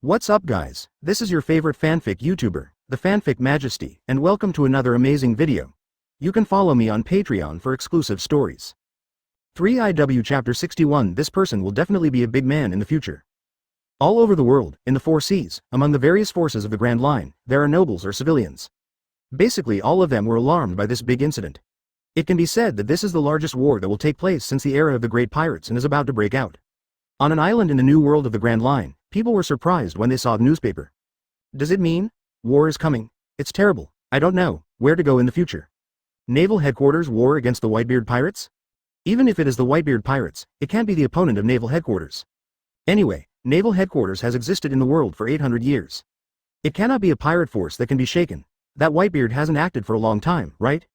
What's up guys, this is your favorite fanfic YouTuber, the Fanfic Majesty, and welcome to another amazing video. You can follow me on Patreon for exclusive stories. 3IW Chapter 61. This person will definitely be a big man in the future. All over the world, in the four seas, among the various forces of the Grand Line, there are nobles or civilians. Basically all of them were alarmed by this big incident. It can be said that this is the largest war that will take place since the era of the Great Pirates and is about to break out. On an island in the new world of the Grand Line, people were surprised when they saw the newspaper. Does it mean war is coming? It's terrible. I don't know where to go in the future. Naval Headquarters war against the Whitebeard pirates? Even if it is the Whitebeard pirates, it can't be the opponent of Naval Headquarters. Anyway, Naval Headquarters has existed in the world for 800 years. It cannot be a pirate force that can be shaken. That Whitebeard hasn't acted for a long time, right?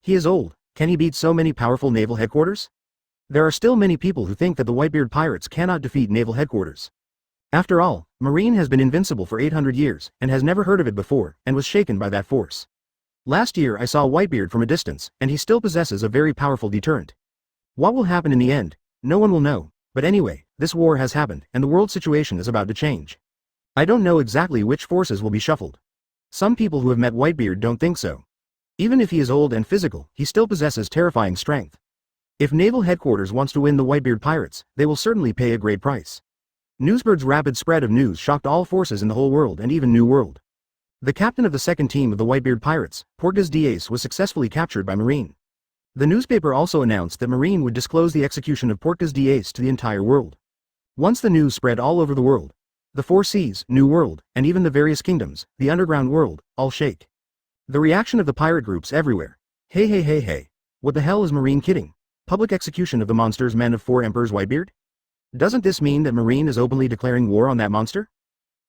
He is old. Can he beat so many powerful Naval Headquarters? There are still many people who think that the Whitebeard pirates cannot defeat Naval Headquarters. After all, Marine has been invincible for 800 years, and has never heard of it before, and was shaken by that force. Last year I saw Whitebeard from a distance, and he still possesses a very powerful deterrent. What will happen in the end? No one will know, but anyway, this war has happened, and the world situation is about to change. I don't know exactly which forces will be shuffled. Some people who have met Whitebeard don't think so. Even if he is old and physical, he still possesses terrifying strength. If Naval Headquarters wants to win the Whitebeard pirates, they will certainly pay a great price. Newsbird's rapid spread of news shocked all forces in the whole world and even New World. The captain of the second team of the Whitebeard pirates, Portgas Diaz, was successfully captured by Marine. The newspaper also announced that Marine would disclose the execution of Portgas Diaz to the entire world. Once the news spread all over the world, the four seas, New World, and even the various kingdoms, the underground world, all shake. The reaction of the pirate groups everywhere. Hey. What the hell is Marine kidding? Public execution of the monster's men of four emperors Whitebeard? Doesn't this mean that Marine is openly declaring war on that monster?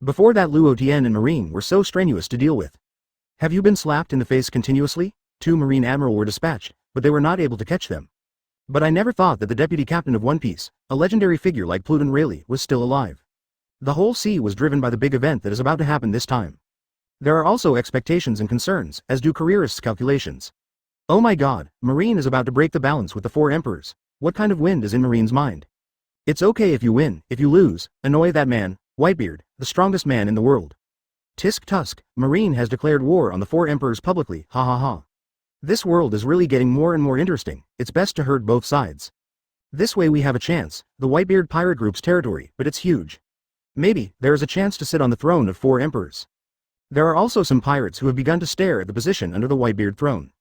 Before that, Luo Tian and Marine were so strenuous to deal with. Have you been slapped in the face continuously? 2 Marine admiral were dispatched, but they were not able to catch them. But I never thought that the deputy captain of One Piece, a legendary figure like Pluton Rayleigh, was still alive. The whole sea was driven by the big event that is about to happen this time. There are also expectations and concerns, as do careerists' calculations. Oh my god, Marine is about to break the balance with the four emperors. What kind of wind is in Marine's mind? It's okay if you win, if you lose, annoy that man, Whitebeard, the strongest man in the world. Tisk tusk, Marine has declared war on the four emperors publicly, ha ha ha. This world is really getting more and more interesting, it's best to hurt both sides. This way we have a chance, the Whitebeard pirate group's territory, but it's huge. Maybe, there is a chance to sit on the throne of four emperors. There are also some pirates who have begun to stare at the position under the Whitebeard throne.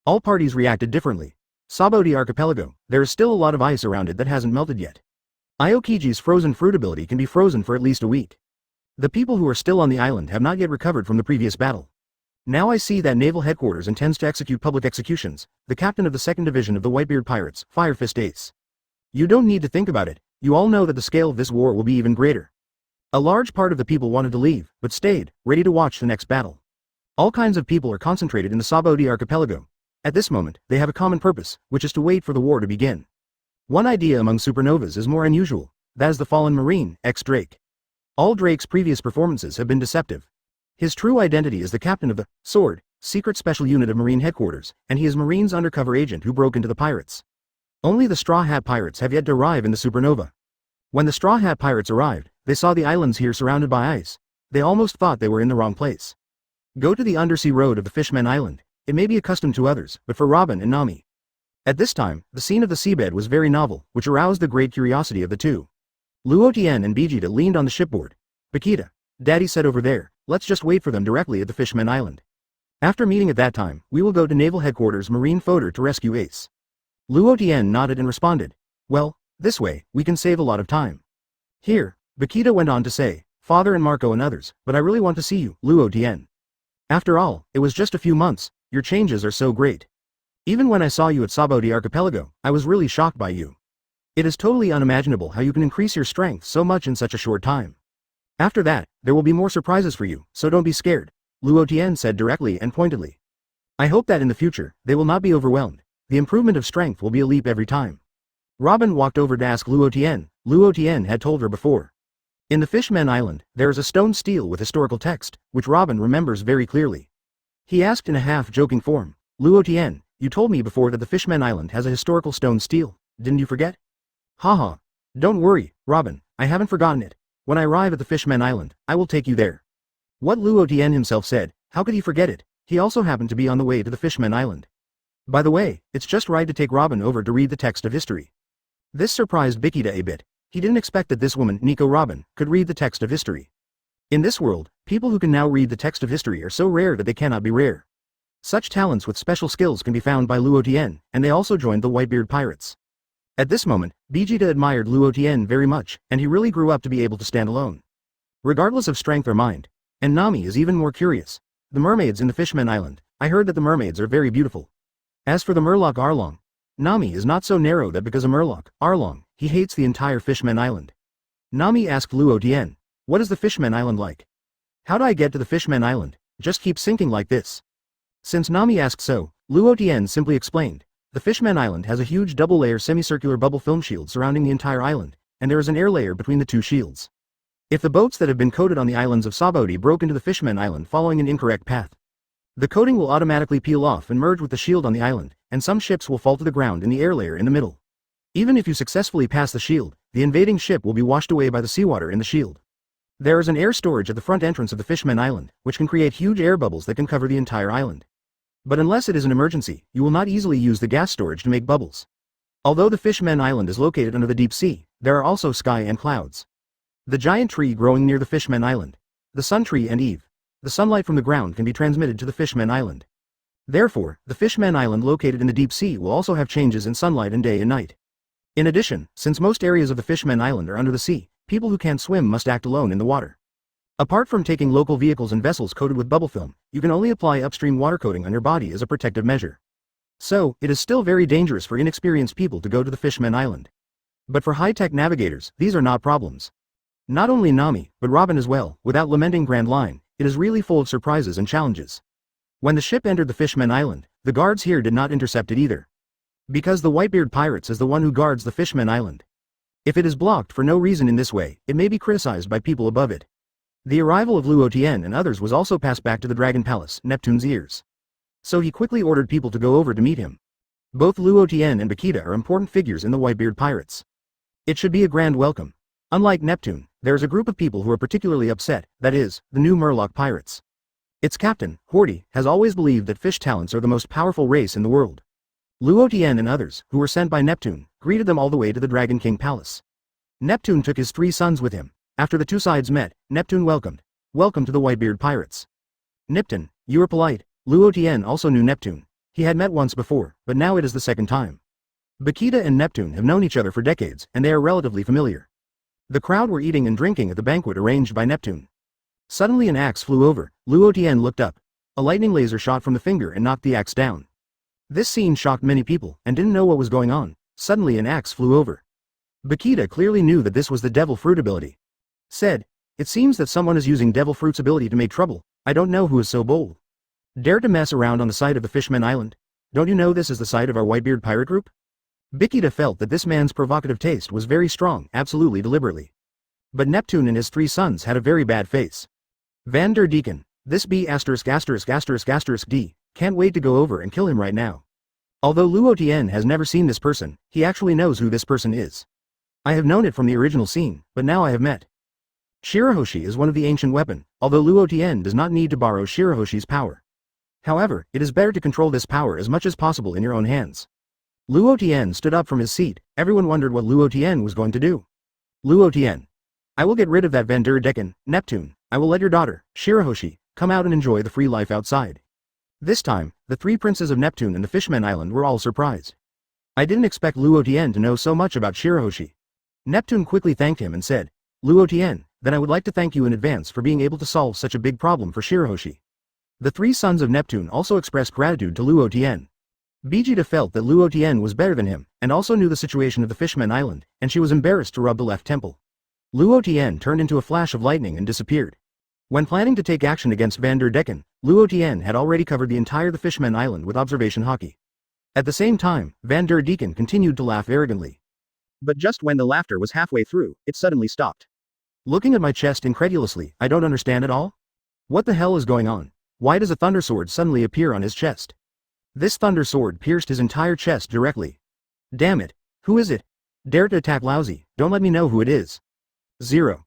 All parties reacted differently. Sabaody archipelago, there is still a lot of ice around it that hasn't melted yet. Aokiji's frozen fruit ability can be frozen for at least a week. The people who are still on the island have not yet recovered from the previous battle. Now I see that Naval Headquarters intends to execute public executions, the captain of the second division of the Whitebeard pirates, Fire Fist Ace. You don't need to think about it, you all know that the scale of this war will be even greater. A large part of the people wanted to leave, but stayed, ready to watch the next battle. All kinds of people are concentrated in the Sabaody archipelago. At this moment, they have a common purpose, which is to wait for the war to begin. One idea among supernovas is more unusual, that is the fallen Marine, ex-Drake. All Drake's previous performances have been deceptive. His true identity is the captain of the Sword, secret special unit of Marine Headquarters, and he is Marine's undercover agent who broke into the pirates. Only the Straw Hat Pirates have yet to arrive in the supernova. When the Straw Hat Pirates arrived, they saw the islands here surrounded by ice. They almost thought they were in the wrong place. Go to the undersea road of the Fishman Island. It may be accustomed to others, but for Robin and Nami. At this time, the scene of the seabed was very novel, which aroused the great curiosity of the two. Luo Tian and Vegeta leaned on the shipboard. Bakita, Daddy said over there, let's just wait for them directly at the Fishman Island. After meeting at that time, we will go to Naval Headquarters Marine Fodder to rescue Ace. Luo Tian nodded and responded, well, this way, we can save a lot of time. Here, Bakita went on to say, Father and Marco and others, but I really want to see you, Luo Tian. After all, it was just a few months. Your changes are so great. Even when I saw you at Sabaody archipelago, I was really shocked by you. It is totally unimaginable how you can increase your strength so much in such a short time. After that, there will be more surprises for you, so don't be scared, Luo Tian said directly and pointedly. I hope that in the future, they will not be overwhelmed. The improvement of strength will be a leap every time. Robin walked over to ask Luo Tian. Luo Tian had told her before. In the Fishman Island, there is a stone stele with historical text, which Robin remembers very clearly. He asked in a half-joking form, Luo Tian, you told me before that the Fishman Island has a historical stone stele, didn't you forget? Haha. Don't worry, Robin, I haven't forgotten it. When I arrive at the Fishman Island, I will take you there. What Luo Tian himself said, how could he forget it? He also happened to be on the way to the Fishman Island. By the way, it's just right to take Robin over to read the text of history. This surprised Bikita a bit. He didn't expect that this woman, Nico Robin, could read the text of history. In this world, people who can now read the text of history are so rare that they cannot be rare. Such talents with special skills can be found by Luo Tian, and they also joined the Whitebeard pirates. At this moment, Bikita admired Luo Tian very much, and he really grew up to be able to stand alone. Regardless of strength or mind. And Nami is even more curious. The mermaids in the Fishman Island, I heard that the mermaids are very beautiful. As for the murloc Arlong, Nami is not so narrow that because a murloc, Arlong, he hates the entire Fishman Island. Nami asked Luo Tian, what is the Fishman Island like? How do I get to the Fishman Island? Just keep sinking like this. Since Nami asked so, Luo Tian simply explained, the Fishman Island has a huge double-layer semicircular bubble film shield surrounding the entire island, and there is an air layer between the two shields. If the boats that have been coated on the islands of Sabaody broke into the Fishman Island following an incorrect path, the coating will automatically peel off and merge with the shield on the island, and some ships will fall to the ground in the air layer in the middle. Even if you successfully pass the shield, the invading ship will be washed away by the seawater in the shield. There is an air storage at the front entrance of the Fishman Island, which can create huge air bubbles that can cover the entire island. But unless it is an emergency, you will not easily use the gas storage to make bubbles. Although the Fishman Island is located under the deep sea, there are also sky and clouds. The giant tree growing near the Fishman Island, the sun tree and Eve, the sunlight from the ground can be transmitted to the Fishman Island. Therefore, the Fishman Island located in the deep sea will also have changes in sunlight and day and night. In addition, since most areas of the Fishman Island are under the sea, people who can't swim must act alone in the water. Apart from taking local vehicles and vessels coated with bubble film, you can only apply upstream water coating on your body as a protective measure. So, it is still very dangerous for inexperienced people to go to the Fishman Island. But for high-tech navigators, these are not problems. Not only Nami, but Robin as well, without lamenting Grand Line, it is really full of surprises and challenges. When the ship entered the Fishman Island, the guards here did not intercept it either. Because the Whitebeard pirates is the one who guards the Fishman Island. If it is blocked for no reason in this way, it may be criticized by people above it. The arrival of Luo Tian and others was also passed back to the Dragon Palace, Neptune's ears. So he quickly ordered people to go over to meet him. Both Luo Tian and Bikita are important figures in the Whitebeard pirates. It should be a grand welcome. Unlike Neptune, there is a group of people who are particularly upset, that is, the new murloc pirates. Its captain, Hordy, has always believed that fish talents are the most powerful race in the world. Luo Tian and others, who were sent by Neptune, greeted them all the way to the Dragon King Palace. Neptune took his 3 sons with him. After the two sides met, Neptune welcomed. Welcome to the Whitebeard pirates. Neptune, you are polite. Luo Tian also knew Neptune. He had met once before, but now it is the second time. Bikita and Neptune have known each other for decades, and they are relatively familiar. The crowd were eating and drinking at the banquet arranged by Neptune. Suddenly an axe flew over. Luo Tian looked up. A lightning laser shot from the finger and knocked the axe down. This scene shocked many people, and didn't know what was going on. Suddenly an axe flew over. Bikita clearly knew that this was the devil fruit ability. Said, it seems that someone is using devil fruit's ability to make trouble. I don't know who is so bold. Dare to mess around on the site of the Fishman Island? Don't you know this is the site of our Whitebeard pirate group? Bikita felt that this man's provocative taste was very strong, absolutely deliberately. But Neptune and his 3 sons had a very bad face. Vander Decken, this B***************, D, can't wait to go over and kill him right now. Although Luo Tian has never seen this person, he actually knows who this person is. I have known it from the original scene, but now I have met. Shirahoshi is one of the ancient weapon, although Luo Tian does not need to borrow Shirahoshi's power. However, it is better to control this power as much as possible in your own hands. Luo Tian stood up from his seat. Everyone wondered what Luo Tian was going to do. Luo Tian. I will get rid of that Vander Decken, Neptune. I will let your daughter, Shirahoshi, come out and enjoy the free life outside. This time, the 3 princes of Neptune and the Fishman Island were all surprised. I didn't expect Luo Tian to know so much about Shirahoshi. Neptune quickly thanked him and said, Luo Tian, then I would like to thank you in advance for being able to solve such a big problem for Shirahoshi. The 3 sons of Neptune also expressed gratitude to Luo Tian. Bikita felt that Luo Tian was better than him, and also knew the situation of the Fishman Island, and she was embarrassed to rub the left temple. Luo Tian turned into a flash of lightning and disappeared. When planning to take action against Vander Decken, Luo Tian had already covered the entire the Fishman Island with observation Haki. At the same time, Vander Decken continued to laugh arrogantly. But just when the laughter was halfway through, it suddenly stopped. Looking at my chest incredulously, I don't understand at all? What the hell is going on? Why does a thunder sword suddenly appear on his chest? This thunder sword pierced his entire chest directly. Damn it. Who is it? Dare to attack Lousy, don't let me know who it is. 0.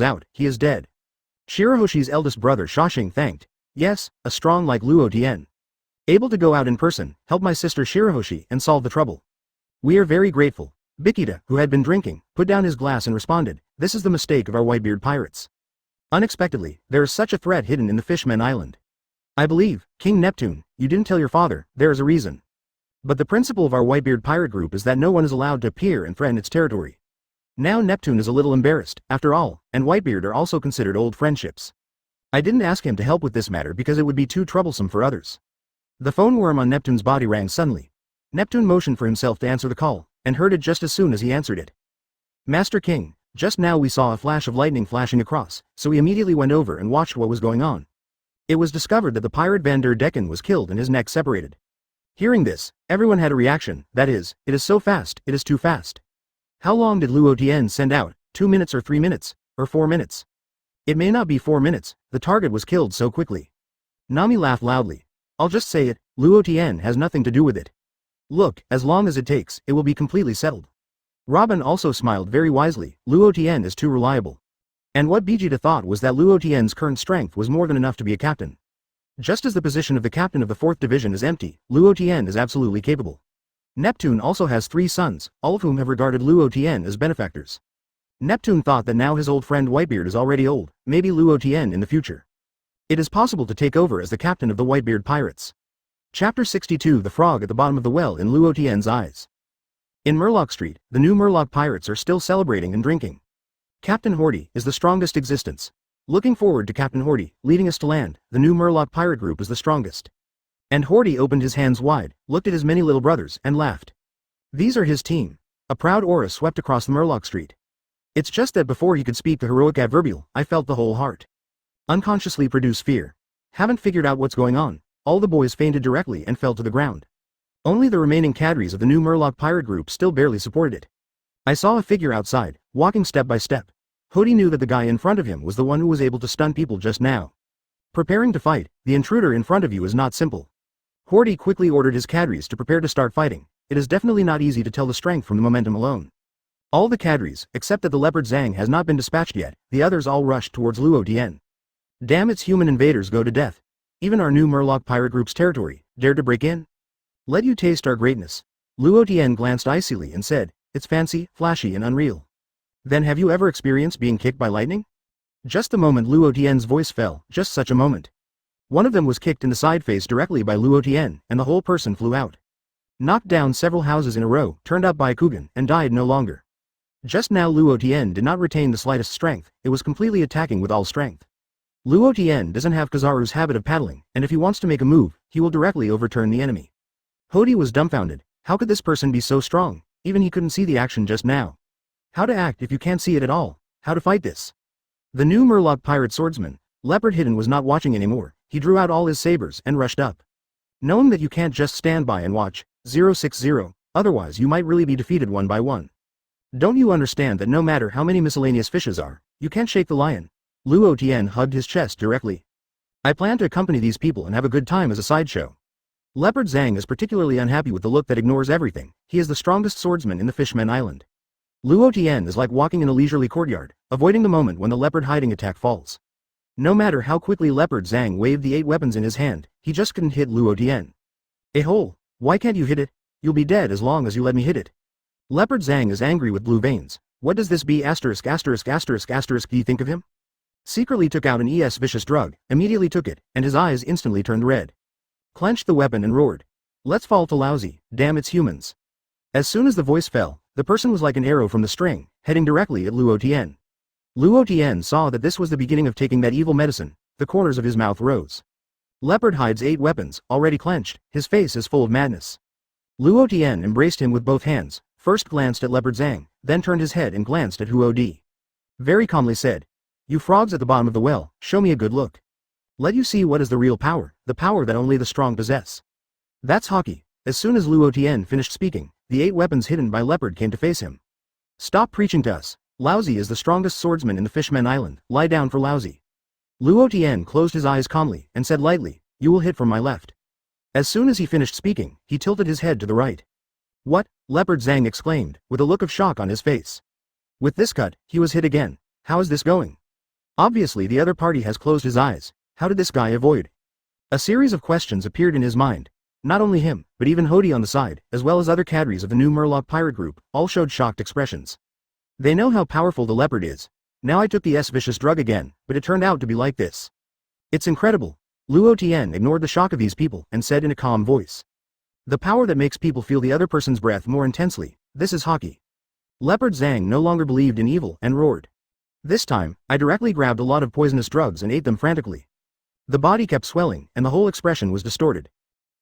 goes out, he is dead. Shirahoshi's eldest brother Shashing thanked. Yes, a strong like Luo Tian. Able to go out in person, help my sister Shirahoshi and solve the trouble. We are very grateful. Bikita, who had been drinking, put down his glass and responded, this is the mistake of our Whitebeard pirates. Unexpectedly, there is such a threat hidden in the Fishman island. I believe, King Neptune, you didn't tell your father, there is a reason. But the principle of our Whitebeard pirate group is that no one is allowed to appear and threaten its territory. Now Neptune is a little embarrassed, after all, and Whitebeard are also considered old friendships. I didn't ask him to help with this matter because it would be too troublesome for others. The phone worm on Neptune's body rang suddenly. Neptune motioned for himself to answer the call, and heard it just as soon as he answered it. Master King, just now we saw a flash of lightning flashing across, so we immediately went over and watched what was going on. It was discovered that the pirate Vander Decken was killed and his neck separated. Hearing this, everyone had a reaction, that is, it is so fast, it is too fast. How long did Luo Tian send out, 2 minutes or 3 minutes, or 4 minutes? It may not be 4 minutes, the target was killed so quickly. Nami laughed loudly. I'll just say it, Luo Tian has nothing to do with it. Look, as long as it takes, it will be completely settled. Robin also smiled very wisely, Luo Tian is too reliable. And what Vegeta thought was that Luo Tian's current strength was more than enough to be a captain. Just as the position of the captain of the 4th division is empty, Luo Tian is absolutely capable. Neptune also has 3 sons, all of whom have regarded Luo Tian as benefactors. Neptune thought that now his old friend Whitebeard is already old, maybe Luo Tian in the future. It is possible to take over as the captain of the Whitebeard pirates. Chapter 62 The Frog at the Bottom of the Well in Luo Tian's Eyes. In Murloc Street, the new Murloc pirates are still celebrating and drinking. Captain Hordy is the strongest existence. Looking forward to Captain Hordy, leading us to land, the new Murloc pirate group is the strongest. And Hordy opened his hands wide, looked at his many little brothers, and laughed. These are his team. A proud aura swept across the Murloc Street. It's just that before he could speak the heroic adverbial, I felt the whole heart unconsciously produce fear. Haven't figured out what's going on. All the boys fainted directly and fell to the ground. Only the remaining cadres of the new Murloc pirate group still barely supported it. I saw a figure outside, walking step by step. Hordy knew that the guy in front of him was the one who was able to stun people just now. Preparing to fight, the intruder in front of you is not simple. Hordy quickly ordered his cadres to prepare to start fighting. It is definitely not easy to tell the strength from the momentum alone. All the cadres, except that the leopard Zhang has not been dispatched yet, the others all rushed towards Luo Tian. Damn, its human invaders go to death. Even our new Murloc pirate group's territory, dared to break in? Let you taste our greatness. Luo Tian glanced icily and said, it's fancy, flashy and unreal. Then have you ever experienced being kicked by lightning? Just the moment Luo Tian's voice fell, just such a moment. One of them was kicked in the side face directly by Luo Tian, and the whole person flew out. Knocked down several houses in a row, turned up by Kugan, and died no longer. Just now Luo Tian did not retain the slightest strength, it was completely attacking with all strength. Luo Tian doesn't have Kizaru's habit of paddling, and if he wants to make a move, he will directly overturn the enemy. Hordy was dumbfounded. How could this person be so strong? Even he couldn't see the action just now. How to act if you can't see it at all? How to fight this? The new Murloc pirate swordsman, Leopard Hidden, was not watching anymore. He drew out all his sabers and rushed up. Knowing that you can't just stand by and watch, 060, otherwise you might really be defeated one by one. Don't you understand that no matter how many miscellaneous fishes are, you can't shake the lion? Luo Tian hugged his chest directly. I plan to accompany these people and have a good time as a sideshow. Leopard Zhang is particularly unhappy with the look that ignores everything. He is the strongest swordsman in the Fishman Island. Luo Tian is like walking in a leisurely courtyard, avoiding the moment when the leopard hiding attack falls. No matter how quickly Leopard Zhang waved the 8 weapons in his hand, he just couldn't hit Luo Tian. A hole. Why can't you hit it? You'll be dead as long as you let me hit it. Leopard Zhang is angry with blue veins. What does this be asterisk asterisk asterisk asterisk do you think of him? Secretly took out an ES vicious drug, immediately took it, and his eyes instantly turned red. Clenched the weapon and roared. Let's fall to lousy, damn it's humans. As soon as the voice fell, the person was like an arrow from the string, heading directly at Luo Tian. Luo Tian saw that this was the beginning of taking that evil medicine. The corners of his mouth rose. Leopard hides 8 weapons, already clenched, his face is full of madness. Luo Tian embraced him with both hands, first glanced at Leopard Zhang, then turned his head and glanced at Hordy. Very calmly said, you frogs at the bottom of the well, show me a good look. Let you see what is the real power, the power that only the strong possess. That's Haki. As soon as Luo Tian finished speaking, the 8 weapons hidden by Leopard came to face him. Stop preaching to us. Lousy is the strongest swordsman in the Fishman Island, lie down for Lousy. Luo Tian closed his eyes calmly, and said lightly, you will hit from my left. As soon as he finished speaking, he tilted his head to the right. What? Leopard Zhang exclaimed, with a look of shock on his face. With this cut, he was hit again. How is this going? Obviously the other party has closed his eyes. How did this guy avoid? A series of questions appeared in his mind. Not only him, but even Hordy on the side, as well as other cadres of the new Murloc pirate group, all showed shocked expressions. They know how powerful the leopard is. Now I took the vicious drug again, but it turned out to be like this. It's incredible. Luo Tian ignored the shock of these people and said in a calm voice. The power that makes people feel the other person's breath more intensely, this is Haki. Leopard Zhang no longer believed in evil and roared. This time, I directly grabbed a lot of poisonous drugs and ate them frantically. The body kept swelling, and the whole expression was distorted.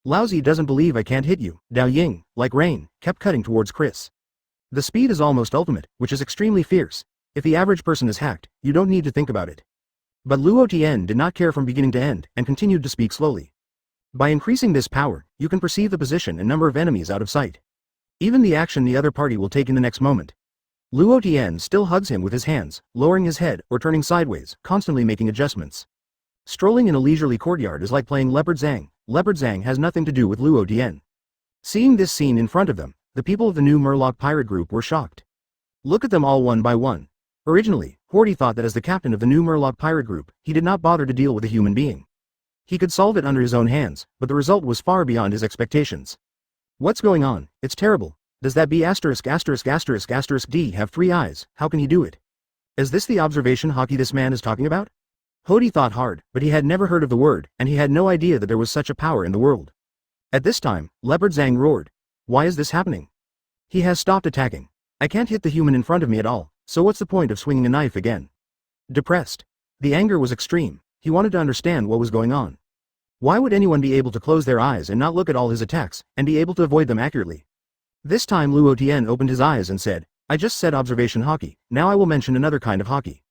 Lousy doesn't believe I can't hit you. Dao Ying, like rain, kept cutting towards Chris. The speed is almost ultimate, which is extremely fierce. If the average person is hacked, you don't need to think about it. But Luo Tian did not care from beginning to end, and continued to speak slowly. By increasing this power, you can perceive the position and number of enemies out of sight. Even the action the other party will take in the next moment. Luo Tian still hugs him with his hands, lowering his head or turning sideways, constantly making adjustments. Strolling in a leisurely courtyard is like playing Leopard Zhang. Leopard Zhang has nothing to do with Luo Tian. Seeing this scene in front of them, the people of the new Murloc pirate group were shocked. Look at them all one by one. Originally, Hordy thought that as the captain of the new Murloc pirate group, he did not bother to deal with a human being. He could solve it under his own hands, but the result was far beyond his expectations. What's going on? It's terrible. Does that B asterisk asterisk asterisk asterisk D have 3 eyes? How can he do it? Is this the observation Haki this man is talking about? Hordy thought hard, but he had never heard of the word, and he had no idea that there was such a power in the world. At this time, Leopard Zhang roared. Why is this happening? He has stopped attacking. I can't hit the human in front of me at all, so what's the point of swinging a knife again? Depressed. The anger was extreme. He wanted to understand what was going on. Why would anyone be able to close their eyes and not look at all his attacks, and be able to avoid them accurately? This time Luo Tian opened his eyes and said, I just said observation Haki, now I will mention another kind of Haki.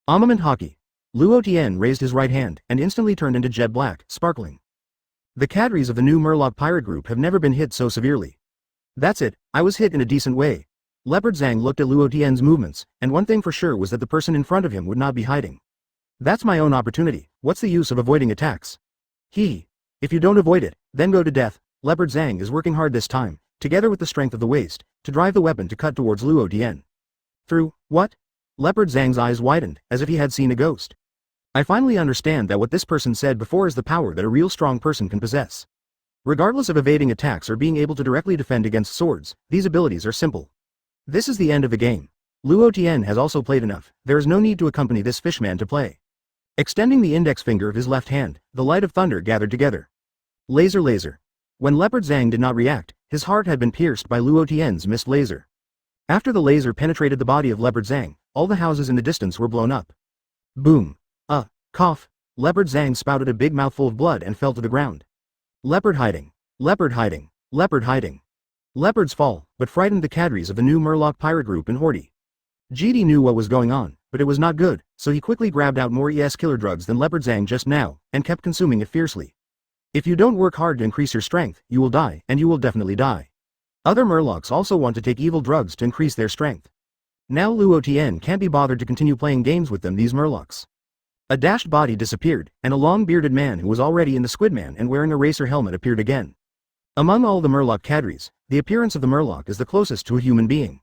Armament Haki. Luo Tian raised his right hand, and instantly turned into jet black, sparkling. The cadres of the new murloc pirate group have never been hit so severely. That's it, I was hit in a decent way. Leopard Zhang looked at Luo Tian's movements, and one thing for sure was that the person in front of him would not be hiding. That's my own opportunity, what's the use of avoiding attacks? Hee. If you don't avoid it, then go to death. Leopard Zhang is working hard this time, together with the strength of the waist, to drive the weapon to cut towards Luo Tian. Through, what? Leopard Zhang's eyes widened, as if he had seen a ghost. I finally understand that what this person said before is the power that a real strong person can possess. Regardless of evading attacks or being able to directly defend against swords, these abilities are simple. This is the end of the game. Luo Tian has also played enough, there is no need to accompany this fishman to play. Extending the index finger of his left hand, the light of thunder gathered together. Laser laser. When Leopard Zhang did not react, his heart had been pierced by Luo Tian's missed laser. After the laser penetrated the body of Leopard Zhang, all the houses in the distance were blown up. Boom. Cough. Leopard Zhang spouted a big mouthful of blood and fell to the ground. Leopard hiding. Leopard hiding. Leopard hiding. Leopards fall, but frightened the cadres of the new murloc pirate group in Hordy. GD knew what was going on, but it was not good, so he quickly grabbed out more killer drugs than Leopard Zhang just now, and kept consuming it fiercely. If you don't work hard to increase your strength, you will die, and you will definitely die. Other murlocs also want to take evil drugs to increase their strength. Now Luo Tian can't be bothered to continue playing games with them, these murlocs. A dashed body disappeared, and a long-bearded man who was already in the Squidman and wearing a racer helmet appeared again. Among all the murloc cadres, the appearance of the murloc is the closest to a human being.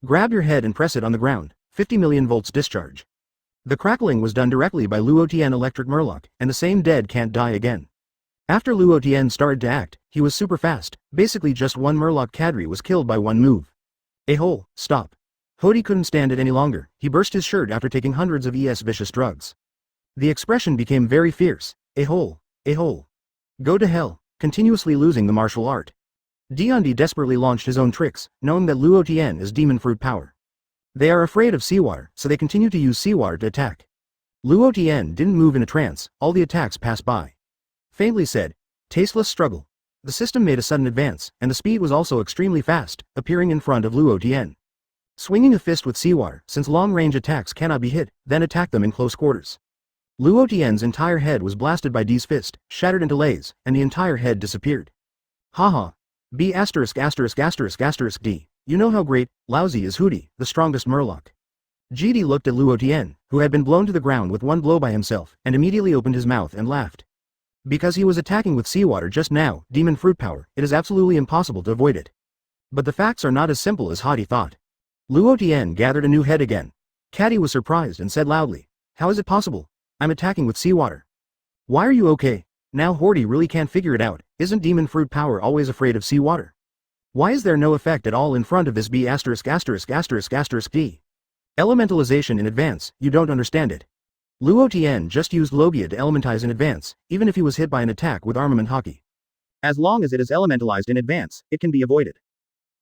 Grab your head and press it on the ground, 50 million volts discharge. The crackling was done directly by Luo Tian electric murloc, and the same dead can't die again. After Luo Tian started to act, he was super fast, basically just one murloc cadre was killed by one move. A-hole, stop. Hordy couldn't stand it any longer, he burst his shirt after taking hundreds of vicious drugs. The expression became very fierce, a-hole, a-hole. Go to hell, continuously losing the martial art. Deondi desperately launched his own tricks, knowing that Luo Tian is demon fruit power. They are afraid of seawater, so they continue to use seawater to attack. Luo Tian didn't move in a trance, all the attacks passed by. Faintly said, tasteless struggle. The system made a sudden advance, and the speed was also extremely fast, appearing in front of Luo Tian. Swinging a fist with seawater, since long-range attacks cannot be hit, then attack them in close quarters. Luo Tian's entire head was blasted by D's fist, shattered into lays, and the entire head disappeared. Haha. B************ D. You know how great, lousy is Hordy, the strongest murloc. GD looked at Luo Tian, who had been blown to the ground with one blow by himself, and immediately opened his mouth and laughed. Because he was attacking with seawater just now, demon fruit power, it is absolutely impossible to avoid it. But the facts are not as simple as Hordy thought. Luo Tian gathered a new head again. Caddy was surprised and said loudly, how is it possible? I'm attacking with seawater. Why are you okay? Now Hordy really can't figure it out, isn't demon fruit power always afraid of seawater? Why is there no effect at all in front of this B************************************ D? Elementalization in advance, you don't understand it. Luo Tian just used Logia to elementize in advance, even if he was hit by an attack with armament Haki. As long as it is elementalized in advance, it can be avoided.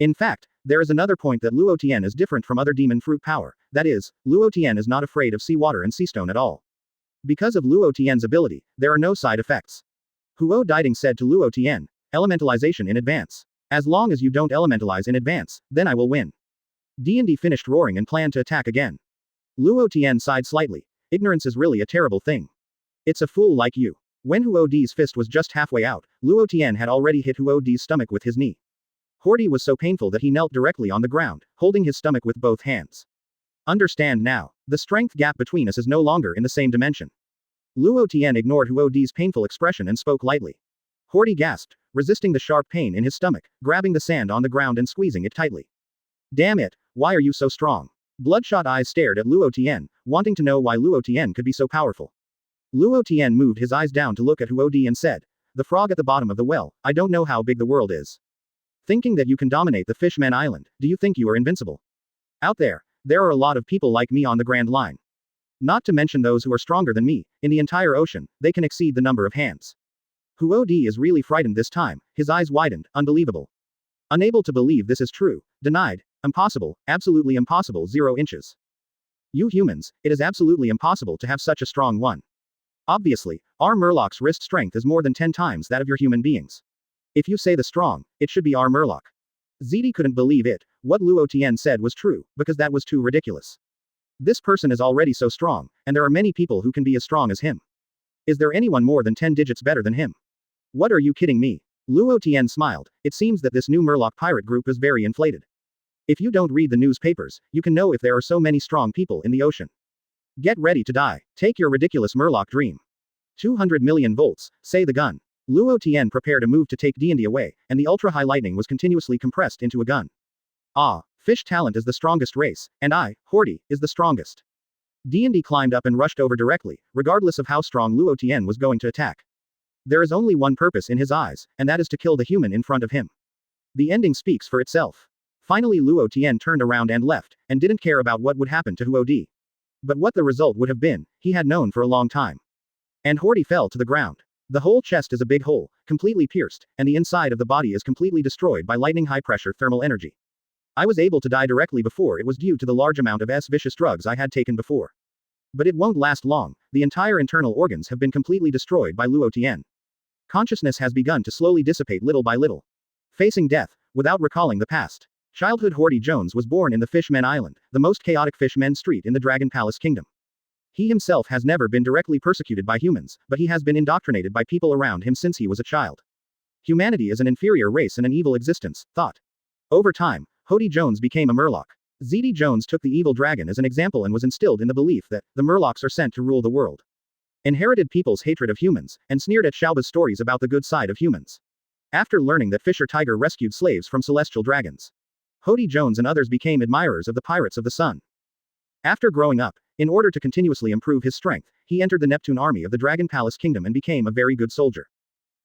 In fact, there is another point that Luo Tian is different from other demon fruit power, that is, Luo Tian is not afraid of seawater and seastone at all. Because of Luo Tian's ability, there are no side effects. Huo Diding said to Luo Tian, elementalization in advance. As long as you don't elementalize in advance, then I will win. D&D finished roaring and planned to attack again. Luo Tian sighed slightly. Ignorance is really a terrible thing. It's a fool like you. When Huo D's fist was just halfway out, Luo Tian had already hit Huo D's stomach with his knee. Hordy was so painful that he knelt directly on the ground, holding his stomach with both hands. Understand now. The strength gap between us is no longer in the same dimension. Luo Tian ignored Huo D's painful expression and spoke lightly. Hordy gasped, resisting the sharp pain in his stomach, grabbing the sand on the ground and squeezing it tightly. Damn it, why are you so strong? Bloodshot eyes stared at Luo Tian, wanting to know why Luo Tian could be so powerful. Luo Tian moved his eyes down to look at Huo D and said, the frog at the bottom of the well, I don't know how big the world is. Thinking that you can dominate the Fishman Island, do you think you are invincible? Out there are a lot of people like me on the Grand Line. Not to mention those who are stronger than me, in the entire ocean, they can exceed the number of hands. Huo D is really frightened this time, his eyes widened, unbelievable. Unable to believe this is true, denied, impossible, absolutely impossible 0 inches. You humans, it is absolutely impossible to have such a strong one. Obviously, Our murloc's wrist strength is more than 10 times that of your human beings. If you say the strong, it should be our murloc. ZD couldn't believe it. What Luo Tian said was true, because that was too ridiculous. This person is already so strong, and there are many people who can be as strong as him. Is there anyone more than 10 digits better than him? What are you kidding me? Luo Tian smiled. It seems that this new murloc pirate group is very inflated. If you don't read the newspapers, you can know if there are so many strong people in the ocean. Get ready to die. Take your ridiculous murloc dream. 200 million volts, say the gun. Luo Tian prepared a move to take D&D away, and the ultra-high lightning was continuously compressed into a gun. Ah, fish talent is the strongest race, and I, Hordy, is the strongest. D&D climbed up and rushed over directly, regardless of how strong Luo Tian was going to attack. There is only one purpose in his eyes, and that is to kill the human in front of him. The ending speaks for itself. Finally Luo Tian turned around and left, and didn't care about what would happen to Hordy. But what the result would have been, he had known for a long time. And Hordy fell to the ground. The whole chest is a big hole, completely pierced, and the inside of the body is completely destroyed by lightning high-pressure thermal energy. I was able to die directly before it was due to the large amount of vicious drugs I had taken before. But it won't last long, the entire internal organs have been completely destroyed by Luo Tian. Consciousness has begun to slowly dissipate little by little. Facing death, without recalling the past. Childhood Hordy Jones was born in the Fishman Island, the most chaotic Fishman street in the Dragon Palace Kingdom. He himself has never been directly persecuted by humans, but he has been indoctrinated by people around him since he was a child. Humanity is an inferior race and an evil existence, thought. Over time, Hordy Jones became a murloc. ZD Jones took the evil dragon as an example and was instilled in the belief that the murlocs are sent to rule the world. Inherited people's hatred of humans, and sneered at Xiaoba's stories about the good side of humans. After learning that Fisher Tiger rescued slaves from celestial dragons, Hordy Jones and others became admirers of the Pirates of the Sun. After growing up, in order to continuously improve his strength, he entered the Neptune army of the Dragon Palace Kingdom and became a very good soldier.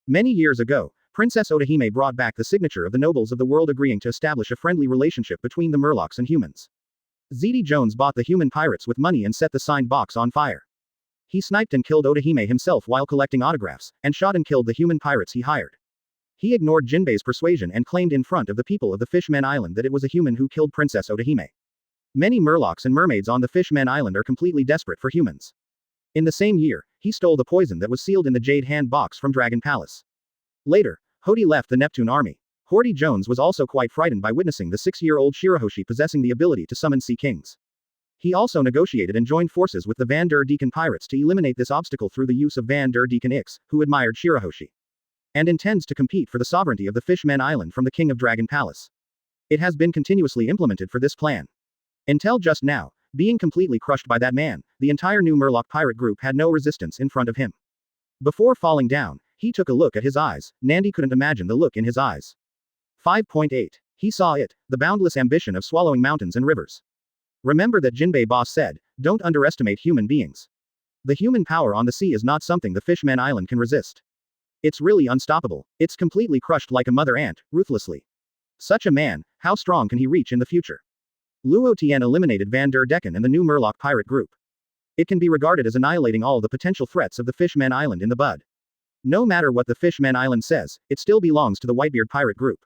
Many years ago, Princess Otahime brought back the signature of the nobles of the world agreeing to establish a friendly relationship between the murlocs and humans. ZD Jones bought the human pirates with money and set the signed box on fire. He sniped and killed Otahime himself while collecting autographs, and shot and killed the human pirates he hired. He ignored Jinbei's persuasion and claimed in front of the people of the Fishman Island that it was a human who killed Princess Otahime. Many murlocs and mermaids on the Fishman Island are completely desperate for humans. In the same year, he stole the poison that was sealed in the Jade Hand box from Dragon Palace. Later, Hordy left the Neptune army. Hordy Jones was also quite frightened by witnessing the 6-year-old Shirahoshi possessing the ability to summon sea kings. He also negotiated and joined forces with the Vander Decken pirates to eliminate this obstacle through the use of Vander Decken X, who admired Shirahoshi. And intends to compete for the sovereignty of the Fishman Island from the King of Dragon Palace. It has been continuously implemented for this plan. Until just now, being completely crushed by that man, the entire new murloc pirate group had no resistance in front of him. Before falling down, he took a look at his eyes. Nandi couldn't imagine the look in his eyes. 5.8. He saw it, the boundless ambition of swallowing mountains and rivers. Remember that Jinbei boss said, don't underestimate human beings. The human power on the sea is not something the Fishman Island can resist. It's really unstoppable. It's completely crushed like a mother ant, ruthlessly. Such a man, how strong can he reach in the future? Luo Tian eliminated Vander Decken and the new murloc pirate group. It can be regarded as annihilating all the potential threats of the Fishman Island in the bud. No matter what the Fishman Island says, it still belongs to the Whitebeard pirate group.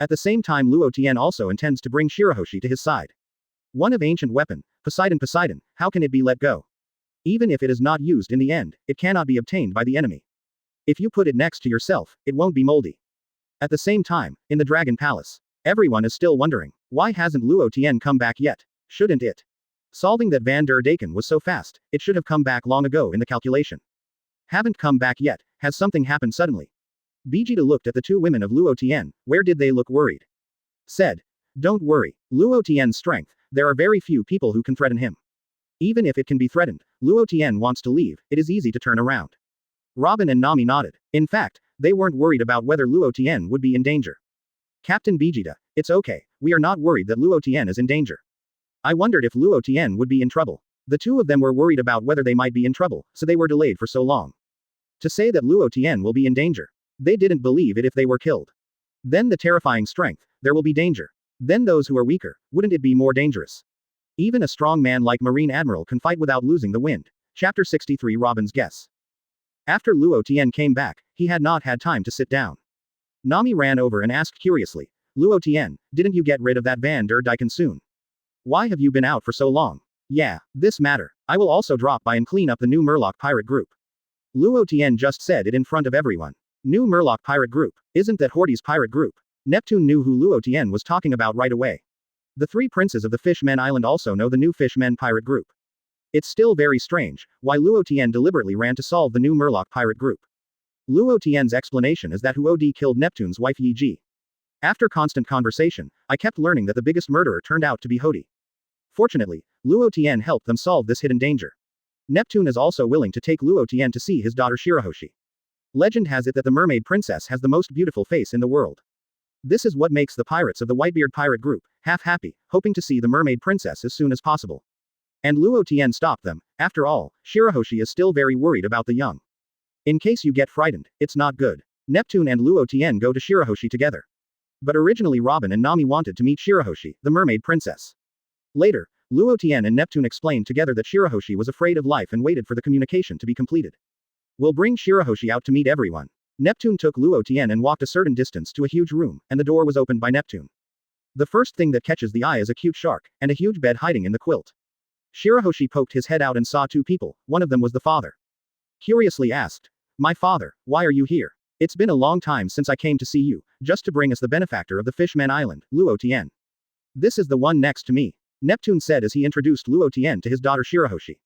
At the same time Luo Tian also intends to bring Shirahoshi to his side. One of ancient weapon, Poseidon, how can it be let go? Even if it is not used in the end, it cannot be obtained by the enemy. If you put it next to yourself, it won't be moldy. At the same time, in the Dragon Palace, everyone is still wondering, why hasn't Luo Tian come back yet? Shouldn't it? Solving that Vander Decken was so fast, it should have come back long ago in the calculation. Haven't come back yet, has something happened suddenly? Vegeta looked at the two women of Luo Tian, where did they look worried? Said. Don't worry, Luo Tian's strength, there are very few people who can threaten him. Even if it can be threatened, Luo Tian wants to leave, it is easy to turn around. Robin and Nami nodded. In fact, they weren't worried about whether Luo Tian would be in danger. Captain Vegeta, it's okay, we are not worried that Luo Tian is in danger. I wondered if Luo Tian would be in trouble. The two of them were worried about whether they might be in trouble, so they were delayed for so long. To say that Luo Tian will be in danger. They didn't believe it if they were killed. Then the terrifying strength, there will be danger. Then those who are weaker, wouldn't it be more dangerous? Even a strong man like Marine Admiral can fight without losing the wind. Chapter 63 Robin's Guess. After Luo Tian came back, he had not had time to sit down. Nami ran over and asked curiously, Luo Tian, didn't you get rid of that Vander Decken soon? Why have you been out for so long? Yeah, this matter. I will also drop by and clean up the new murloc pirate group. Luo Tian just said it in front of everyone. New Murloc pirate group. Isn't that Hordy's pirate group? Neptune knew who Luo Tian was talking about right away. The three princes of the Fishman Island also know the new Fishman pirate group. It's still very strange why Luo Tian deliberately ran to solve the new Murloc pirate group. Luo Tian's explanation is that Huodi killed Neptune's wife Yi Ji. After constant conversation, I kept learning that the biggest murderer turned out to be Hordy. Fortunately, Luo Tian helped them solve this hidden danger. Neptune is also willing to take Luo Tian to see his daughter Shirahoshi. Legend has it that the mermaid princess has the most beautiful face in the world. This is what makes the pirates of the Whitebeard pirate group half happy, hoping to see the mermaid princess as soon as possible. And Luo Tian stopped them. After all, Shirahoshi is still very worried about the young. In case you get frightened, it's not good. Neptune and Luo Tian go to Shirahoshi together. But originally Robin and Nami wanted to meet Shirahoshi, the mermaid princess. Later, Luo Tian and Neptune explained together that Shirahoshi was afraid of life and waited for the communication to be completed. We'll bring Shirahoshi out to meet everyone. Neptune took Luo Tian and walked a certain distance to a huge room, and the door was opened by Neptune. The first thing that catches the eye is a cute shark, and a huge bed hiding in the quilt. Shirahoshi poked his head out and saw two people, one of them was the father. Curiously asked, "My father, why are you here? It's been a long time since I came to see you, just to bring us the benefactor of the Fishman Island, Luo Tian. This is the one next to me," Neptune said as he introduced Luo Tian to his daughter Shirahoshi.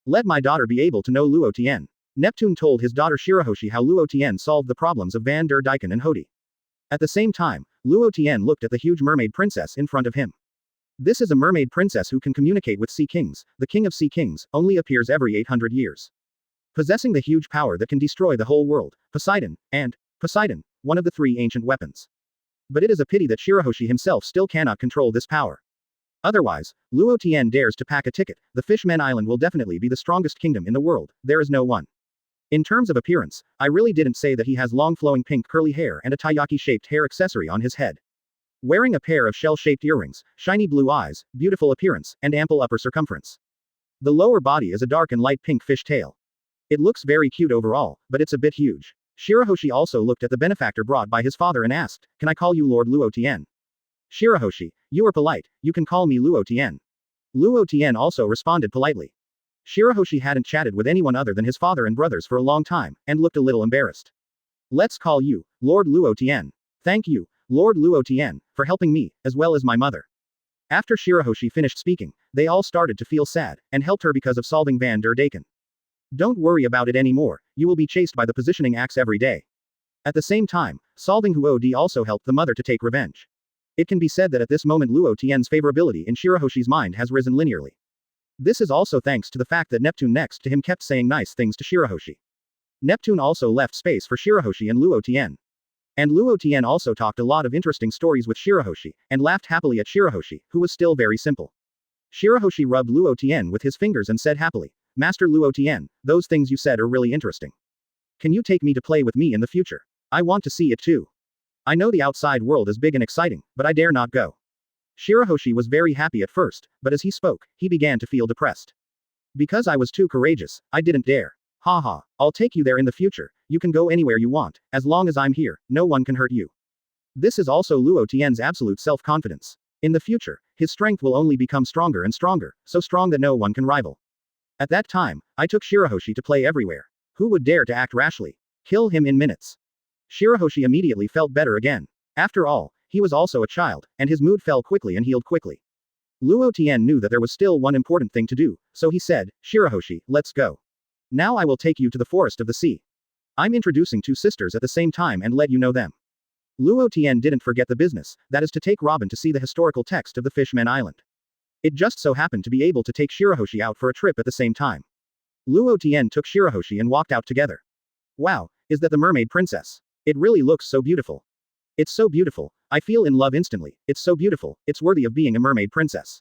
"Let my daughter be able to know Luo Tian." Neptune told his daughter Shirahoshi how Luo Tian solved the problems of Vander, Decken and Hordy. At the same time, Luo Tian looked at the huge mermaid princess in front of him. This is a mermaid princess who can communicate with sea kings. The king of sea kings only appears every 800 years. Possessing the huge power that can destroy the whole world, Poseidon, one of the three ancient weapons. But it is a pity that Shirahoshi himself still cannot control this power. Otherwise, Luo Tian dares to pack a ticket. The Fishman Island will definitely be the strongest kingdom in the world. There is no one. In terms of appearance, I really didn't say that he has long flowing pink curly hair and a taiyaki-shaped hair accessory on his head. Wearing a pair of shell-shaped earrings, shiny blue eyes, beautiful appearance, and ample upper circumference. The lower body is a dark and light pink fish tail. It looks very cute overall, but it's a bit huge. Shirahoshi also looked at the benefactor brought by his father and asked, "Can I call you Lord Luo Tian?" "Shirahoshi, you are polite, you can call me Luo Tian." Luo Tian also responded politely. Shirahoshi hadn't chatted with anyone other than his father and brothers for a long time, and looked a little embarrassed. "Let's call you Lord Luo Tian." "Thank you, Lord Luo Tian, for helping me, as well as my mother." After Shirahoshi finished speaking, they all started to feel sad, and helped her because of solving Vander Decken. "Don't worry about it anymore, you will be chased by the positioning axe every day." At the same time, solving Huodi also helped the mother to take revenge. It can be said that at this moment Luo Tian's favorability in Shirahoshi's mind has risen linearly. This is also thanks to the fact that Neptune next to him kept saying nice things to Shirahoshi. Neptune also left space for Shirahoshi and Luo Tian. And Luo Tian also talked a lot of interesting stories with Shirahoshi, and laughed happily at Shirahoshi, who was still very simple. Shirahoshi rubbed Luo Tian with his fingers and said happily, "Master Luo Tian, those things you said are really interesting. Can you take me to play with me in the future? I want to see it too. I know the outside world is big and exciting, but I dare not go." Shirahoshi was very happy at first, but as he spoke, he began to feel depressed. "Because I was too courageous, I didn't dare. Haha, I'll take you there in the future, you can go anywhere you want, as long as I'm here, no one can hurt you." This is also Luo Tian's absolute self-confidence. In the future, his strength will only become stronger and stronger, so strong that no one can rival. At that time, I took Shirahoshi to play everywhere. Who would dare to act rashly? Kill him in minutes. Shirahoshi immediately felt better again. After all, he was also a child, and his mood fell quickly and healed quickly. Luo Tian knew that there was still one important thing to do, so he said, "Shirahoshi, let's go. Now I will take you to the forest of the sea. I'm introducing two sisters at the same time and let you know them." Luo Tian didn't forget the business, that is to take Robin to see the historical text of the Fishman Island. It just so happened to be able to take Shirahoshi out for a trip at the same time. Luo Tian took Shirahoshi and walked out together. "Wow, is that the mermaid princess? It really looks so beautiful. It's so beautiful, I feel in love instantly, it's so beautiful, it's worthy of being a mermaid princess."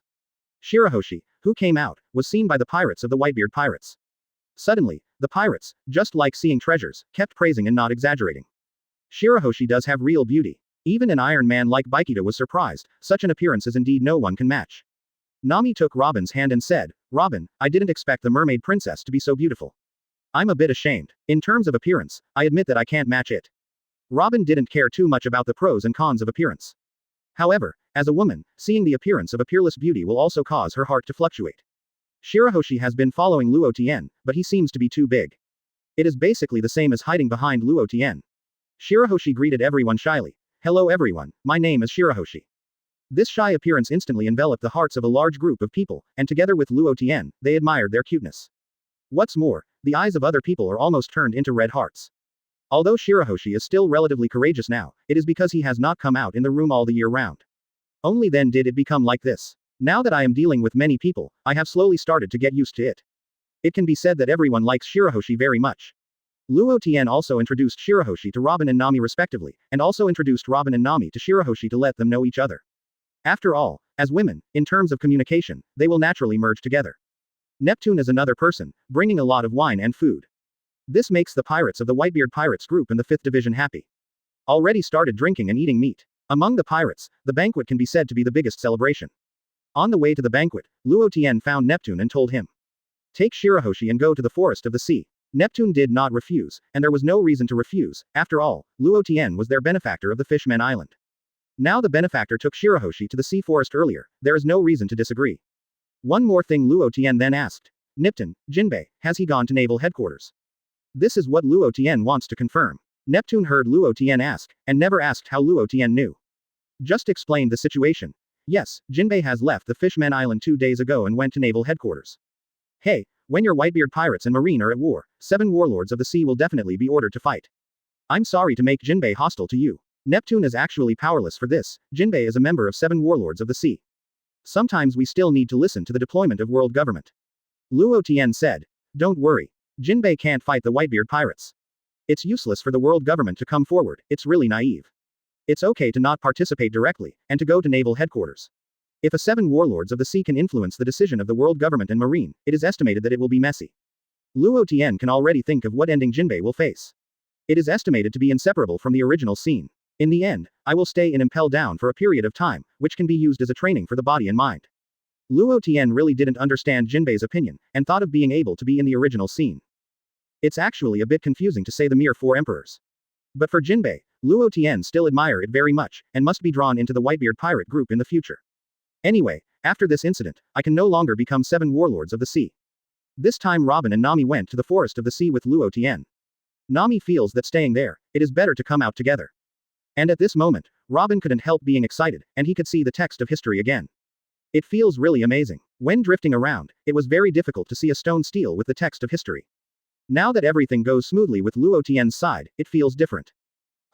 Shirahoshi, who came out, was seen by the pirates of the Whitebeard pirates. Suddenly, the pirates, just like seeing treasures, kept praising and not exaggerating. Shirahoshi does have real beauty. Even an Iron Man like Kaido was surprised, such an appearance is indeed no one can match. Nami took Robin's hand and said, "Robin, I didn't expect the mermaid princess to be so beautiful. I'm a bit ashamed. In terms of appearance, I admit that I can't match it." Robin didn't care too much about the pros and cons of appearance. However, as a woman, seeing the appearance of a peerless beauty will also cause her heart to fluctuate. Shirahoshi has been following Luo Tian, but he seems to be too big. It is basically the same as hiding behind Luo Tian. Shirahoshi greeted everyone shyly. Hello everyone, my name is Shirahoshi. This shy appearance instantly enveloped the hearts of a large group of people, and together with Luo Tian, they admired their cuteness. What's more, the eyes of other people are almost turned into red hearts. Although Shirahoshi is still relatively courageous now, it is because he has not come out in the room all the year round. Only then did it become like this. Now that I am dealing with many people, I have slowly started to get used to it. It can be said that everyone likes Shirahoshi very much. Luo Tian also introduced Shirahoshi to Robin and Nami respectively, and also introduced Robin and Nami to Shirahoshi to let them know each other. After all, as women, in terms of communication, they will naturally merge together. Neptune is another person, bringing a lot of wine and food. This makes the pirates of the Whitebeard Pirates group in the 5th Division happy. Already started drinking and eating meat. Among the pirates, the banquet can be said to be the biggest celebration. On the way to the banquet, Luo Tian found Neptune and told him. Take Shirahoshi and go to the forest of the sea. Neptune did not refuse, and there was no reason to refuse. After all, Luo Tian was their benefactor of the Fishman Island. Now the benefactor took Shirahoshi to the sea forest earlier, there is no reason to disagree. One more thing Luo Tian then asked. Nipton, Jinbei, has he gone to naval headquarters? This is what Luo Tian wants to confirm. Neptune heard Luo Tian ask, and never asked how Luo Tian knew. Just explained the situation. Yes, Jinbei has left the Fishman Island 2 days ago and went to naval headquarters. Hey, when your Whitebeard pirates and marine are at war, 7 warlords of the sea will definitely be ordered to fight. I'm sorry to make Jinbei hostile to you. Neptune is actually powerless for this. Jinbei is a member of 7 warlords of the sea. Sometimes we still need to listen to the deployment of world government. Luo Tian said. Don't worry. Jinbei can't fight the Whitebeard pirates. It's useless for the world government to come forward, it's really naive. It's okay to not participate directly, and to go to naval headquarters. If a 7 warlords of the sea can influence the decision of the world government and marine, it is estimated that it will be messy. Luo Tian can already think of what ending Jinbei will face. It is estimated to be inseparable from the original scene. In the end, I will stay in Impel Down for a period of time, which can be used as a training for the body and mind. Luo Tian really didn't understand Jinbei's opinion, and thought of being able to be in the original scene. It's actually a bit confusing to say the mere 4 emperors. But for Jinbei, Luo Tian still admire it very much, and must be drawn into the Whitebeard pirate group in the future. Anyway, after this incident, I can no longer become 7 warlords of the sea. This time Robin and Nami went to the forest of the sea with Luo Tian. Nami feels that staying there, it is better to come out together. And at this moment, Robin couldn't help being excited, and he could see the text of history again. It feels really amazing. When drifting around, it was very difficult to see a stone stele with the text of history. Now that everything goes smoothly with Luo Tian's side, it feels different.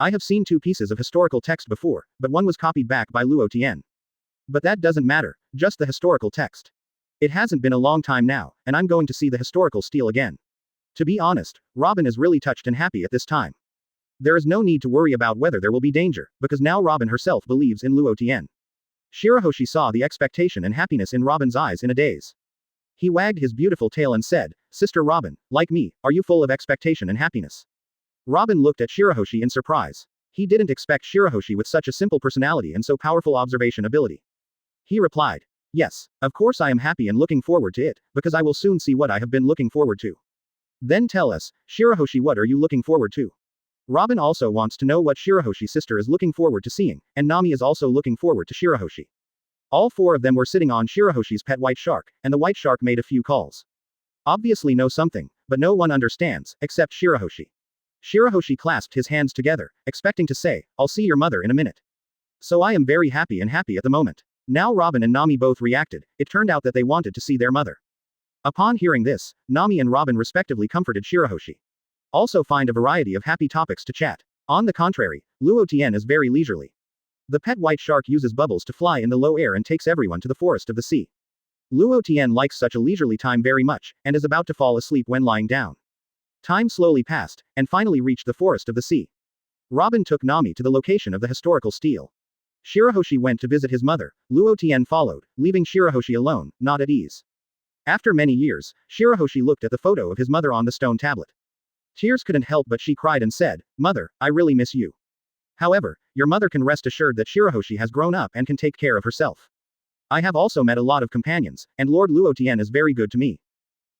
I have seen 2 pieces of historical text before, but one was copied back by Luo Tian. But that doesn't matter, just the historical text. It hasn't been a long time now, and I'm going to see the historical stele again. To be honest, Robin is really touched and happy at this time. There is no need to worry about whether there will be danger, because now Robin herself believes in Luo Tian. Shirahoshi saw the expectation and happiness in Robin's eyes in a daze. He wagged his beautiful tail and said, Sister Robin, like me, are you full of expectation and happiness? Robin looked at Shirahoshi in surprise. He didn't expect Shirahoshi with such a simple personality and so powerful observation ability. He replied, Yes, of course I am happy and looking forward to it, because I will soon see what I have been looking forward to. Then tell us, Shirahoshi, what are you looking forward to? Robin also wants to know what Shirahoshi's sister is looking forward to seeing, and Nami is also looking forward to Shirahoshi. All 4 of them were sitting on Shirahoshi's pet white shark, and the white shark made a few calls. Obviously know something, but no one understands, except Shirahoshi. Shirahoshi clasped his hands together, expecting to say, I'll see your mother in a minute. So I am very happy at the moment. Now Robin and Nami both reacted, it turned out that they wanted to see their mother. Upon hearing this, Nami and Robin respectively comforted Shirahoshi. Also find a variety of happy topics to chat. On the contrary, Luo Tian is very leisurely. The pet white shark uses bubbles to fly in the low air and takes everyone to the forest of the sea. Luo Tian likes such a leisurely time very much, and is about to fall asleep when lying down. Time slowly passed, and finally reached the forest of the sea. Robin took Nami to the location of the historical stele. Shirahoshi went to visit his mother, Luo Tian followed, leaving Shirahoshi alone, not at ease. After many years, Shirahoshi looked at the photo of his mother on the stone tablet. Tears couldn't help but she cried and said, Mother, I really miss you. However, your mother can rest assured that Shirahoshi has grown up and can take care of herself. I have also met a lot of companions, and Lord Luo Tian is very good to me.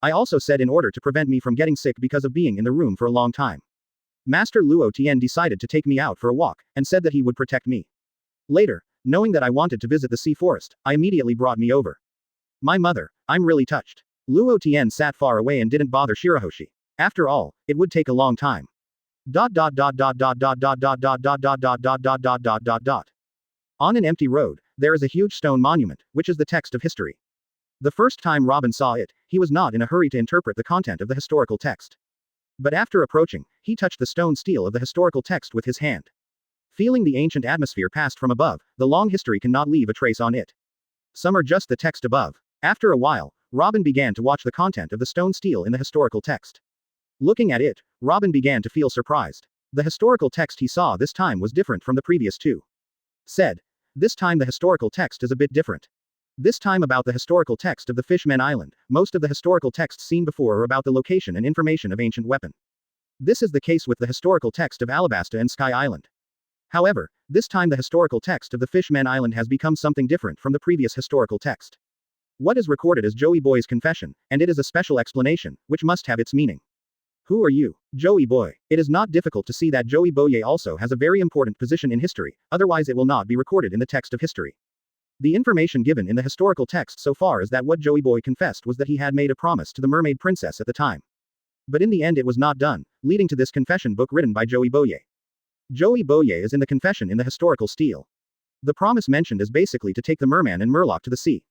I also said in order to prevent me from getting sick because of being in the room for a long time. Master Luo Tian decided to take me out for a walk, and said that he would protect me. Later, knowing that I wanted to visit the sea forest, I immediately brought me over. My mother, I'm really touched. Luo Tian sat far away and didn't bother Shirahoshi. After all, it would take a long time. Dot dot dot dot dot dot dot dot dot dot dot dot dot dot dot dot dot dot. On an empty road, there is a huge stone monument, which is the text of history. The first time Robin saw it, he was not in a hurry to interpret the content of the historical text. But after approaching, he touched the stone stele of the historical text with his hand. Feeling the ancient atmosphere passed from above, the long history cannot leave a trace on it. Some are just the text above. After a while, Robin began to watch the content of the stone stele in the historical text. Looking at it, Robin began to feel surprised. The historical text he saw this time was different from the previous two. Said. This time the historical text is a bit different. This time about the historical text of the Fishman Island, most of the historical texts seen before are about the location and information of ancient weapon. This is the case with the historical text of Alabasta and Sky Island. However, this time the historical text of the Fishman Island has become something different from the previous historical text. What is recorded as Joey Boy's confession, and it is a special explanation, which must have its meaning. Who are you, Joey Boy? It is not difficult to see that Joey Boye also has a very important position in history, otherwise it will not be recorded in the text of history. The information given in the historical text so far is that what Joey Boy confessed was that he had made a promise to the mermaid princess at the time. But in the end it was not done, leading to this confession book written by Joey Boye. Joey Boye is in the confession in the historical stele. The promise mentioned is basically to take the merman and murloc to the sea.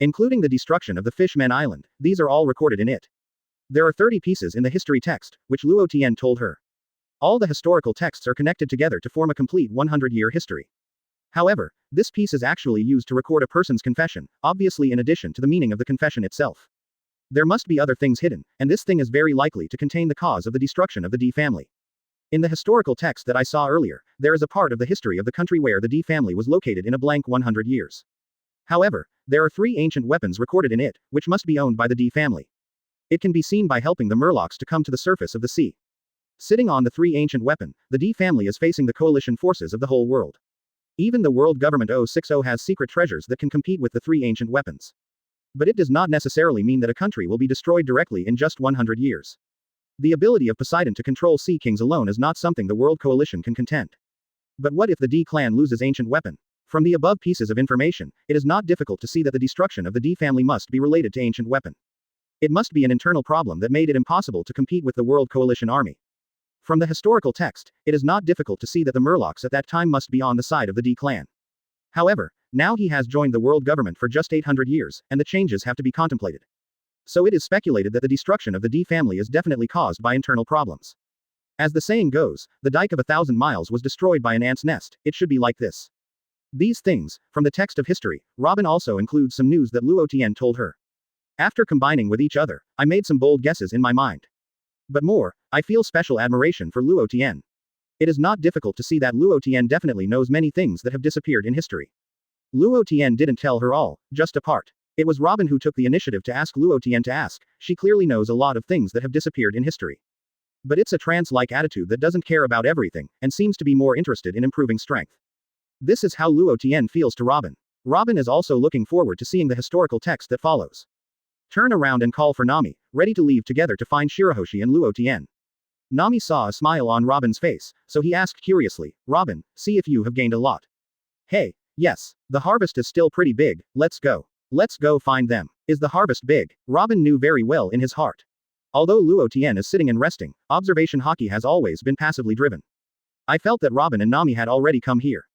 Including the destruction of the Fishman Island, these are all recorded in it. There are 30 pieces in the history text, which Luo Tian told her. All the historical texts are connected together to form a complete 100-year history. However, this piece is actually used to record a person's confession, obviously in addition to the meaning of the confession itself. There must be other things hidden, and this thing is very likely to contain the cause of the destruction of the D family. In the historical text that I saw earlier, there is a part of the history of the country where the D family was located in a blank 100 years. However, there are 3 ancient weapons recorded in it, which must be owned by the D family. It can be seen by helping the murlocs to come to the surface of the sea. Sitting on the 3 ancient weapon, the D family is facing the coalition forces of the whole world. Even the world government 060 has secret treasures that can compete with the 3 ancient weapons. But it does not necessarily mean that a country will be destroyed directly in just 100 years. The ability of Poseidon to control sea kings alone is not something the world coalition can contend. But what if the D clan loses ancient weapon? From the above pieces of information, it is not difficult to see that the destruction of the D family must be related to ancient weapon. It must be an internal problem that made it impossible to compete with the World Coalition army. From the historical text, it is not difficult to see that the murlocs at that time must be on the side of the D clan. However, now he has joined the world government for just 800 years, and the changes have to be contemplated. So it is speculated that the destruction of the D family is definitely caused by internal problems. As the saying goes, the dike of 1,000 miles was destroyed by an ant's nest, it should be like this. These things, from the text of history, Robin also includes some news that Luo Tian told her. After combining with each other, I made some bold guesses in my mind. But more, I feel special admiration for Luo Tian. It is not difficult to see that Luo Tian definitely knows many things that have disappeared in history. Luo Tian didn't tell her all, just a part. It was Robin who took the initiative to ask Luo Tian to ask. She clearly knows a lot of things that have disappeared in history. But it's a trance-like attitude that doesn't care about everything, and seems to be more interested in improving strength. This is how Luo Tian feels to Robin. Robin is also looking forward to seeing the historical text that follows. Turn around and call for Nami, ready to leave together to find Shirahoshi and Luo Tian. Nami saw a smile on Robin's face, so he asked curiously, Robin, see if you have gained a lot. Hey, yes, the harvest is still pretty big, let's go. Let's go find them. Is the harvest big? Robin knew very well in his heart. Although Luo Tian is sitting and resting, observation Haki has always been passively driven. I felt that Robin and Nami had already come here.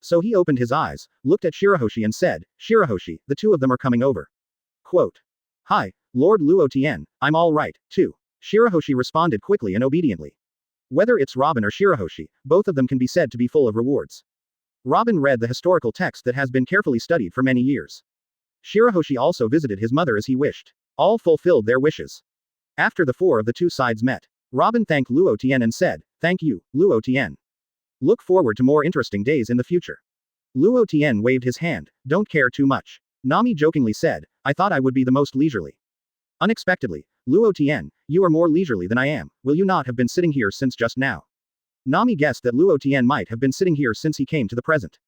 So he opened his eyes, looked at Shirahoshi and said, Shirahoshi, the 2 of them are coming over. Quote. Hi, Lord Luo Tian, I'm all right, too. Shirahoshi responded quickly and obediently. Whether it's Robin or Shirahoshi, both of them can be said to be full of rewards. Robin read the historical text that has been carefully studied for many years. Shirahoshi also visited his mother as he wished. All fulfilled their wishes. After the 4 of the 2 sides met, Robin thanked Luo Tian and said, Thank you, Luo Tian. Look forward to more interesting days in the future. Luo Tian waved his hand, don't care too much. Nami jokingly said, I thought I would be the most leisurely. Unexpectedly, Luo Tian, you are more leisurely than I am, will you not have been sitting here since just now? Nami guessed that Luo Tian might have been sitting here since he came to the present.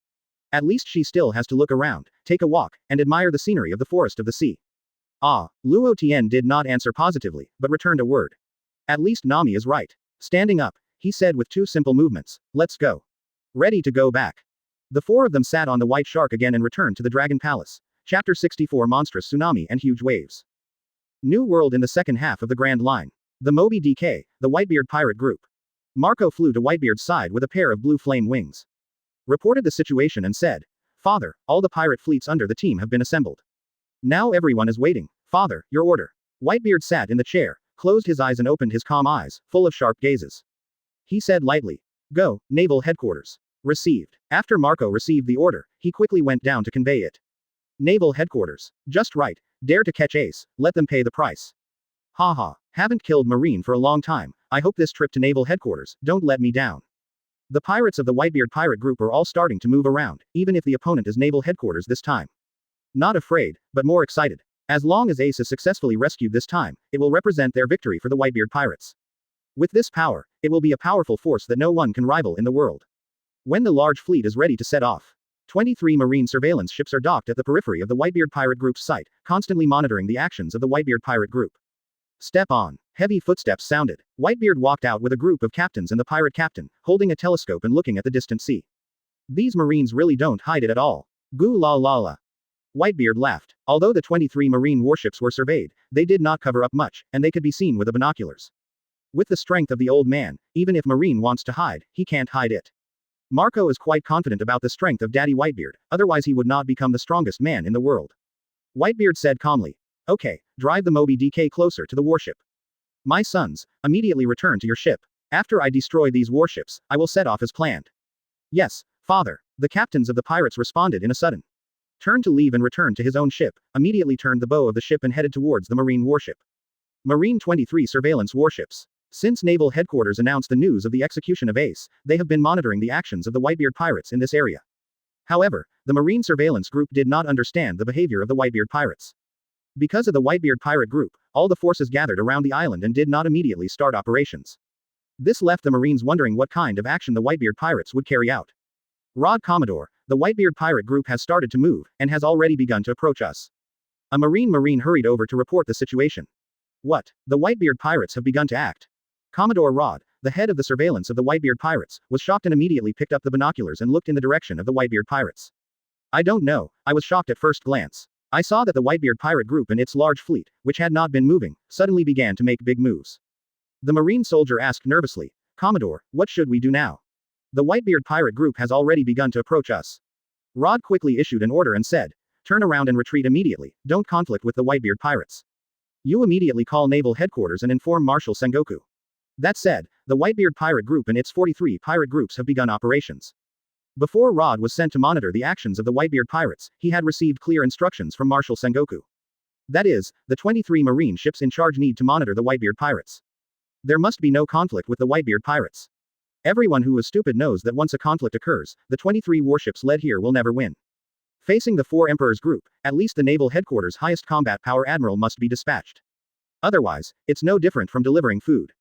At least she still has to look around, take a walk, and admire the scenery of the forest of the sea. Ah, Luo Tian did not answer positively, but returned a word. At least Nami is right. Standing up, he said with 2 simple movements, let's go. Ready to go back. The 4 of them sat on the white shark again and returned to the Dragon Palace. Chapter 64 Monstrous Tsunami and Huge Waves. New World in the second half of the Grand Line. The Moby DK, the Whitebeard pirate group. Marco flew to Whitebeard's side with a pair of blue flame wings. Reported the situation and said, "Father, all the pirate fleets under the team have been assembled. Now everyone is waiting. Father, your order." Whitebeard sat in the chair, closed his eyes and opened his calm eyes, full of sharp gazes. He said lightly, "Go, Naval Headquarters." Received. After Marco received the order, he quickly went down to convey it. Naval Headquarters. Just right. Dare to catch Ace, let them pay the price. Haha, haven't killed Marine for a long time, I hope this trip to Naval Headquarters don't let me down. The pirates of the Whitebeard pirate group are all starting to move around, even if the opponent is Naval Headquarters this time. Not afraid, but more excited. As long as Ace is successfully rescued this time, it will represent their victory for the Whitebeard pirates. With this power, it will be a powerful force that no one can rival in the world. When the large fleet is ready to set off, 23 marine surveillance ships are docked at the periphery of the Whitebeard pirate group's site, constantly monitoring the actions of the Whitebeard pirate group. Step on. Heavy footsteps sounded. Whitebeard walked out with a group of captains and the pirate captain, holding a telescope and looking at the distant sea. These marines really don't hide it at all. Goo la la la. Whitebeard laughed. Although the 23 marine warships were surveyed, they did not cover up much, and they could be seen with the binoculars. With the strength of the old man, even if Marine wants to hide, he can't hide it. Marco is quite confident about the strength of Daddy Whitebeard, otherwise he would not become the strongest man in the world. Whitebeard said calmly, "Okay, drive the Moby DK closer to the warship. My sons, immediately return to your ship. After I destroy these warships, I will set off as planned." "Yes, father." The captains of the pirates responded in a sudden turn to leave and return to his own ship, immediately turned the bow of the ship and headed towards the Marine warship. Marine 23 surveillance warships. Since Naval Headquarters announced the news of the execution of Ace, they have been monitoring the actions of the Whitebeard pirates in this area. However, the Marine surveillance group did not understand the behavior of the Whitebeard pirates. Because of the Whitebeard pirate group, all the forces gathered around the island and did not immediately start operations. This left the Marines wondering what kind of action the Whitebeard pirates would carry out. "Rod Commodore, the Whitebeard pirate group has started to move, and has already begun to approach us." A Marine hurried over to report the situation. "What? The Whitebeard pirates have begun to act?" Commodore Rod, the head of the surveillance of the Whitebeard pirates, was shocked and immediately picked up the binoculars and looked in the direction of the Whitebeard pirates. "I don't know, I was shocked at first glance. I saw that the Whitebeard pirate group and its large fleet, which had not been moving, suddenly began to make big moves." The Marine soldier asked nervously, "Commodore, what should we do now? The Whitebeard pirate group has already begun to approach us." Rod quickly issued an order and said, "Turn around and retreat immediately, don't conflict with the Whitebeard pirates. You immediately call Naval Headquarters and inform Marshal Sengoku." That said, the Whitebeard pirate group and its 43 pirate groups have begun operations. Before Rod was sent to monitor the actions of the Whitebeard pirates, he had received clear instructions from Marshal Sengoku. That is, the 23 marine ships in charge need to monitor the Whitebeard pirates. There must be no conflict with the Whitebeard pirates. Everyone who is stupid knows that once a conflict occurs, the 23 warships led here will never win. Facing the 4 emperors group, at least the Naval Headquarters' highest combat power admiral must be dispatched. Otherwise, it's no different from delivering food.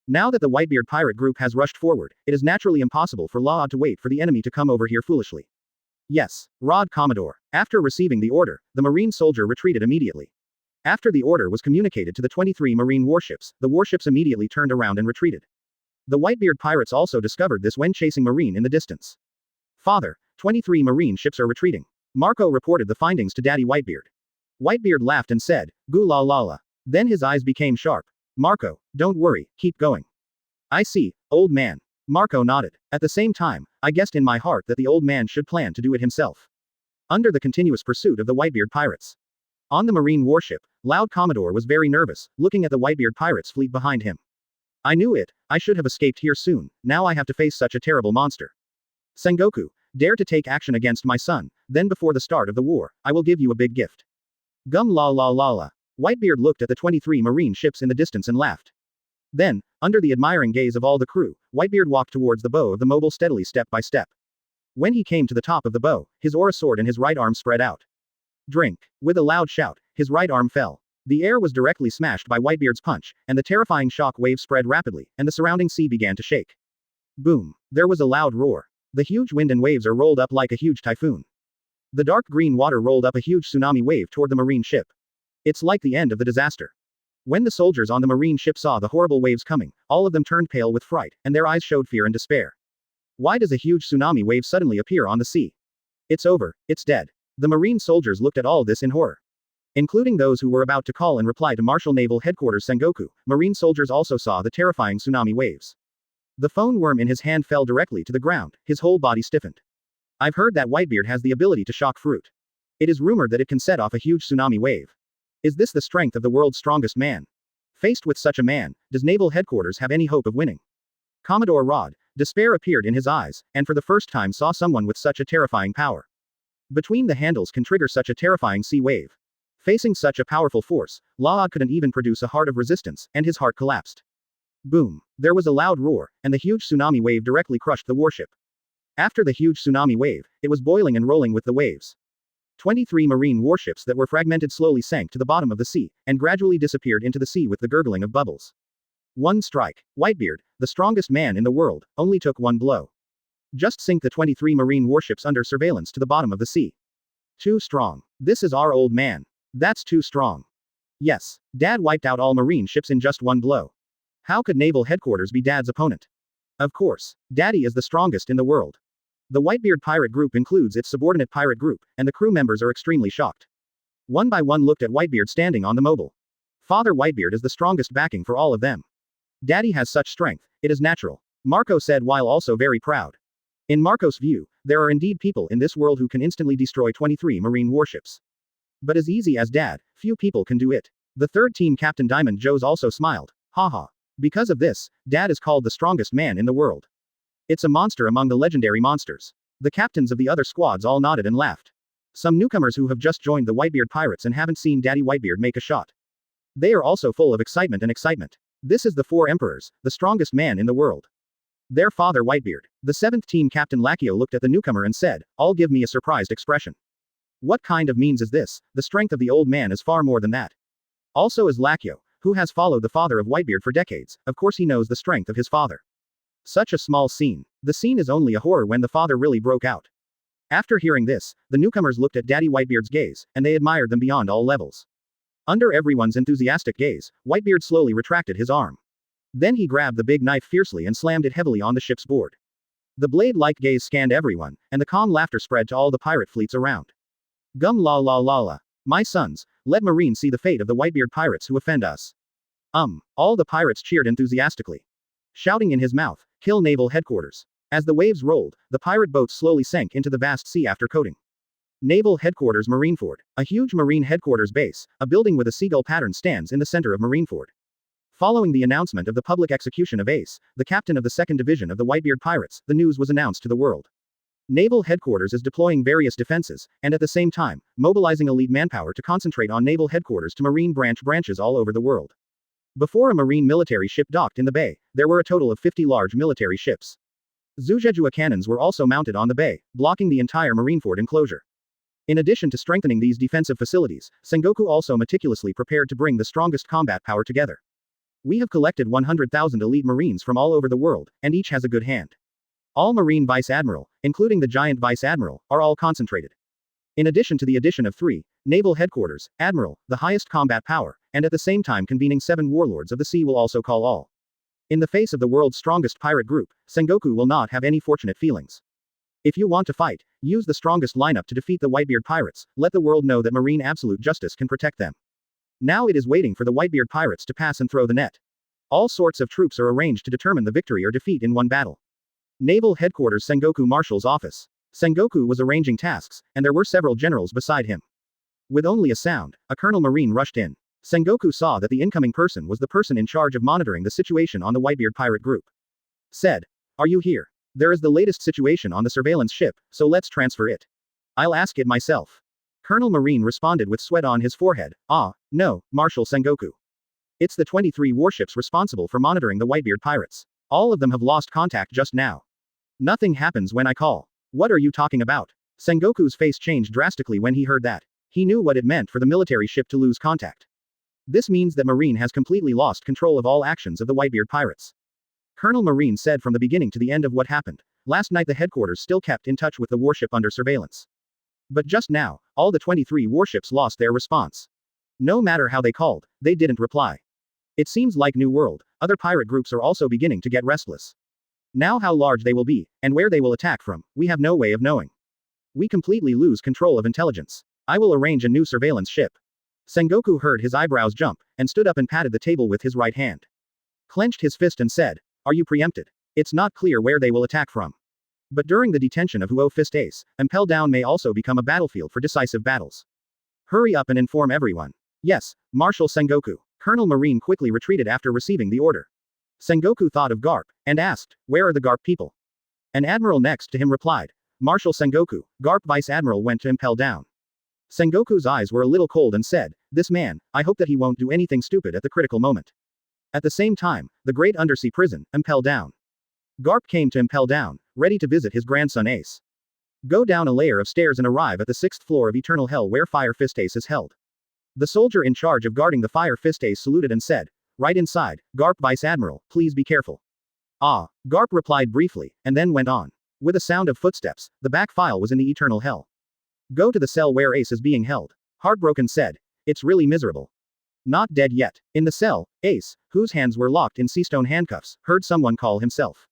Now that the Whitebeard pirate group has rushed forward, it is naturally impossible for Laod to wait for the enemy to come over here foolishly. "Yes, Rod Commodore." After receiving the order, the Marine soldier retreated immediately. After the order was communicated to the 23 Marine warships, the warships immediately turned around and retreated. The Whitebeard pirates also discovered this when chasing Marine in the distance. "Father, 23 Marine ships are retreating." Marco reported the findings to Daddy Whitebeard. Whitebeard laughed and said, "Goo la la la." Then his eyes became sharp. "Marco, don't worry, keep going." "I see, old man." Marco nodded. At the same time, I guessed in my heart that the old man should plan to do it himself. Under the continuous pursuit of the Whitebeard pirates. On the Marine warship, Loud Commodore was very nervous, looking at the Whitebeard pirates' fleet behind him. "I knew it, I should have escaped here soon, now I have to face such a terrible monster. Sengoku, dare to take action against my son, then before the start of the war, I will give you a big gift." Gum la la la la. Whitebeard looked at the 23 Marine ships in the distance and laughed. Then, under the admiring gaze of all the crew, Whitebeard walked towards the bow of the mobile steadily step by step. When he came to the top of the bow, his aura sword and his right arm spread out. Drink. With a loud shout, his right arm fell. The air was directly smashed by Whitebeard's punch, and the terrifying shock wave spread rapidly, and the surrounding sea began to shake. Boom. There was a loud roar. The huge wind and waves are rolled up like a huge typhoon. The dark green water rolled up a huge tsunami wave toward the Marine ship. It's like the end of the disaster. When the soldiers on the Marine ship saw the horrible waves coming, all of them turned pale with fright, and their eyes showed fear and despair. Why does a huge tsunami wave suddenly appear on the sea? It's over, it's dead. The Marine soldiers looked at all this in horror. Including those who were about to call and reply to Marshal Naval Headquarters Sengoku, Marine soldiers also saw the terrifying tsunami waves. The phone worm in his hand fell directly to the ground, his whole body stiffened. I've heard that Whitebeard has the ability to shock fruit. It is rumored that it can set off a huge tsunami wave. Is this the strength of the world's strongest man? Faced with such a man, does Naval Headquarters have any hope of winning? Commodore Rod, despair appeared in his eyes, and for the first time saw someone with such a terrifying power. Between the handles can trigger such a terrifying sea wave. Facing such a powerful force, Laod couldn't even produce a heart of resistance, and his heart collapsed. Boom. There was a loud roar, and the huge tsunami wave directly crushed the warship. After the huge tsunami wave, it was boiling and rolling with the waves. 23 marine warships that were fragmented slowly sank to the bottom of the sea, and gradually disappeared into the sea with the gurgling of bubbles. One strike. Whitebeard, the strongest man in the world, only took one blow. Just sink the 23 marine warships under surveillance to the bottom of the sea. Too strong. This is our old man. That's too strong. Yes, Dad wiped out all marine ships in just one blow. How could Naval Headquarters be Dad's opponent? Of course, Daddy is the strongest in the world. The Whitebeard pirate group includes its subordinate pirate group, and the crew members are extremely shocked. One by one looked at Whitebeard standing on the mobile. Father Whitebeard is the strongest backing for all of them. Daddy has such strength, it is natural, Marco said while also very proud. In Marco's view, there are indeed people in this world who can instantly destroy 23 marine warships. But as easy as Dad, few people can do it. The third team captain Diamond Joes also smiled. Haha. Because of this, Dad is called the strongest man in the world. It's a monster among the legendary monsters. The captains of the other squads all nodded and laughed. Some newcomers who have just joined the Whitebeard pirates and haven't seen Daddy Whitebeard make a shot. They are also full of excitement and excitement. This is the four emperors, the strongest man in the world. Their father Whitebeard. The seventh team captain Lacchio looked at the newcomer and said, "All give me a surprised expression. What kind of means is this? The strength of the old man is far more than that." Also is Lacchio, who has followed the father of Whitebeard for decades, of course he knows the strength of his father. Such a small scene. The scene is only a horror when the father really broke out. After hearing this, the newcomers looked at Daddy Whitebeard's gaze, and they admired them beyond all levels. Under everyone's enthusiastic gaze, Whitebeard slowly retracted his arm. Then he grabbed the big knife fiercely and slammed it heavily on the ship's board. The blade-like gaze scanned everyone, and the calm laughter spread to all the pirate fleets around. Gum la la la la. My sons, let Marines see the fate of the Whitebeard pirates who offend us. All the pirates cheered enthusiastically. Shouting in his mouth, "Kill Naval Headquarters." As the waves rolled, the pirate boats slowly sank into the vast sea after coating. Naval Headquarters Marineford. A huge Marine Headquarters base, a building with a seagull pattern stands in the center of Marineford. Following the announcement of the public execution of Ace, the captain of the 2nd Division of the Whitebeard Pirates, the news was announced to the world. Naval Headquarters is deploying various defenses, and at the same time, mobilizing elite manpower to concentrate on Naval Headquarters to Marine branches all over the world. Before a Marine military ship docked in the bay, there were a total of 50 large military ships. Zujejua cannons were also mounted on the bay, blocking the entire Marineford enclosure. In addition to strengthening these defensive facilities, Sengoku also meticulously prepared to bring the strongest combat power together. We have collected 100,000 elite Marines from all over the world, and each has a good hand. All Marine Vice Admiral, including the giant Vice Admiral, are all concentrated. In addition to the addition of 3, Naval Headquarters, Admiral, the highest combat power, and at the same time convening 7 Warlords of the Sea will also call all. In the face of the world's strongest pirate group, Sengoku will not have any fortunate feelings. If you want to fight, use the strongest lineup to defeat the Whitebeard pirates, let the world know that Marine absolute justice can protect them. Now it is waiting for the Whitebeard pirates to pass and throw the net. All sorts of troops are arranged to determine the victory or defeat in one battle. Naval Headquarters Sengoku Marshal's office. Sengoku was arranging tasks, and there were several generals beside him. With only a sound, a Colonel Marine rushed in. Sengoku saw that the incoming person was the person in charge of monitoring the situation on the Whitebeard pirate group. Said, "Are you here? There is the latest situation on the surveillance ship, so let's transfer it. I'll ask it myself." Colonel Marine responded with sweat on his forehead. No, Marshal Sengoku. It's the 23 warships responsible for monitoring the Whitebeard pirates. All of them have lost contact just now. Nothing happens when I call. What are you talking about? Sengoku's face changed drastically when he heard that. He knew what it meant for the military ship to lose contact. This means that Marine has completely lost control of all actions of the Whitebeard pirates. Colonel Marine said from the beginning to the end of what happened. Last night the headquarters still kept in touch with the warship under surveillance. But just now, all the 23 warships lost their response. No matter how they called, they didn't reply. It seems like New World, other pirate groups are also beginning to get restless. Now how large they will be, and where they will attack from, we have no way of knowing. We completely lose control of intelligence. I will arrange a new surveillance ship. Sengoku heard his eyebrows jump, and stood up and patted the table with his right hand. Clenched his fist and said, "Are you preempted? It's not clear where they will attack from. But during the detention of Huo Fist Ace, Impel Down may also become a battlefield for decisive battles. Hurry up and inform everyone." "Yes, Marshal Sengoku." Colonel Marine quickly retreated after receiving the order. Sengoku thought of Garp, and asked, "Where are the Garp people?" An admiral next to him replied, "Marshal Sengoku, Garp Vice Admiral went to Impel Down." Sengoku's eyes were a little cold and said, "This man, I hope that he won't do anything stupid at the critical moment." At the same time, the great undersea prison, Impel Down. Garp came to Impel Down, ready to visit his grandson Ace. Go down a layer of stairs and arrive at the 6th floor of Eternal Hell where Fire Fist Ace is held. The soldier in charge of guarding the Fire Fist Ace saluted and said, "Right inside, Garp Vice Admiral, please be careful." "Ah," Garp replied briefly, and then went on. With a sound of footsteps, the back file was in the Eternal Hell. "Go to the cell where Ace is being held." Heartbroken said, "It's really miserable." Not dead yet. In the cell, Ace, whose hands were locked in seastone handcuffs, heard someone call himself.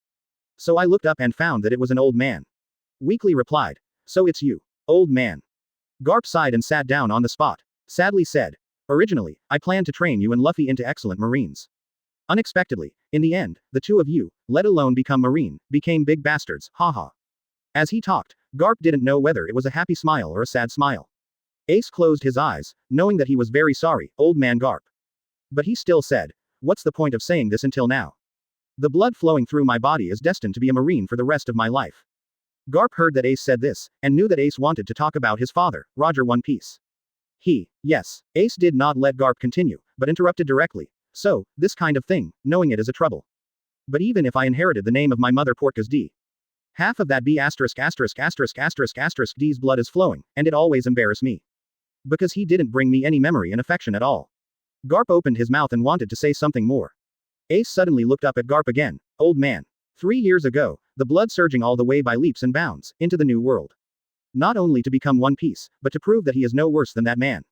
"So I looked up and found that it was an old man." Weakly replied, "So it's you, old man." Garp sighed and sat down on the spot. Sadly said, "Originally, I planned to train you and Luffy into excellent Marines. Unexpectedly, in the end, the two of you, let alone become Marine, became big bastards, haha." As he talked, Garp didn't know whether it was a happy smile or a sad smile. Ace closed his eyes, knowing that he was very sorry, old man Garp. But he still said, "What's the point of saying this until now? The blood flowing through my body is destined to be a Marine for the rest of my life." Garp heard that Ace said this, and knew that Ace wanted to talk about his father, Roger One Piece. Yes. Ace did not let Garp continue, but interrupted directly. "So, this kind of thing, knowing it is a trouble. But even if I inherited the name of my mother Portkas D. Half of that B asterisk asterisk asterisk asterisk asterisk D's blood is flowing, and it always embarrass me. Because he didn't bring me any memory and affection at all." Garp opened his mouth and wanted to say something more. Ace suddenly looked up at Garp again. "Old man. 3 years ago, the blood surging all the way by leaps and bounds, into the new world. Not only to become One Piece, but to prove that he is no worse than that man.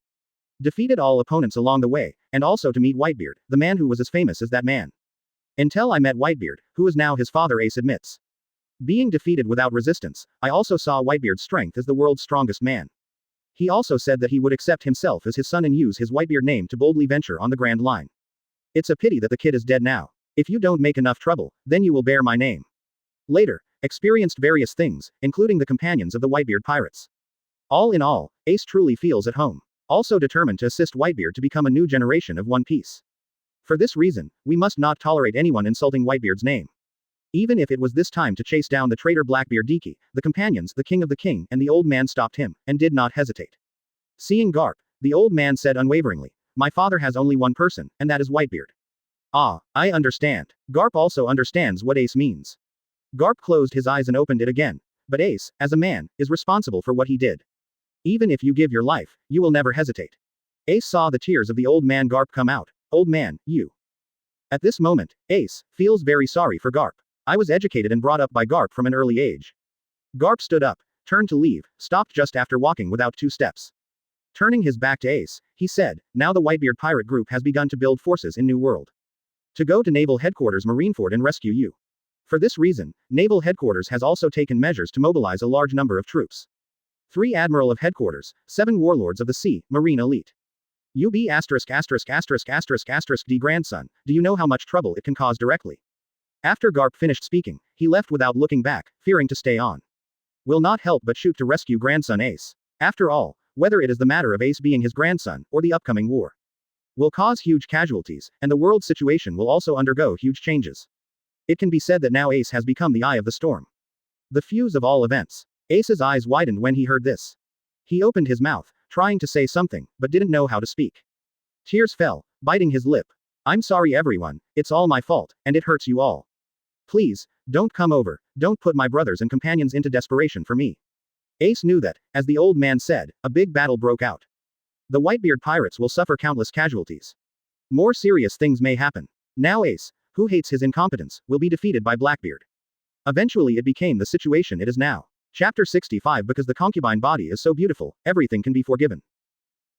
Defeated all opponents along the way, and also to meet Whitebeard, the man who was as famous as that man. Until I met Whitebeard, who is now his father," Ace admits. "Being defeated without resistance, I also saw Whitebeard's strength as the world's strongest man. He also said that he would accept himself as his son and use his Whitebeard name to boldly venture on the Grand Line. It's a pity that the kid is dead now. If you don't make enough trouble, then you will bear my name." Later, experienced various things, including the companions of the Whitebeard pirates. All in all, Ace truly feels at home. Also determined to assist Whitebeard to become a new generation of One Piece. For this reason, we must not tolerate anyone insulting Whitebeard's name. Even if it was this time to chase down the traitor Blackbeard Deke, the companions, the king of the king, and the old man stopped him, and did not hesitate. Seeing Garp, the old man said unwaveringly, "My father has only one person, and that is Whitebeard." "Ah, I understand." Garp also understands what Ace means. Garp closed his eyes and opened it again. But Ace, as a man, is responsible for what he did. Even if you give your life, you will never hesitate. Ace saw the tears of the old man Garp come out. "Old man, you." At this moment, Ace feels very sorry for Garp. "I was educated and brought up by Garp from an early age." Garp stood up, turned to leave, stopped just after walking without 2 steps. Turning his back to Ace, he said, "Now the Whitebeard pirate group has begun to build forces in New World. To go to Naval Headquarters Marineford and rescue you. For this reason, Naval Headquarters has also taken measures to mobilize a large number of troops. 3 Admiral of Headquarters, 7 Warlords of the Sea, Marine Elite. UB asterisk asterisk asterisk asterisk asterisk D grandson, do you know how much trouble it can cause directly?" After Garp finished speaking, he left without looking back, fearing to stay on. Will not help but shoot to rescue grandson Ace. After all, whether it is the matter of Ace being his grandson, or the upcoming war, will cause huge casualties, and the world situation will also undergo huge changes. It can be said that now Ace has become the eye of the storm. The fuse of all events. Ace's eyes widened when he heard this. He opened his mouth, trying to say something, but didn't know how to speak. Tears fell, biting his lip. "I'm sorry everyone, it's all my fault, and it hurts you all. Please, don't come over, don't put my brothers and companions into desperation for me." Ace knew that, as the old man said, a big battle broke out. The Whitebeard pirates will suffer countless casualties. More serious things may happen. Now Ace, who hates his incompetence, will be defeated by Blackbeard. Eventually it became the situation it is now. Chapter 65. Because the concubine body is so beautiful, everything can be forgiven.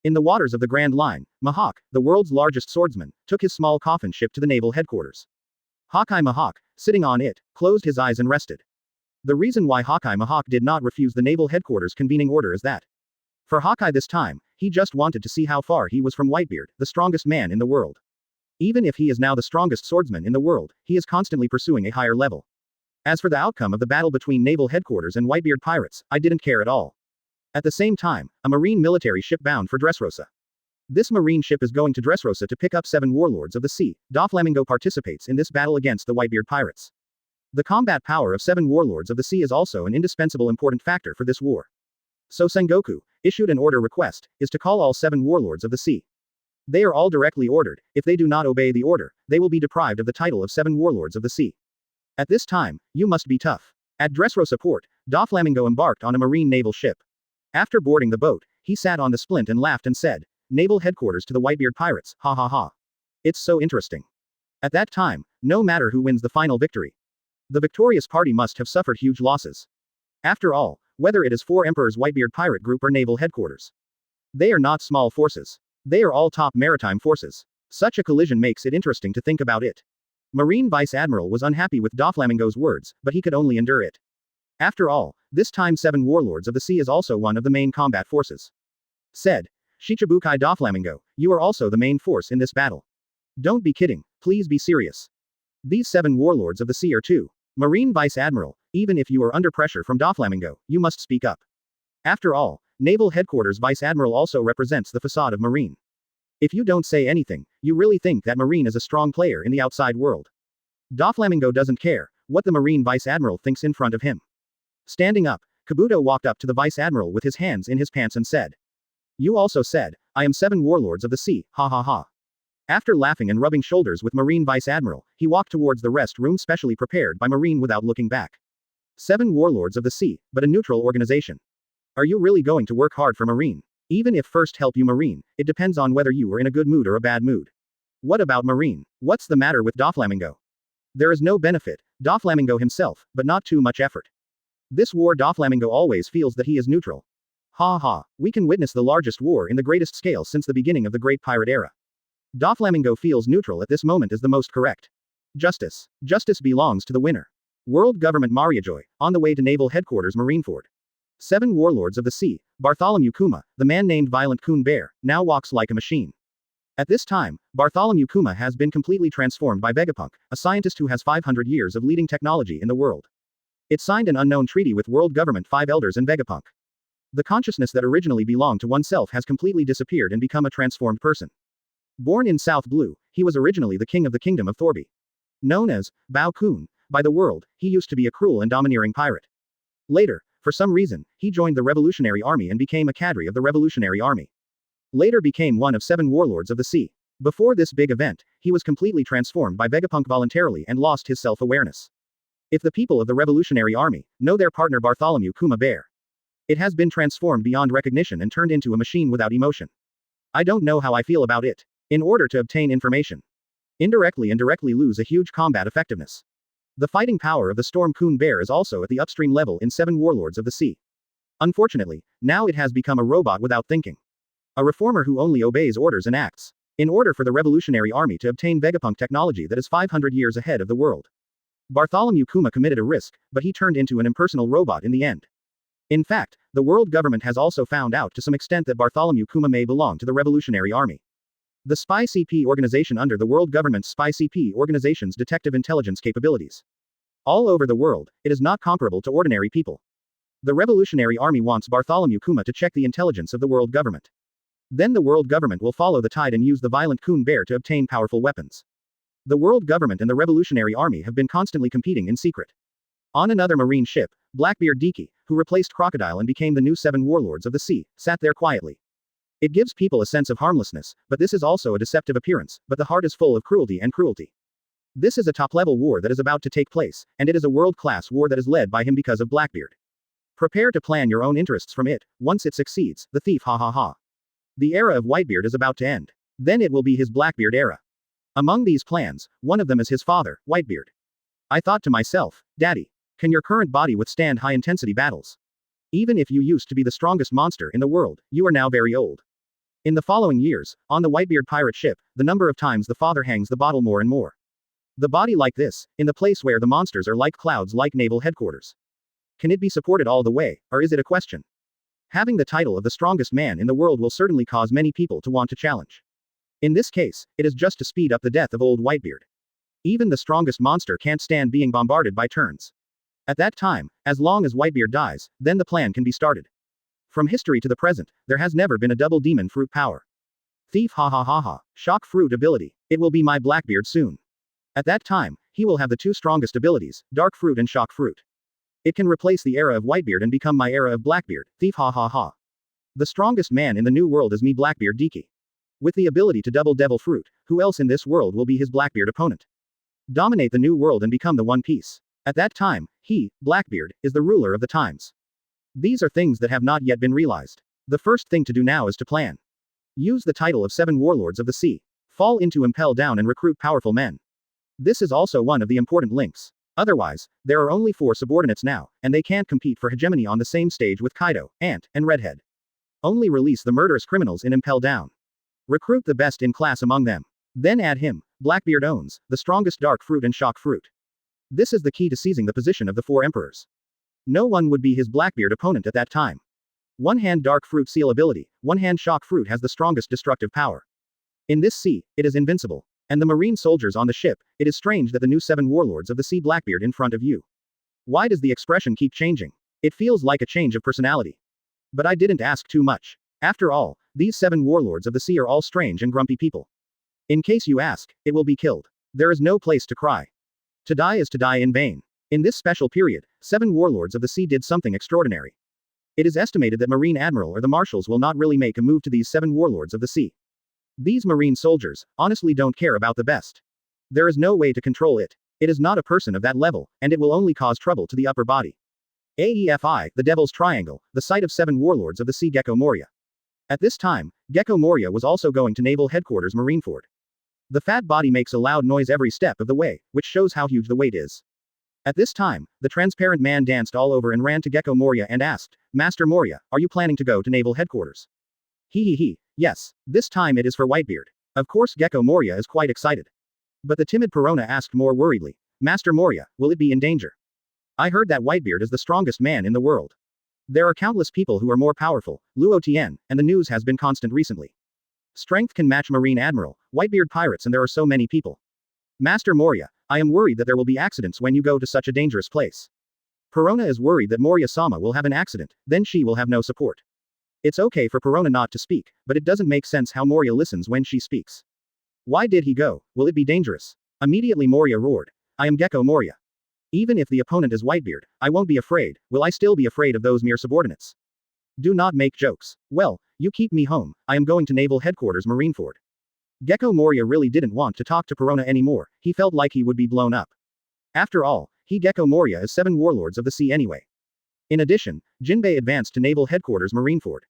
In the waters of the Grand Line, Mahawk, the world's largest swordsman, took his small coffin ship to the naval headquarters. Hawkeye Mahawk, sitting on it, closed his eyes and rested. The reason why Hawkeye Mahawk did not refuse the naval headquarters convening order is that, for Hawkeye this time, he just wanted to see how far he was from Whitebeard, the strongest man in the world. Even if he is now the strongest swordsman in the world, he is constantly pursuing a higher level. As for the outcome of the battle between naval headquarters and Whitebeard pirates, I didn't care at all. At the same time, a marine military ship bound for Dressrosa. This marine ship is going to Dressrosa to pick up 7 warlords of the sea. Doflamingo participates in this battle against the Whitebeard pirates. The combat power of 7 warlords of the sea is also an indispensable important factor for this war. So Sengoku issued an order request, is to call all 7 warlords of the sea. They are all directly ordered. If they do not obey the order, they will be deprived of the title of 7 warlords of the sea. At this time, you must be tough. At Dressrosa port, Doflamingo embarked on a marine naval ship. After boarding the boat, he sat on the splint and laughed and said, "Naval headquarters to the Whitebeard pirates, ha ha ha. It's so interesting." At that time, no matter who wins the final victory, the victorious party must have suffered huge losses. After all, whether it is 4 Emperors Whitebeard pirate group or naval headquarters, they are not small forces. They are all top maritime forces. Such a collision makes it interesting to think about it. Marine Vice Admiral was unhappy with Doflamingo's words, but he could only endure it. After all, this time 7 warlords of the sea is also one of the main combat forces. Said Shichibukai Doflamingo, you are also the main force in this battle. Don't be kidding, please be serious. These 7 warlords of the sea are 2. Marine Vice Admiral, even if you are under pressure from Doflamingo, you must speak up. After all, Naval Headquarters Vice Admiral also represents the facade of Marine. If you don't say anything, you really think that Marine is a strong player in the outside world. Doflamingo doesn't care what the Marine Vice Admiral thinks in front of him. Standing up, Kabuto walked up to the Vice Admiral with his hands in his pants and said, "You also said, I am 7 warlords of the sea, ha ha ha." After laughing and rubbing shoulders with Marine Vice Admiral, he walked towards the rest room specially prepared by Marine without looking back. 7 warlords of the sea, but a neutral organization. Are you really going to work hard for Marine? Even if first help you Marine, it depends on whether you are in a good mood or a bad mood. What about Marine? What's the matter with Doflamingo? There is no benefit, Doflamingo himself, but not too much effort. This war Doflamingo always feels that he is neutral. Ha ha, we can witness the largest war in the greatest scale since the beginning of the Great Pirate Era. Doflamingo feels neutral at this moment is the most correct. Justice. Justice belongs to the winner. World Government Moriah on the way to Naval Headquarters Marineford. 7 warlords of the sea, Bartholomew Kuma, the man named Violent Coon Bear, now walks like a machine. At this time, Bartholomew Kuma has been completely transformed by Vegapunk, a scientist who has 500 years of leading technology in the world. It signed an unknown treaty with World Government 5 Elders and Vegapunk. The consciousness that originally belonged to oneself has completely disappeared and become a transformed person. Born in South Blue, he was originally the king of the kingdom of Thorby. Known as Bao Kun by the world, he used to be a cruel and domineering pirate. Later, for some reason, he joined the Revolutionary Army and became a cadre of the Revolutionary Army. Later became one of 7 warlords of the sea. Before this big event, he was completely transformed by Vegapunk voluntarily and lost his self-awareness. If the people of the Revolutionary Army know their partner Bartholomew Kuma Bear, it has been transformed beyond recognition and turned into a machine without emotion. I don't know how I feel about it. In order to obtain information, indirectly and directly lose a huge combat effectiveness. The fighting power of the Storm Coon Bear is also at the upstream level in 7 warlords of the sea. Unfortunately, now it has become a robot without thinking. A reformer who only obeys orders and acts. In order for the Revolutionary Army to obtain Vegapunk technology that is 500 years ahead of the world, Bartholomew Kuma committed a risk, but he turned into an impersonal robot in the end. In fact, the world government has also found out to some extent that Bartholomew Kuma may belong to the Revolutionary Army. The Spy CP organization under the world government's Spy CP organization's detective intelligence capabilities. All over the world, it is not comparable to ordinary people. The Revolutionary Army wants Bartholomew Kuma to check the intelligence of the world government. Then the world government will follow the tide and use the Violent Coon Bear to obtain powerful weapons. The world government and the Revolutionary Army have been constantly competing in secret. On another marine ship, Blackbeard Decky, who replaced Crocodile and became the new 7 warlords of the sea, sat there quietly. It gives people a sense of harmlessness, but this is also a deceptive appearance, but the heart is full of cruelty and cruelty. This is a top-level war that is about to take place, and it is a world-class war that is led by him because of Blackbeard. Prepare to plan your own interests from it. Once it succeeds, the thief ha ha ha. The era of Whitebeard is about to end. Then it will be his Blackbeard era. Among these plans, one of them is his father, Whitebeard. I thought to myself, Daddy, can your current body withstand high-intensity battles? Even if you used to be the strongest monster in the world, you are now very old. In the following years, on the Whitebeard pirate ship, the number of times the father hangs the bottle more and more. The body like this, in the place where the monsters are like clouds like naval headquarters. Can it be supported all the way, or is it a question? Having the title of the strongest man in the world will certainly cause many people to want to challenge. In this case, it is just to speed up the death of old Whitebeard. Even the strongest monster can't stand being bombarded by turns. At that time, as long as Whitebeard dies, then the plan can be started. From history to the present, there has never been a double demon fruit power. Thief ha ha ha ha. Shock fruit ability. It will be my Blackbeard soon. At that time, he will have the two strongest abilities, dark fruit and shock fruit. It can replace the era of Whitebeard and become my era of Blackbeard, thief ha ha ha. The strongest man in the new world is me Blackbeard Deki. With the ability to double devil fruit, who else in this world will be his Blackbeard opponent? Dominate the new world and become the One Piece. At that time, he, Blackbeard, is the ruler of the times. These are things that have not yet been realized. The first thing to do now is to plan. Use the title of 7 Warlords of the Sea. Fall into Impel Down and recruit powerful men. This is also one of the important links. Otherwise, there are only 4 subordinates now, and they can't compete for hegemony on the same stage with Kaido, Ant, and Redhead. Only release the murderous criminals in Impel Down. Recruit the best in class among them. Then add him. Blackbeard owns the strongest dark fruit and shock fruit. This is the key to seizing the position of the 4 emperors. No one would be his Blackbeard opponent at that time. One hand dark fruit seal ability, one hand shock fruit has the strongest destructive power. In this sea, it is invincible. And the marine soldiers on the ship, it is strange that the new 7 warlords of the sea Blackbeard in front of you. Why does the expression keep changing? It feels like a change of personality. But I didn't ask too much. After all, these 7 warlords of the sea are all strange and grumpy people. In case you ask, it will be killed. There is no place to cry. To die is to die in vain. In this special period, 7 warlords of the sea did something extraordinary. It is estimated that Marine Admiral or the Marshals will not really make a move to these 7 warlords of the sea. These marine soldiers, honestly don't care about the best. There is no way to control it. It is not a person of that level, and it will only cause trouble to the upper body. AEFI, the Devil's Triangle, the site of 7 warlords of the sea Gecko Moria. At this time, Gecko Moria was also going to Naval Headquarters Marineford. The fat body makes a loud noise every step of the way, which shows how huge the weight is. At this time, the transparent man danced all over and ran to Gecko Moria and asked, Master Moria, are you planning to go to Naval Headquarters? He, yes, this time it is for Whitebeard. Of course Gecko Moria is quite excited. But the timid Perona asked more worriedly, Master Moria, will it be in danger? I heard that Whitebeard is the strongest man in the world. There are countless people who are more powerful, Luo Tian, and the news has been constant recently. Strength can match Marine Admiral, Whitebeard pirates, and there are so many people. Master Moria, I am worried that there will be accidents when you go to such a dangerous place. Perona is worried that Moria-sama will have an accident, then she will have no support. It's okay for Perona not to speak, but it doesn't make sense how Moria listens when she speaks. Why did he go? Will it be dangerous? Immediately Moria roared. I am Gecko Moria. Even if the opponent is Whitebeard, I won't be afraid. Will I still be afraid of those mere subordinates? Do not make jokes. Well, you keep me home, I am going to Naval Headquarters Marineford. Gecko Moria really didn't want to talk to Perona anymore, he felt like he would be blown up. After all, he Gecko Moria is 7 warlords of the sea anyway. In addition, Jinbei advanced to Naval Headquarters Marineford.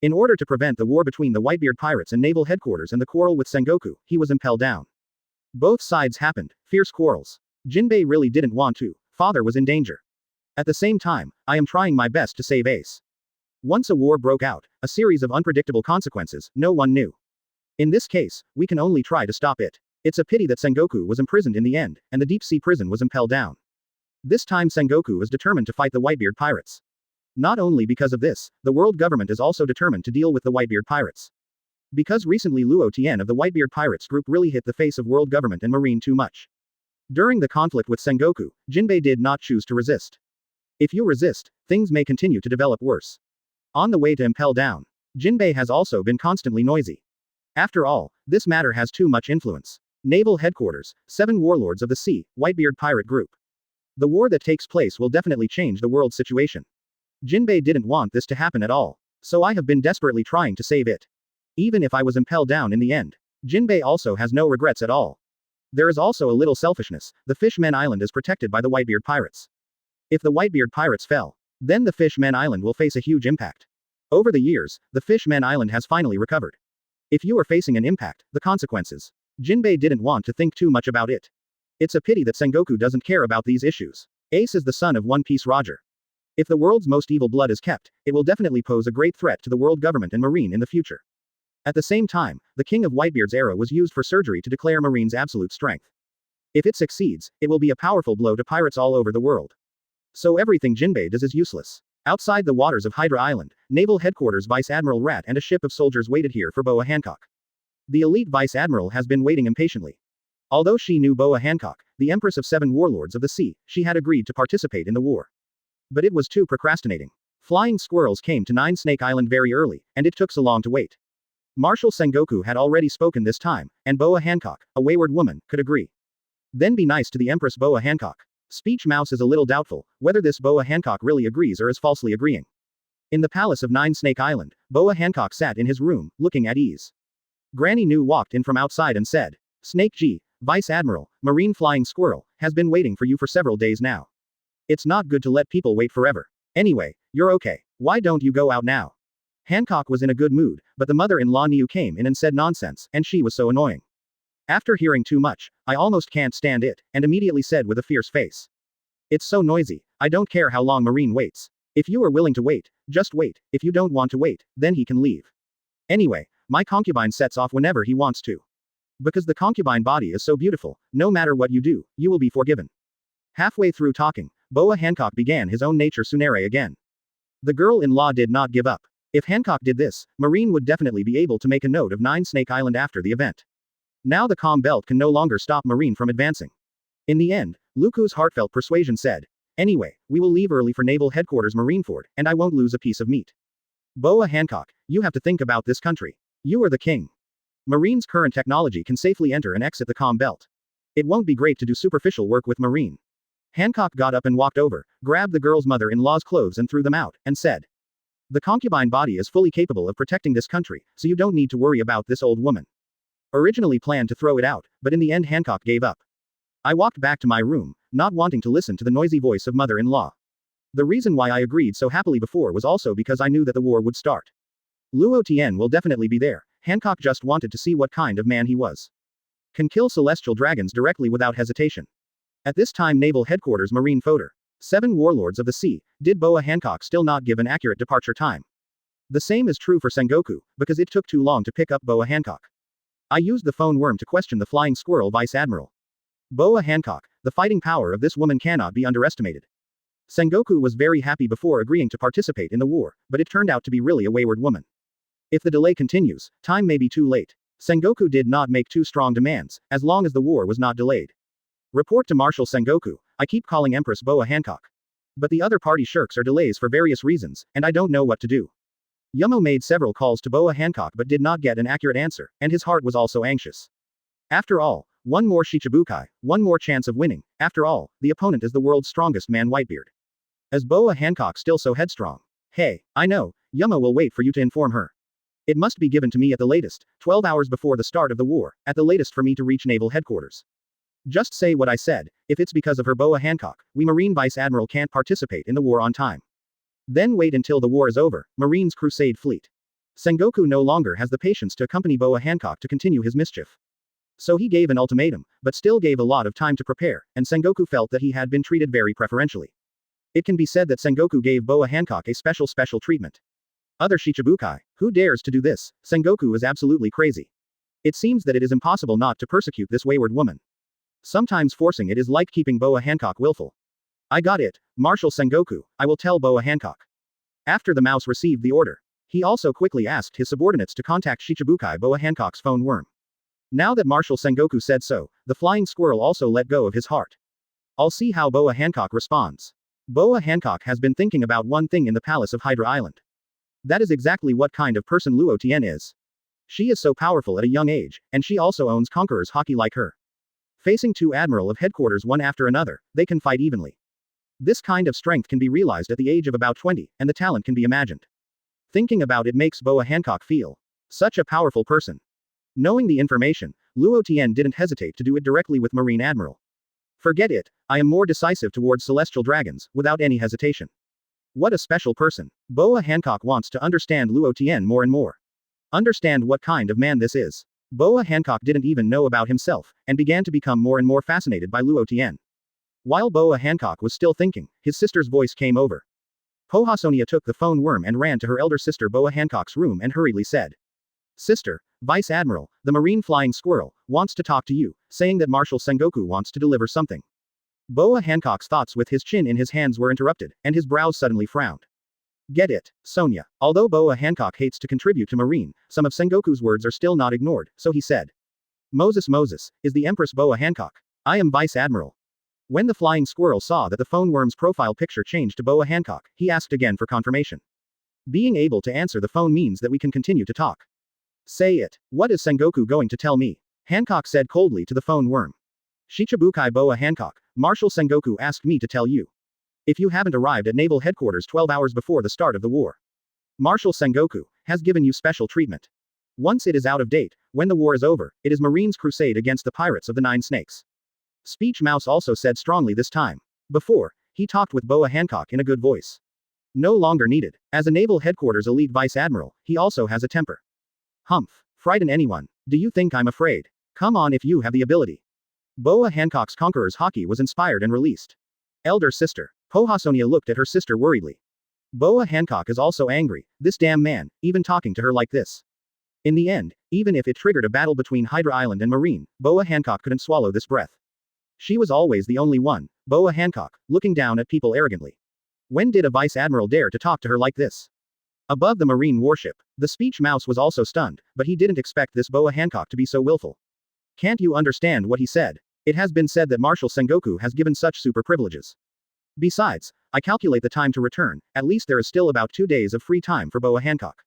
In order to prevent the war between the Whitebeard pirates and Naval Headquarters and the quarrel with Sengoku, he was impelled down. Both sides happened, fierce quarrels. Jinbei really didn't want to, father was in danger. At the same time, I am trying my best to save Ace. Once a war broke out, a series of unpredictable consequences, no one knew. In this case, we can only try to stop it. It's a pity that Sengoku was imprisoned in the end, and the deep-sea prison was impelled down. This time Sengoku is determined to fight the Whitebeard pirates. Not only because of this, the world government is also determined to deal with the Whitebeard pirates. Because recently Luo Tian of the Whitebeard pirates group really hit the face of world government and marine too much. During the conflict with Sengoku, Jinbei did not choose to resist. If you resist, things may continue to develop worse. On the way to Impel Down, Jinbei has also been constantly noisy. After all, this matter has too much influence. Naval Headquarters, 7 warlords of the sea, Whitebeard pirate group. The war that takes place will definitely change the world's situation. Jinbei didn't want this to happen at all, so I have been desperately trying to save it. Even if I was impelled down in the end, Jinbei also has no regrets at all. There is also a little selfishness, the Fishman Island is protected by the Whitebeard pirates. If the Whitebeard pirates fell, then the Fishman Island will face a huge impact. Over the years, the Fishman Island has finally recovered. If you are facing an impact, the consequences. Jinbei didn't want to think too much about it. It's a pity that Sengoku doesn't care about these issues. Ace is the son of One Piece Roger. If the world's most evil blood is kept, it will definitely pose a great threat to the world government and marine in the future. At the same time, the king of Whitebeard's era was used for surgery to declare marine's absolute strength. If it succeeds, it will be a powerful blow to pirates all over the world. So everything Jinbei does is useless. Outside the waters of Hydra Island, Naval Headquarters Vice Admiral Rat and a ship of soldiers waited here for Boa Hancock. The elite Vice Admiral has been waiting impatiently. Although she knew Boa Hancock, the Empress of 7 Warlords of the Sea, she had agreed to participate in the war. But it was too procrastinating. Flying squirrels came to 9 Snake Island very early, and it took so long to wait. Marshal Sengoku had already spoken this time, and Boa Hancock, a wayward woman, could agree. Then be nice to the Empress Boa Hancock. Speech Mouse is a little doubtful, whether this Boa Hancock really agrees or is falsely agreeing. In the palace of 9 Snake Island, Boa Hancock sat in his room, looking at ease. Granny New walked in from outside and said, Snake G, Vice Admiral, Marine Flying Squirrel, has been waiting for you for several days now. It's not good to let people wait forever. Anyway, you're okay. Why don't you go out now? Hancock was in a good mood, but the mother-in-law Niu came in and said nonsense, and she was so annoying. After hearing too much, I almost can't stand it, and immediately said with a fierce face. It's so noisy. I don't care how long Marine waits. If you are willing to wait, just wait. If you don't want to wait, then he can leave. Anyway, my concubine sets off whenever he wants to. Because the concubine body is so beautiful, no matter what you do, you will be forgiven. Halfway through talking, Boa Hancock began his own nature Tsunere again. The girl-in-law did not give up. If Hancock did this, Marine would definitely be able to make a note of 9 Snake Island after the event. Now the calm belt can no longer stop Marine from advancing. In the end, Luku's heartfelt persuasion said, Anyway, we will leave early for Naval Headquarters Marineford, and I won't lose a piece of meat. Boa Hancock, you have to think about this country. You are the king. Marine's current technology can safely enter and exit the calm belt. It won't be great to do superficial work with Marine. Hancock got up and walked over, grabbed the girl's mother-in-law's clothes and threw them out, and said, The concubine body is fully capable of protecting this country, so you don't need to worry about this old woman. Originally planned to throw it out, but in the end Hancock gave up. I walked back to my room, not wanting to listen to the noisy voice of mother-in-law. The reason why I agreed so happily before was also because I knew that the war would start. Luo Tian will definitely be there. Hancock just wanted to see what kind of man he was. Can kill celestial dragons directly without hesitation. At this time Naval Headquarters Marine Fodder. 7 Warlords of the Sea, did Boa Hancock still not give an accurate departure time? The same is true for Sengoku, because it took too long to pick up Boa Hancock. I used the phone worm to question the Flying Squirrel Vice Admiral. Boa Hancock, the fighting power of this woman cannot be underestimated. Sengoku was very happy before agreeing to participate in the war, but it turned out to be really a wayward woman. If the delay continues, time may be too late. Sengoku did not make too strong demands, as long as the war was not delayed. Report to Marshal Sengoku, I keep calling Empress Boa Hancock. But the other party shirks or delays for various reasons, and I don't know what to do. Yumo made several calls to Boa Hancock but did not get an accurate answer, and his heart was also anxious. After all, one more Shichibukai, one more chance of winning. After all, the opponent is the world's strongest man Whitebeard. Is Boa Hancock still so headstrong? Hey, I know, Yumo will wait for you to inform her. It must be given to me at the latest, 12 hours before the start of the war, at the latest for me to reach Naval Headquarters. Just say what I said, if it's because of her Boa Hancock, we Marine Vice Admiral can't participate in the war on time. Then wait until the war is over, Marine's crusade fleet. Sengoku no longer has the patience to accompany Boa Hancock to continue his mischief. So he gave an ultimatum, but still gave a lot of time to prepare, and Sengoku felt that he had been treated very preferentially. It can be said that Sengoku gave Boa Hancock a special treatment. Other Shichibukai, who dares to do this? Sengoku is absolutely crazy. It seems that it is impossible not to persecute this wayward woman. Sometimes forcing it is like keeping Boa Hancock willful. I got it, Marshal Sengoku, I will tell Boa Hancock. After the mouse received the order, he also quickly asked his subordinates to contact Shichibukai Boa Hancock's phone worm. Now that Marshal Sengoku said so, the flying squirrel also let go of his heart. I'll see how Boa Hancock responds. Boa Hancock has been thinking about one thing in the palace of Hydra Island. That is exactly what kind of person Luo Tian is. She is so powerful at a young age, and she also owns Conqueror's Haki like her. Facing 2 Admiral of Headquarters one after another, they can fight evenly. This kind of strength can be realized at the age of about 20, and the talent can be imagined. Thinking about it makes Boa Hancock feel such a powerful person. Knowing the information, Luo Tian didn't hesitate to do it directly with Marine Admiral. Forget it, I am more decisive towards celestial dragons, without any hesitation. What a special person. Boa Hancock wants to understand Luo Tian more and more. Understand what kind of man this is. Boa Hancock didn't even know about himself, and began to become more and more fascinated by Luo Tian. While Boa Hancock was still thinking, his sister's voice came over. Pohasonia took the phone worm and ran to her elder sister Boa Hancock's room and hurriedly said, Sister, Vice Admiral, the Marine Flying Squirrel, wants to talk to you, saying that Marshal Sengoku wants to deliver something. Boa Hancock's thoughts with his chin in his hands were interrupted, and his brows suddenly frowned. Get it, Sonia. Although Boa Hancock hates to contribute to Marine, some of Sengoku's words are still not ignored, so he said. Moses, is the Empress Boa Hancock. I am Vice Admiral. When the flying squirrel saw that the phone worm's profile picture changed to Boa Hancock, he asked again for confirmation. Being able to answer the phone means that we can continue to talk. Say it. What is Sengoku going to tell me? Hancock said coldly to the phone worm. Shichibukai Boa Hancock, Marshal Sengoku asked me to tell you. If you haven't arrived at Naval Headquarters 12 hours before the start of the war, Marshal Sengoku has given you special treatment. Once it is out of date, when the war is over, it is Marine's crusade against the pirates of the Nine Snakes. Speech Mouse also said strongly this time. Before, he talked with Boa Hancock in a good voice. No longer needed. As a Naval Headquarters elite Vice Admiral, he also has a temper. Humph. Frighten anyone. Do you think I'm afraid? Come on if you have the ability. Boa Hancock's Conqueror's Haki was inspired and released. Elder sister. Pohasonia looked at her sister worriedly. Boa Hancock is also angry, this damn man, even talking to her like this. In the end, even if it triggered a battle between Hydra Island and Marine, Boa Hancock couldn't swallow this breath. She was always the only one, Boa Hancock, looking down at people arrogantly. When did a Vice Admiral dare to talk to her like this? Above the Marine warship, the Speech Mouse was also stunned, but he didn't expect this Boa Hancock to be so willful. Can't you understand what he said? It has been said that Marshal Sengoku has given such super privileges. Besides, I calculate the time to return, at least there is still about 2 days of free time for Boa Hancock.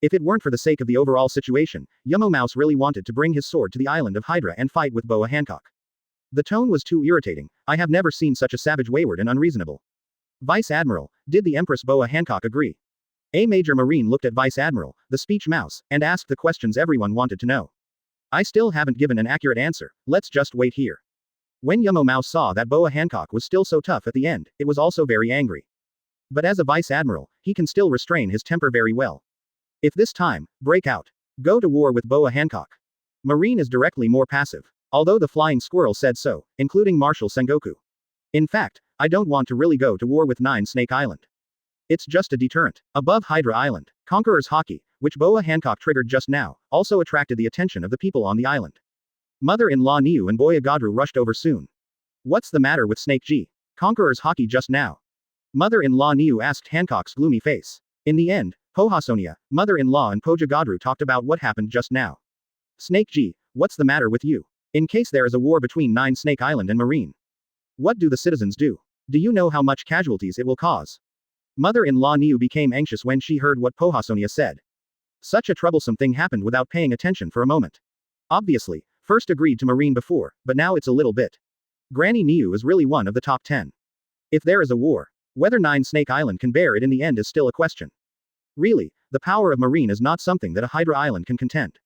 If it weren't for the sake of the overall situation, Yumo Mouse really wanted to bring his sword to the island of Hydra and fight with Boa Hancock. The tone was too irritating, I have never seen such a savage, wayward and unreasonable. Vice Admiral, did the Empress Boa Hancock agree? A Major Marine looked at Vice Admiral, the Speech Mouse, and asked the questions everyone wanted to know. I still haven't given an accurate answer, let's just wait here. When Yumo Mouse saw that Boa Hancock was still so tough at the end, it was also very angry. But as a Vice Admiral, he can still restrain his temper very well. If this time, break out. Go to war with Boa Hancock. Marine is directly more passive. Although the flying squirrel said so, including Marshal Sengoku. In fact, I don't want to really go to war with Nine Snake Island. It's just a deterrent. Above Hydra Island, Conqueror's Haki, which Boa Hancock triggered just now, also attracted the attention of the people on the island. Mother-in-law Niu and Boya Godru rushed over soon. What's the matter with Snake G? Conqueror's Haki just now. Mother-in-law Niu asked Hancock's gloomy face. In the end, Pohasonia, mother-in-law and Poja Godru talked about what happened just now. Snake G, what's the matter with you? In case there is a war between Nine Snake Island and Marine. What do the citizens do? Do you know how much casualties it will cause? Mother-in-law Niu became anxious when she heard what Pohasonia said. Such a troublesome thing happened without paying attention for a moment. Obviously, first agreed to Marine before, but now it's a little bit. Granny Niu is really one of the top 10. If there is a war, whether Nine Snake Island can bear it in the end is still a question. Really, the power of Marine is not something that a Hydra Island can contend.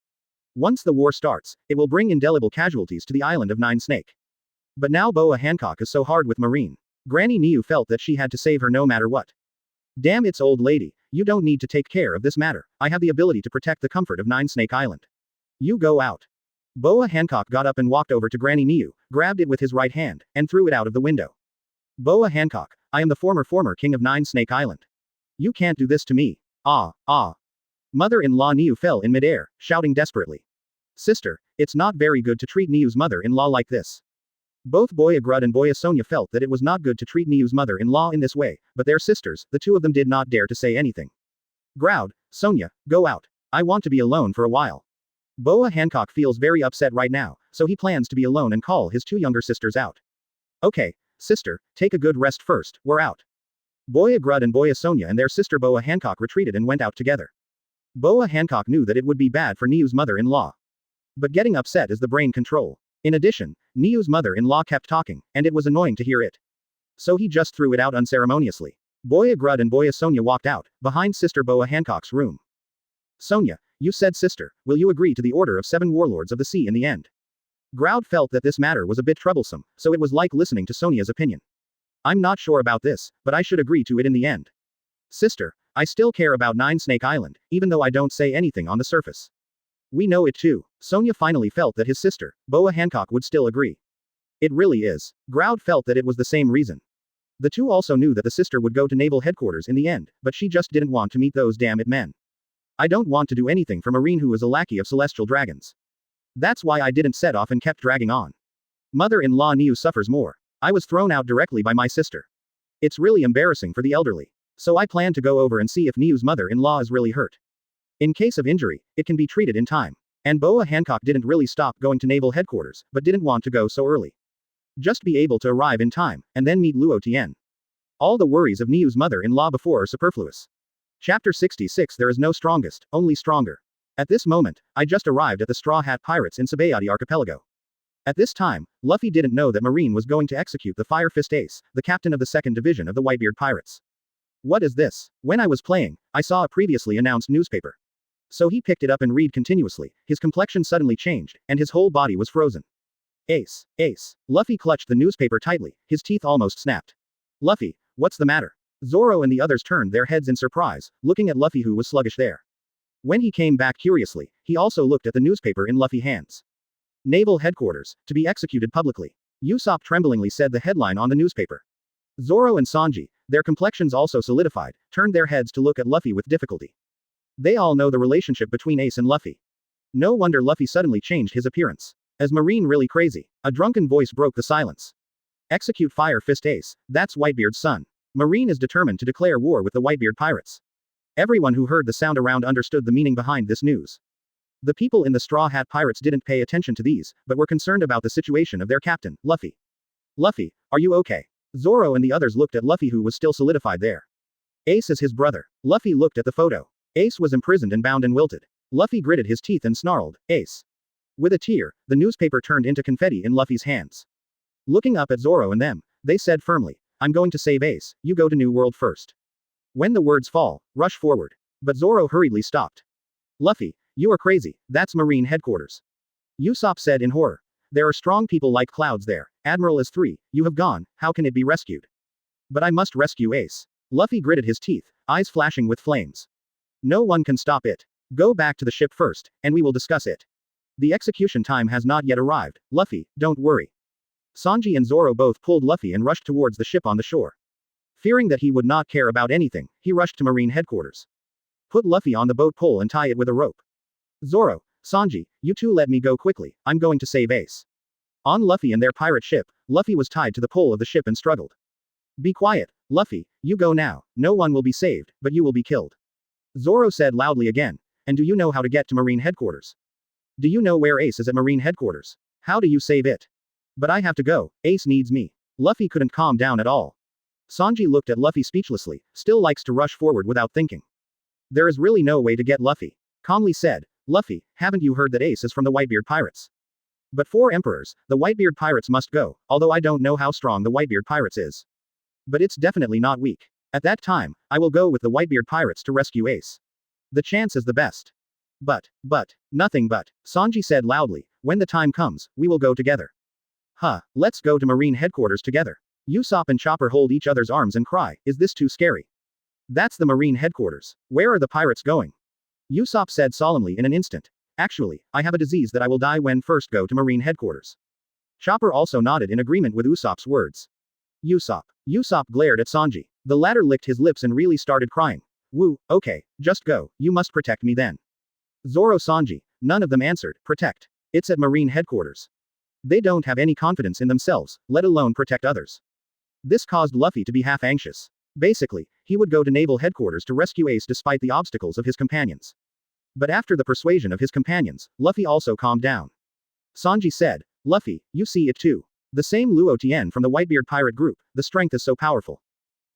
Once the war starts, it will bring indelible casualties to the island of Nine Snake. But now Boa Hancock is so hard with Marine. Granny Niu felt that she had to save her no matter what. Damn, it's old lady, you don't need to take care of this matter, I have the ability to protect the comfort of Nine Snake Island. You go out. Boa Hancock got up and walked over to Granny Niu, grabbed it with his right hand, and threw it out of the window. Boa Hancock, I am the former king of Nine Snake Island. You can't do this to me. Ah. Mother-in-law Niu fell in midair, shouting desperately. Sister, it's not very good to treat Niu's mother-in-law like this. Both Boya Grud and Boya Sonia felt that it was not good to treat Niu's mother-in-law in this way, but their sisters, the two of them did not dare to say anything. Growled, Sonia, go out. I want to be alone for a while. Boa Hancock feels very upset right now, so he plans to be alone and call his two younger sisters out. Okay, sister, take a good rest first, we're out. Boya Grud and Boya Sonia and their sister Boa Hancock retreated and went out together. Boa Hancock knew that it would be bad for Niu's mother-in-law. But getting upset is the brain control. In addition, Niu's mother-in-law kept talking, and it was annoying to hear it. So he just threw it out unceremoniously. Boya Grud and Boya Sonia walked out, behind Sister Boa Hancock's room. Sonia, you said sister, will you agree to the order of 7 warlords of the sea in the end? Groud felt that this matter was a bit troublesome, so it was like listening to Sonia's opinion. I'm not sure about this, but I should agree to it in the end. Sister, I still care about Nine Snake Island, even though I don't say anything on the surface. We know it too. Sonia finally felt that his sister, Boa Hancock, would still agree. It really is. Groud felt that it was the same reason. The two also knew that the sister would go to naval headquarters in the end, but she just didn't want to meet those damn it men. I don't want to do anything for Marine who is a lackey of celestial dragons. That's why I didn't set off and kept dragging on. Mother-in-law Niu suffers more. I was thrown out directly by my sister. It's really embarrassing for the elderly. So I plan to go over and see if Niu's mother-in-law is really hurt. In case of injury, it can be treated in time. And Boa Hancock didn't really stop going to naval headquarters, but didn't want to go so early. Just be able to arrive in time, and then meet Luo Tian. All the worries of Niu's mother-in-law before are superfluous. Chapter 66 There is no strongest, only stronger. At this moment, I just arrived at the Straw Hat Pirates in Sabaody archipelago. At this time, Luffy didn't know that Marine was going to execute the Fire Fist Ace, the captain of the 2nd Division of the Whitebeard Pirates. What is this? When I was playing, I saw a previously announced newspaper. So he picked it up and read continuously, his complexion suddenly changed, and his whole body was frozen. Ace, Ace. Luffy clutched the newspaper tightly, his teeth almost snapped. Luffy, what's the matter? Zoro and the others turned their heads in surprise, looking at Luffy who was sluggish there. When he came back curiously, he also looked at the newspaper in Luffy's hands. Naval Headquarters, to be executed publicly. Usopp tremblingly said the headline on the newspaper. Zoro and Sanji, their complexions also solidified, turned their heads to look at Luffy with difficulty. They all know the relationship between Ace and Luffy. No wonder Luffy suddenly changed his appearance. Is Marine really crazy? A drunken voice broke the silence. Execute Fire Fist Ace, that's Whitebeard's son. Marine is determined to declare war with the Whitebeard pirates. Everyone who heard the sound around understood the meaning behind this news. The people in the Straw Hat Pirates didn't pay attention to these, but were concerned about the situation of their captain, Luffy. Luffy, are you okay? Zoro and the others looked at Luffy who was still solidified there. Ace is his brother. Luffy looked at the photo. Ace was imprisoned and bound and wilted. Luffy gritted his teeth and snarled, Ace. With a tear, the newspaper turned into confetti in Luffy's hands. Looking up at Zoro and them, they said firmly, I'm going to save Ace, you go to New World first. When the words fall, rush forward. But Zoro hurriedly stopped. Luffy, you are crazy, that's Marine headquarters. Usopp said in horror. There are strong people like clouds there, Admiral is 3, you have gone, how can it be rescued? But I must rescue Ace. Luffy gritted his teeth, eyes flashing with flames. No one can stop it. Go back to the ship first, and we will discuss it. The execution time has not yet arrived, Luffy, don't worry. Sanji and Zoro both pulled Luffy and rushed towards the ship on the shore. Fearing that he would not care about anything, he rushed to Marine headquarters. Put Luffy on the boat pole and tie it with a rope. Zoro, Sanji, you two let me go quickly, I'm going to save Ace. On Luffy and their pirate ship, Luffy was tied to the pole of the ship and struggled. Be quiet, Luffy, you go now, no one will be saved, but you will be killed. Zoro said loudly again, and do you know how to get to Marine headquarters? Do you know where Ace is at Marine headquarters? How do you save it? But I have to go, Ace needs me. Luffy couldn't calm down at all. Sanji looked at Luffy speechlessly, still likes to rush forward without thinking. There is really no way to get Luffy. Calmly said, Luffy, haven't you heard that Ace is from the Whitebeard pirates? But 4 emperors, the Whitebeard pirates must go, although I don't know how strong the Whitebeard pirates is. But it's definitely not weak. At that time, I will go with the Whitebeard pirates to rescue Ace. The chance is the best. But, nothing but, Sanji said loudly, when the time comes, we will go together. Let's go to Marine headquarters together. Usopp and Chopper hold each other's arms and cry, is this too scary? That's the Marine headquarters. Where are the pirates going? Usopp said solemnly in an instant. Actually, I have a disease that I will die when first go to Marine headquarters. Chopper also nodded in agreement with Usopp's words. Usopp glared at Sanji. The latter licked his lips and really started crying. Woo, okay, just go, you must protect me then. Zoro Sanji, none of them answered, protect. It's at Marine headquarters. They don't have any confidence in themselves, let alone protect others. This caused Luffy to be half anxious. Basically, he would go to naval headquarters to rescue Ace despite the obstacles of his companions. But after the persuasion of his companions, Luffy also calmed down. Sanji said, Luffy, you see it too. The same Luo Tian from the Whitebeard pirate group, the strength is so powerful.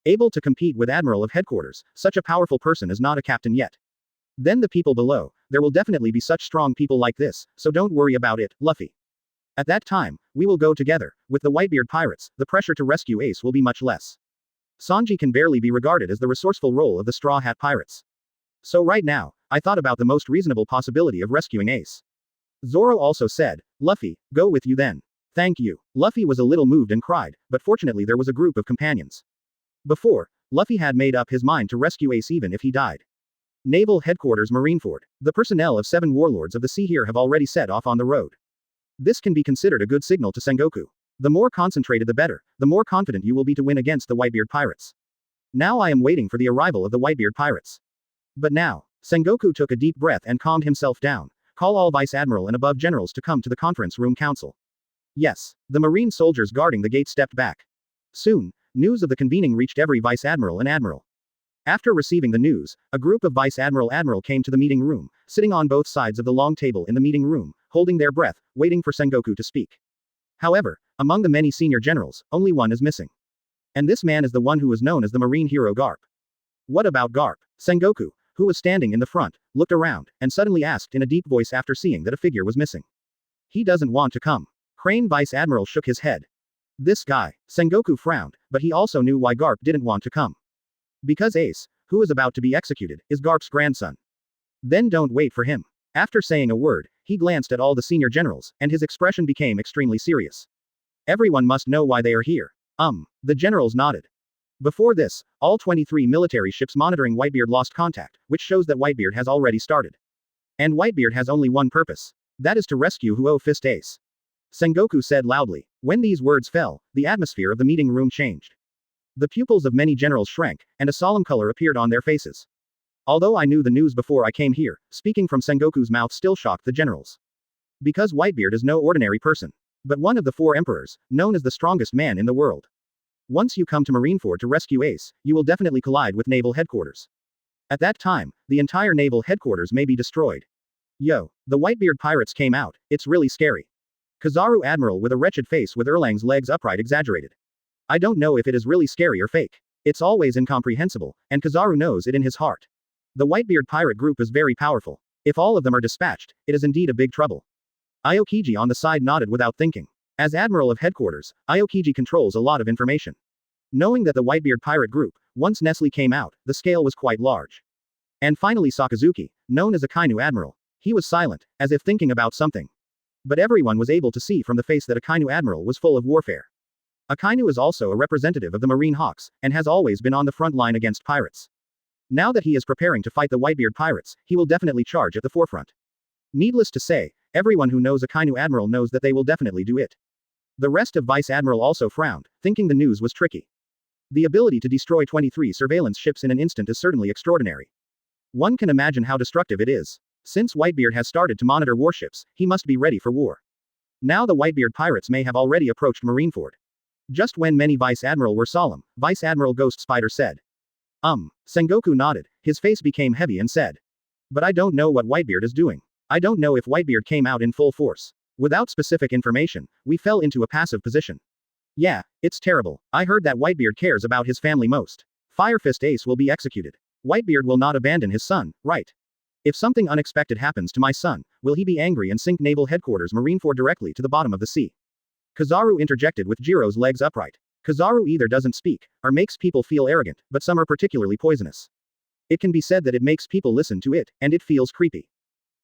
Able to compete with Admiral of Headquarters, such a powerful person is not a captain yet. Then the people below, there will definitely be such strong people like this, so don't worry about it, Luffy. At that time, we will go together, with the Whitebeard pirates, the pressure to rescue Ace will be much less. Sanji can barely be regarded as the resourceful role of the Straw Hat Pirates. So right now, I thought about the most reasonable possibility of rescuing Ace. Zoro also said, Luffy, go with you then. Thank you. Luffy was a little moved and cried, but fortunately there was a group of companions. Before, Luffy had made up his mind to rescue Ace even if he died. Naval Headquarters Marineford. The personnel of 7 warlords of the sea here have already set off on the road. This can be considered a good signal to Sengoku. The more concentrated the better, the more confident you will be to win against the Whitebeard pirates. Now I am waiting for the arrival of the Whitebeard pirates. But now, Sengoku took a deep breath and calmed himself down. Call all Vice Admiral and above generals to come to the conference room council. Yes, the Marine soldiers guarding the gate stepped back. Soon, news of the convening reached every Vice Admiral and Admiral. After receiving the news, a group of Vice Admiral came to the meeting room, sitting on both sides of the long table in the meeting room, holding their breath, waiting for Sengoku to speak. However, among the many senior generals, only one is missing. And this man is the one who was known as the marine hero Garp. What about Garp? Sengoku, who was standing in the front, looked around, and suddenly asked in a deep voice after seeing that a figure was missing. He doesn't want to come. Crane Vice Admiral shook his head. This guy. Sengoku frowned, but he also knew why Garp didn't want to come. Because Ace, who is about to be executed, is Garp's grandson. Then don't wait for him. After saying a word, he glanced at all the senior generals, and his expression became extremely serious. Everyone must know why they are here. The generals nodded. Before this, all 23 military ships monitoring Whitebeard lost contact, which shows that Whitebeard has already started. And Whitebeard has only one purpose. That is to rescue Huo Fist Ace. Sengoku said loudly. When these words fell, the atmosphere of the meeting room changed. The pupils of many generals shrank, and a solemn color appeared on their faces. Although I knew the news before I came here, speaking from Sengoku's mouth still shocked the generals. Because Whitebeard is no ordinary person, but one of the 4 emperors, known as the strongest man in the world. Once you come to Marineford to rescue Ace, you will definitely collide with naval headquarters. At that time, the entire naval headquarters may be destroyed. Yo, the Whitebeard pirates came out, it's really scary. Kizaru Admiral with a wretched face with Erlang's legs upright exaggerated. I don't know if it is really scary or fake. It's always incomprehensible, and Kizaru knows it in his heart. The Whitebeard pirate group is very powerful. If all of them are dispatched, it is indeed a big trouble. Aokiji on the side nodded without thinking. As Admiral of Headquarters, Aokiji controls a lot of information. Knowing that the Whitebeard pirate group, once Nestle came out, the scale was quite large. And finally Sakazuki, known as Akainu Admiral. He was silent, as if thinking about something. But everyone was able to see from the face that Akainu Admiral was full of warfare. Akainu is also a representative of the Marine Hawks, and has always been on the front line against pirates. Now that he is preparing to fight the Whitebeard pirates, he will definitely charge at the forefront. Needless to say, everyone who knows Akainu Admiral knows that they will definitely do it. The rest of Vice Admiral also frowned, thinking the news was tricky. The ability to destroy 23 surveillance ships in an instant is certainly extraordinary. One can imagine how destructive it is. Since Whitebeard has started to monitor warships, he must be ready for war. Now the Whitebeard pirates may have already approached Marineford. Just when many Vice Admiral were solemn, Vice Admiral Ghost Spider said. Sengoku nodded, his face became heavy and said. But I don't know what Whitebeard is doing. I don't know if Whitebeard came out in full force. Without specific information, we fell into a passive position. Yeah, it's terrible. I heard that Whitebeard cares about his family most. Fire Fist Ace will be executed. Whitebeard will not abandon his son, right? If something unexpected happens to my son, will he be angry and sink Naval Headquarters Marineford directly to the bottom of the sea? Kizaru interjected with Jiro's legs upright. Kizaru either doesn't speak, or makes people feel arrogant, but some are particularly poisonous. It can be said that it makes people listen to it, and it feels creepy.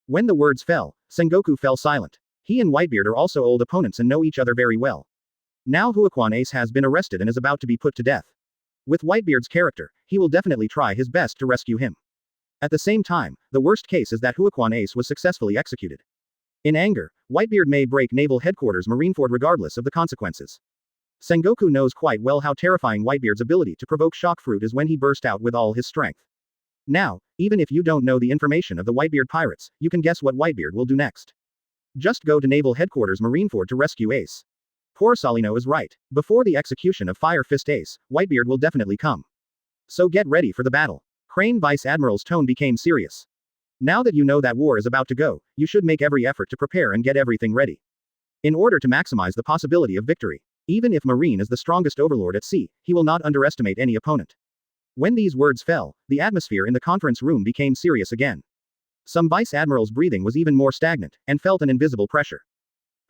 When the words fell, Sengoku fell silent. He and Whitebeard are also old opponents and know each other very well. Now Huaquan Ace has been arrested and is about to be put to death. With Whitebeard's character, he will definitely try his best to rescue him. At the same time, the worst case is that Huaquan Ace was successfully executed. In anger, Whitebeard may break Naval Headquarters Marineford regardless of the consequences. Sengoku knows quite well how terrifying Whitebeard's ability to provoke shock fruit is when he burst out with all his strength. Now, even if you don't know the information of the Whitebeard pirates, you can guess what Whitebeard will do next. Just go to Naval Headquarters Marineford to rescue Ace. Poor Salino is right. Before the execution of Fire Fist Ace, Whitebeard will definitely come. So get ready for the battle. Crane Vice Admiral's tone became serious. Now that you know that war is about to go, you should make every effort to prepare and get everything ready. In order to maximize the possibility of victory. Even if Marine is the strongest overlord at sea, he will not underestimate any opponent. When these words fell, the atmosphere in the conference room became serious again. Some Vice Admiral's breathing was even more stagnant, and felt an invisible pressure.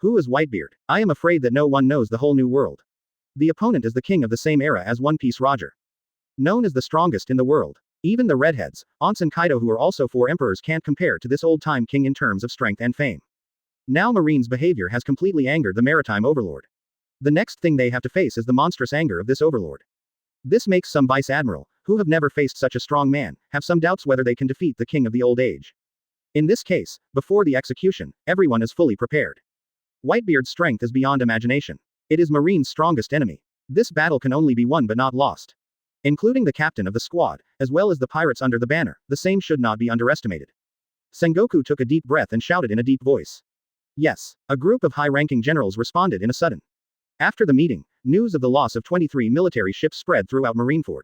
Who is Whitebeard? I am afraid that no one knows the whole new world. The opponent is the king of the same era as One Piece Roger. Known as the strongest in the world. Even the redheads, Ants and Kaido who are also 4 emperors can't compare to this old-time king in terms of strength and fame. Now Marine's behavior has completely angered the maritime overlord. The next thing they have to face is the monstrous anger of this overlord. This makes some Vice Admiral, who have never faced such a strong man, have some doubts whether they can defeat the king of the old age. In this case, before the execution, everyone is fully prepared. Whitebeard's strength is beyond imagination. It is Marine's strongest enemy. This battle can only be won but not lost. Including the captain of the squad, as well as the pirates under the banner, the same should not be underestimated. Sengoku took a deep breath and shouted in a deep voice. Yes. A group of high-ranking generals responded in a sudden. After the meeting, news of the loss of 23 military ships spread throughout Marineford.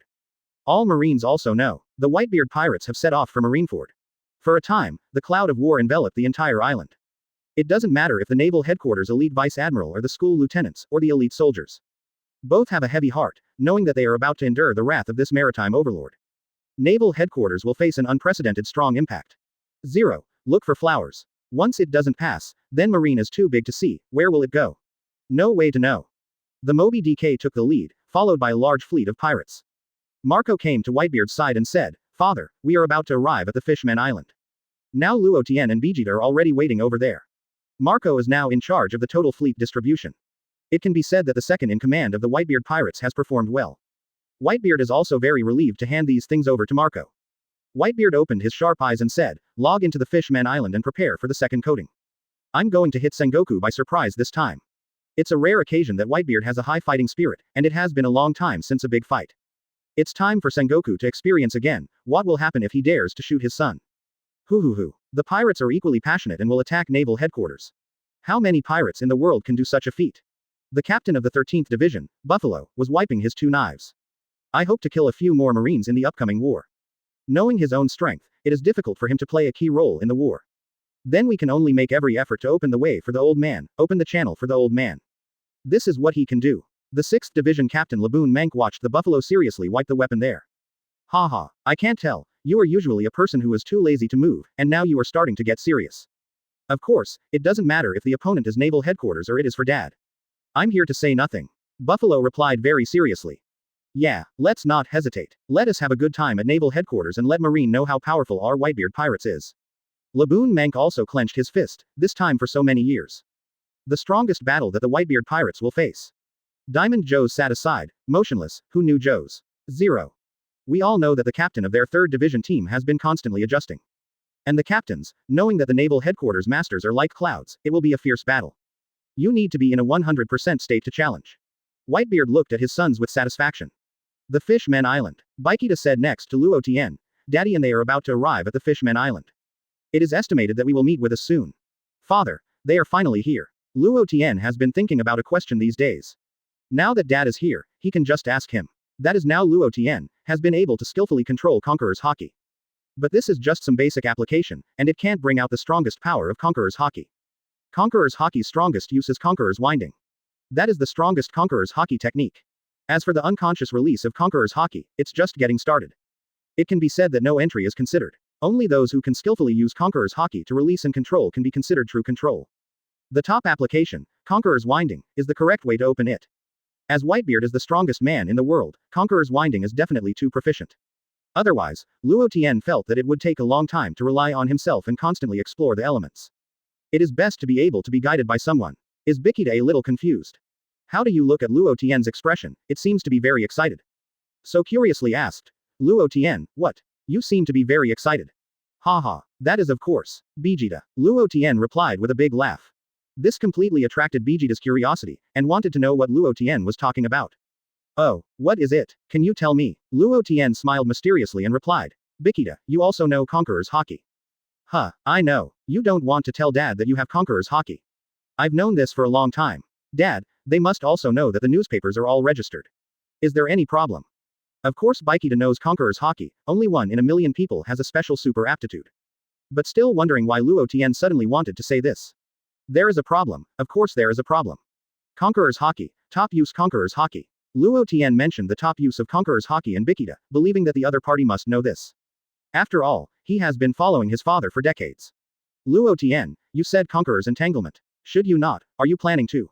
All Marines also know. The Whitebeard pirates have set off for Marineford. For a time, the cloud of war enveloped the entire island. It doesn't matter if the naval headquarters elite vice admiral or the school lieutenants, or the elite soldiers. Both have a heavy heart, knowing that they are about to endure the wrath of this maritime overlord. Naval headquarters will face an unprecedented strong impact. 0. Look for flowers. Once it doesn't pass, then Marine is too big to see, where will it go? No way to know. The Moby DK took the lead, followed by a large fleet of pirates. Marco came to Whitebeard's side and said, "Father, we are about to arrive at the Fishman Island." Now Luo Tian and Vegeta are already waiting over there. Marco is now in charge of the total fleet distribution. It can be said that the second in command of the Whitebeard pirates has performed well. Whitebeard is also very relieved to hand these things over to Marco. Whitebeard opened his sharp eyes and said, "Log into the Fishman Island and prepare for the second coating. I'm going to hit Sengoku by surprise this time." It's a rare occasion that Whitebeard has a high fighting spirit, and it has been a long time since a big fight. It's time for Sengoku to experience again what will happen if he dares to shoot his son. Hoo. The pirates are equally passionate and will attack naval headquarters. How many pirates in the world can do such a feat? The captain of the 13th Division, Buffalo, was wiping his two knives. I hope to kill a few more Marines in the upcoming war. Knowing his own strength, it is difficult for him to play a key role in the war. Then we can only make every effort to open the way for the old man, open the channel for the old man. This is what he can do. The 6th Division Captain Laboon Mank watched the Buffalo seriously wipe the weapon there. Haha, I can't tell, you are usually a person who is too lazy to move, and now you are starting to get serious. Of course, it doesn't matter if the opponent is naval headquarters or it is for Dad. I'm here to say nothing. Buffalo replied very seriously. Yeah, let's not hesitate. Let us have a good time at naval headquarters and let Marine know how powerful our Whitebeard pirates is. Laboon Mank also clenched his fist, this time for so many years. The strongest battle that the Whitebeard pirates will face. Diamond Joes sat aside, motionless. Who knew Joes? 0. We all know that the captain of their 3rd Division team has been constantly adjusting. And the captains, knowing that the naval headquarters masters are like clouds, it will be a fierce battle. You need to be in a 100% state to challenge. Whitebeard looked at his sons with satisfaction. The Fishman Island. Baikita said next to Luo Tian, "Daddy and they are about to arrive at the Fishman Island. It is estimated that we will meet with us soon." "Father, they are finally here." Luo Tian has been thinking about a question these days. Now that Dad is here, he can just ask him. That is now Luo Tian has been able to skillfully control Conqueror's Haki. But this is just some basic application, and it can't bring out the strongest power of Conqueror's Haki. Conqueror's Haki's strongest use is Conqueror's Winding. That is the strongest Conqueror's Haki technique. As for the unconscious release of Conqueror's Haki, it's just getting started. It can be said that no entry is considered. Only those who can skillfully use Conqueror's Haki to release and control can be considered true control. The top application, Conqueror's Winding, is the correct way to open it. As Whitebeard is the strongest man in the world, Conqueror's Winding is definitely too proficient. Otherwise, Luo Tian felt that it would take a long time to rely on himself and constantly explore the elements. It is best to be able to be guided by someone. Is Bikita a little confused? How do you look at Luo Tian's expression? It seems to be very excited. So curiously asked. Luo Tian, what? You seem to be very excited. Haha, that is of course, Vegeta. Luo Tian replied with a big laugh. This completely attracted Vegeta's curiosity, and wanted to know what Luo Tian was talking about. Oh, what is it? Can you tell me? Luo Tian smiled mysteriously and replied. Bikita, you also know Conqueror's Haki. Huh, I know. You don't want to tell Dad that you have Conqueror's Haki. I've known this for a long time. Dad, they must also know that the newspapers are all registered. Is there any problem? Of course Bikita knows Conqueror's Haki, only 1 in a million people has a special super aptitude. But still wondering why Luo Tian suddenly wanted to say this. There is a problem, of course there is a problem. Conqueror's Haki, top use Conqueror's Haki. Luo Tian mentioned the top use of Conqueror's Haki and Bikita, believing that the other party must know this. After all, he has been following his father for decades. Luo Tian, you said Conqueror's Entanglement. Should you not? Are you planning to?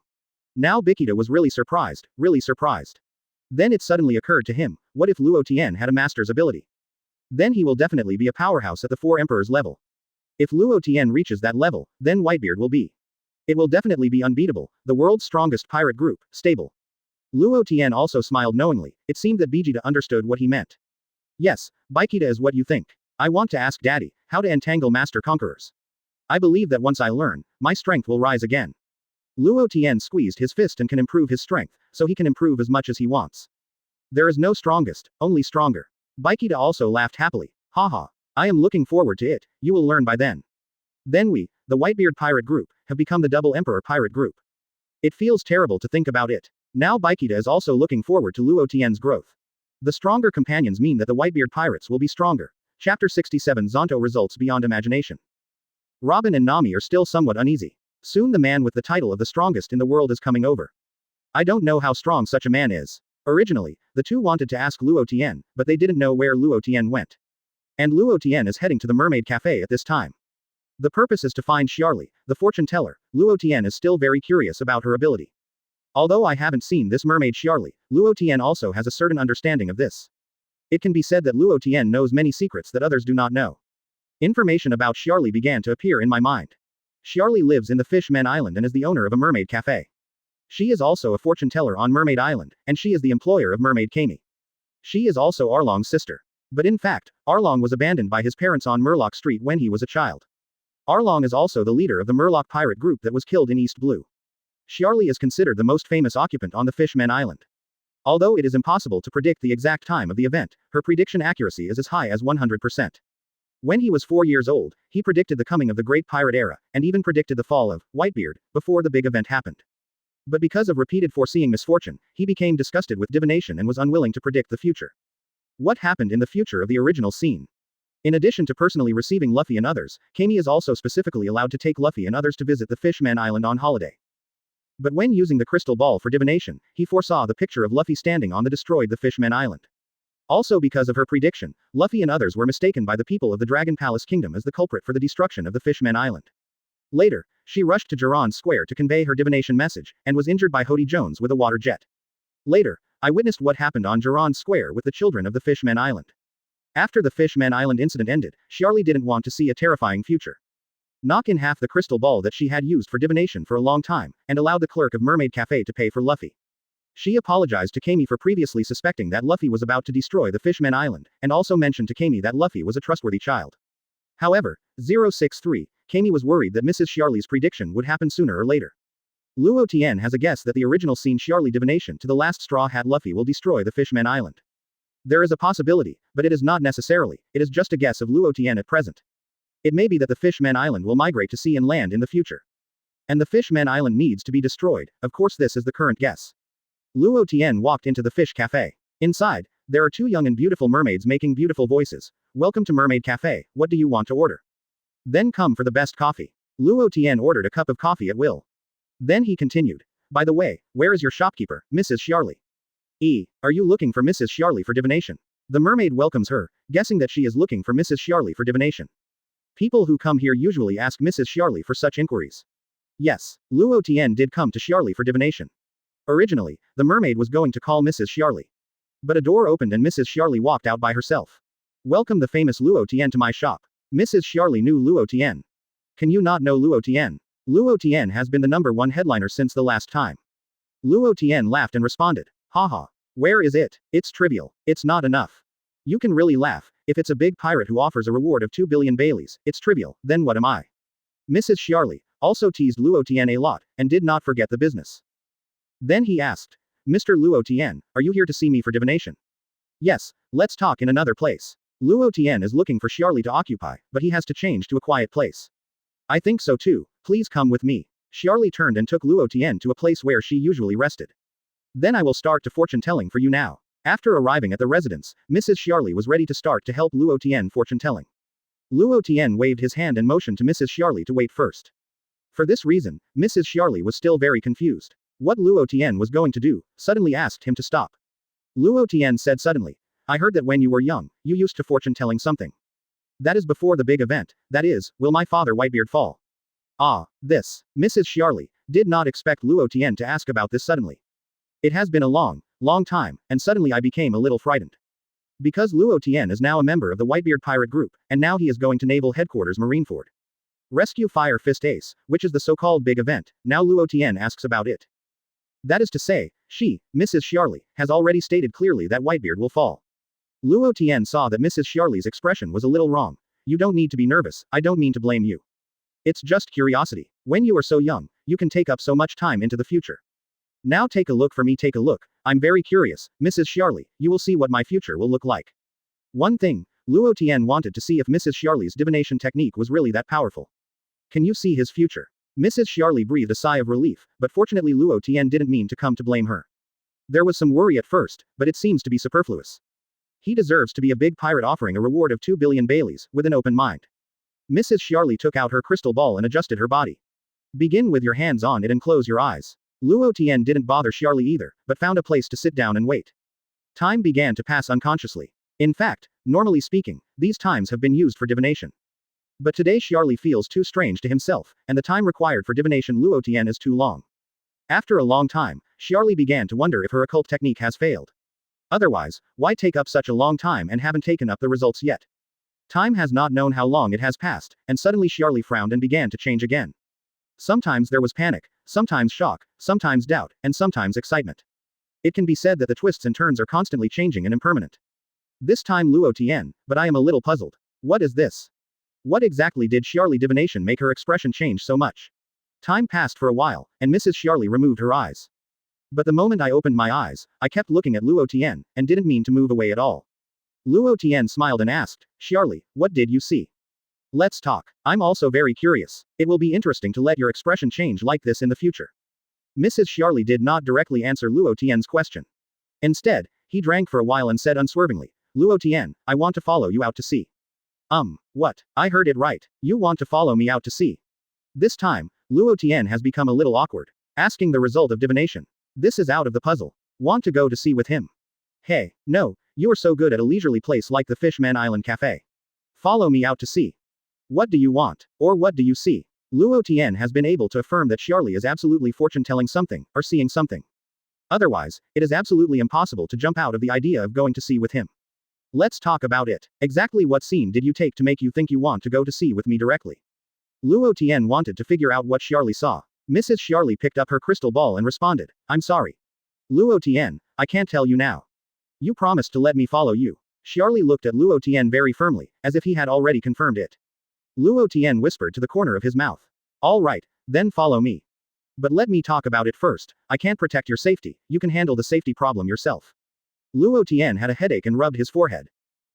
Now Bikita was really surprised, really surprised. Then it suddenly occurred to him, what if Luo Tian had a master's ability? Then he will definitely be a powerhouse at the 4 Emperors level. If Luo Tian reaches that level, then Whitebeard will be. It will definitely be unbeatable, the world's strongest pirate group, stable. Luo Tian also smiled knowingly, it seemed that Vegeta understood what he meant. Yes, Bikita is what you think. I want to ask Daddy, how to entangle Master Conquerors. I believe that once I learn, my strength will rise again. Luo Tian squeezed his fist and can improve his strength, so he can improve as much as he wants. There is no strongest, only stronger. Bikita also laughed happily. Haha. I am looking forward to it, you will learn by then. Then we, the Whitebeard pirate group, have become the Double Emperor pirate group. It feels terrible to think about it. Now Bikita is also looking forward to Luo Tian's growth. The stronger companions mean that the Whitebeard pirates will be stronger. Chapter 67 Zonto results beyond imagination. Robin and Nami are still somewhat uneasy. Soon the man with the title of the strongest in the world is coming over. I don't know how strong such a man is. Originally, the two wanted to ask Luo Tian, but they didn't know where Luo Tian went. And Luo Tian is heading to the Mermaid Cafe at this time. The purpose is to find Xiarli, the fortune teller. Luo Tian is still very curious about her ability. Although I haven't seen this mermaid Xiarli, Luo Tian also has a certain understanding of this. It can be said that Luo Tian knows many secrets that others do not know. Information about Xiarli began to appear in my mind. Xiarli lives in the Fishman Island and is the owner of a mermaid cafe. She is also a fortune teller on Mermaid Island, and she is the employer of Mermaid Kami. She is also Arlong's sister. But in fact, Arlong was abandoned by his parents on Murloc Street when he was a child. Arlong is also the leader of the Murloc pirate group that was killed in East Blue. Xiarli is considered the most famous occupant on the Fishman Island. Although it is impossible to predict the exact time of the event, her prediction accuracy is as high as 100%. When he was 4 years old, he predicted the coming of the Great Pirate Era, and even predicted the fall of Whitebeard before the big event happened. But because of repeated foreseeing misfortune, he became disgusted with divination and was unwilling to predict the future. What happened in the future of the original scene? In addition to personally receiving Luffy and others, Kami is also specifically allowed to take Luffy and others to visit the Fishman Island on holiday. But when using the crystal ball for divination, he foresaw the picture of Luffy standing on the destroyed the Fishman Island. Also because of her prediction, Luffy and others were mistaken by the people of the Dragon Palace Kingdom as the culprit for the destruction of the Fishman Island. Later, she rushed to Jiran Square to convey her divination message, and was injured by Hordy Jones with a water jet. Later, I witnessed what happened on Jiran Square with the children of the Fishman Island. After the Fishman Island incident ended, Xiarli didn't want to see a terrifying future. Knock in half the crystal ball that she had used for divination for a long time, and allowed the clerk of Mermaid Cafe to pay for Luffy. She apologized to Kami for previously suspecting that Luffy was about to destroy the Fishman Island, and also mentioned to Kami that Luffy was a trustworthy child. However, 063, Kami was worried that Mrs. Xiarli's prediction would happen sooner or later. Luo Tian has a guess that the original scene Xiarli divination to the last straw hat Luffy will destroy the Fishman Island. There is a possibility, but it is not necessarily, it is just a guess of Luo Tian at present. It may be that the Fishman Island will migrate to sea and land in the future. And the Fishman Island needs to be destroyed, of course this is the current guess. Luo Tian walked into the fish cafe. Inside, there are two young and beautiful mermaids making beautiful voices. Welcome to Mermaid Cafe, what do you want to order? Then come for the best coffee. Luo Tian ordered a cup of coffee at will. Then he continued. By the way, where is your shopkeeper, Mrs. Xiarli? Are you looking for Mrs. Xiarli for divination? The mermaid welcomes her, guessing that she is looking for Mrs. Xiarli for divination. People who come here usually ask Mrs. Xiarli for such inquiries. Yes, Luo Tian did come to Xiarli for divination. Originally, the mermaid was going to call Mrs. Xiarli. But a door opened and Mrs. Xiarli walked out by herself. Welcome the famous Luo Tian to my shop. Mrs. Xiarli knew Luo Tian. Can you not know Luo Tian? Luo Tian has been the #1 headliner since the last time. Luo Tian laughed and responded. Haha. Where is it? It's trivial. It's not enough. You can really laugh. If it's a big pirate who offers a reward of 2 billion Baileys, it's trivial, then what am I? Mrs. Xiarli also teased Luo Tian a lot, and did not forget the business. Then he asked, Mr. Luo Tian, are you here to see me for divination? Yes, let's talk in another place. Luo Tian is looking for Xiarli to occupy, but he has to change to a quiet place. I think so too, please come with me. Xiarli turned and took Luo Tian to a place where she usually rested. Then I will start to fortune telling for you now. After arriving at the residence, Mrs. Xiarli was ready to start to help Luo Tian fortune telling. Luo Tian waved his hand and motioned to Mrs. Xiarli to wait first. For this reason, Mrs. Xiarli was still very confused. What Luo Tian was going to do, suddenly asked him to stop. Luo Tian said suddenly, I heard that when you were young, you used to fortune telling something. That is before the big event, that is, will my father Whitebeard fall? Ah, this. Mrs. Xiarli did not expect Luo Tian to ask about this suddenly. It has been a long time, and suddenly I became a little frightened. Because Luo Tian is now a member of the Whitebeard pirate group, and now he is going to Naval Headquarters Marineford. Rescue Fire Fist Ace, which is the so-called big event, now Luo Tian asks about it. That is to say, she, Mrs. Xiarli, has already stated clearly that Whitebeard will fall. Luo Tian saw that Mrs. Xiarli's expression was a little wrong. You don't need to be nervous, I don't mean to blame you. It's just curiosity. When you are so young, you can take up so much time into the future. Now take a look for me, take a look. I'm very curious, Mrs. Xiarli, you will see what my future will look like. One thing, Luo Tian wanted to see if Mrs. Xiarli's divination technique was really that powerful. Can you see his future? Mrs. Xiarli breathed a sigh of relief, but fortunately Luo Tian didn't mean to come to blame her. There was some worry at first, but it seems to be superfluous. He deserves to be a big pirate offering a reward of 2 billion Baileys, with an open mind. Mrs. Rayleigh took out her crystal ball and adjusted her body. Begin with your hands on it and close your eyes. Luo Tian didn't bother Rayleigh either, but found a place to sit down and wait. Time began to pass unconsciously. In fact, normally speaking, these times have been used for divination. But today Rayleigh feels too strange to himself, and the time required for divination Luo Tian is too long. After a long time, Rayleigh began to wonder if her occult technique has failed. Otherwise, why take up such a long time and haven't taken up the results yet? Time has not known how long it has passed, and suddenly Rayleigh frowned and began to change again. Sometimes there was panic, sometimes shock, sometimes doubt, and sometimes excitement. It can be said that the twists and turns are constantly changing and impermanent. This time Luo Tian, but I am a little puzzled. What is this? What exactly did Rayleigh divination make her expression change so much? Time passed for a while, and Mrs. Rayleigh removed her eyes. But the moment I opened my eyes, I kept looking at Luo Tian, and didn't mean to move away at all. Luo Tian smiled and asked, Rayleigh, what did you see? Let's talk. I'm also very curious. It will be interesting to let your expression change like this in the future. Mrs. Rayleigh did not directly answer Luo Tian's question. Instead, he drank for a while and said unswervingly, Luo Tian, I want to follow you out to sea. What? I heard it right. You want to follow me out to sea. This time, Luo Tian has become a little awkward. Asking the result of divination. This is out of the puzzle. Want to go to sea with him? Hey, no, you are so good at a leisurely place like the Fishman Island Cafe. Follow me out to sea. What do you want? Or what do you see? Luo Tian has been able to affirm that Rayleigh is absolutely fortune-telling something, or seeing something. Otherwise, it is absolutely impossible to jump out of the idea of going to sea with him. Let's talk about it. Exactly what scene did you take to make you think you want to go to sea with me directly? Luo Tian wanted to figure out what Rayleigh saw. Mrs. Rayleigh picked up her crystal ball and responded, I'm sorry. Luo Tian, I can't tell you now. You promised to let me follow you. Rayleigh looked at Luo Tian very firmly, as if he had already confirmed it. Luo Tian whispered to the corner of his mouth. All right, then follow me. But let me talk about it first. I can't protect your safety, you can handle the safety problem yourself. Luo Tian had a headache and rubbed his forehead.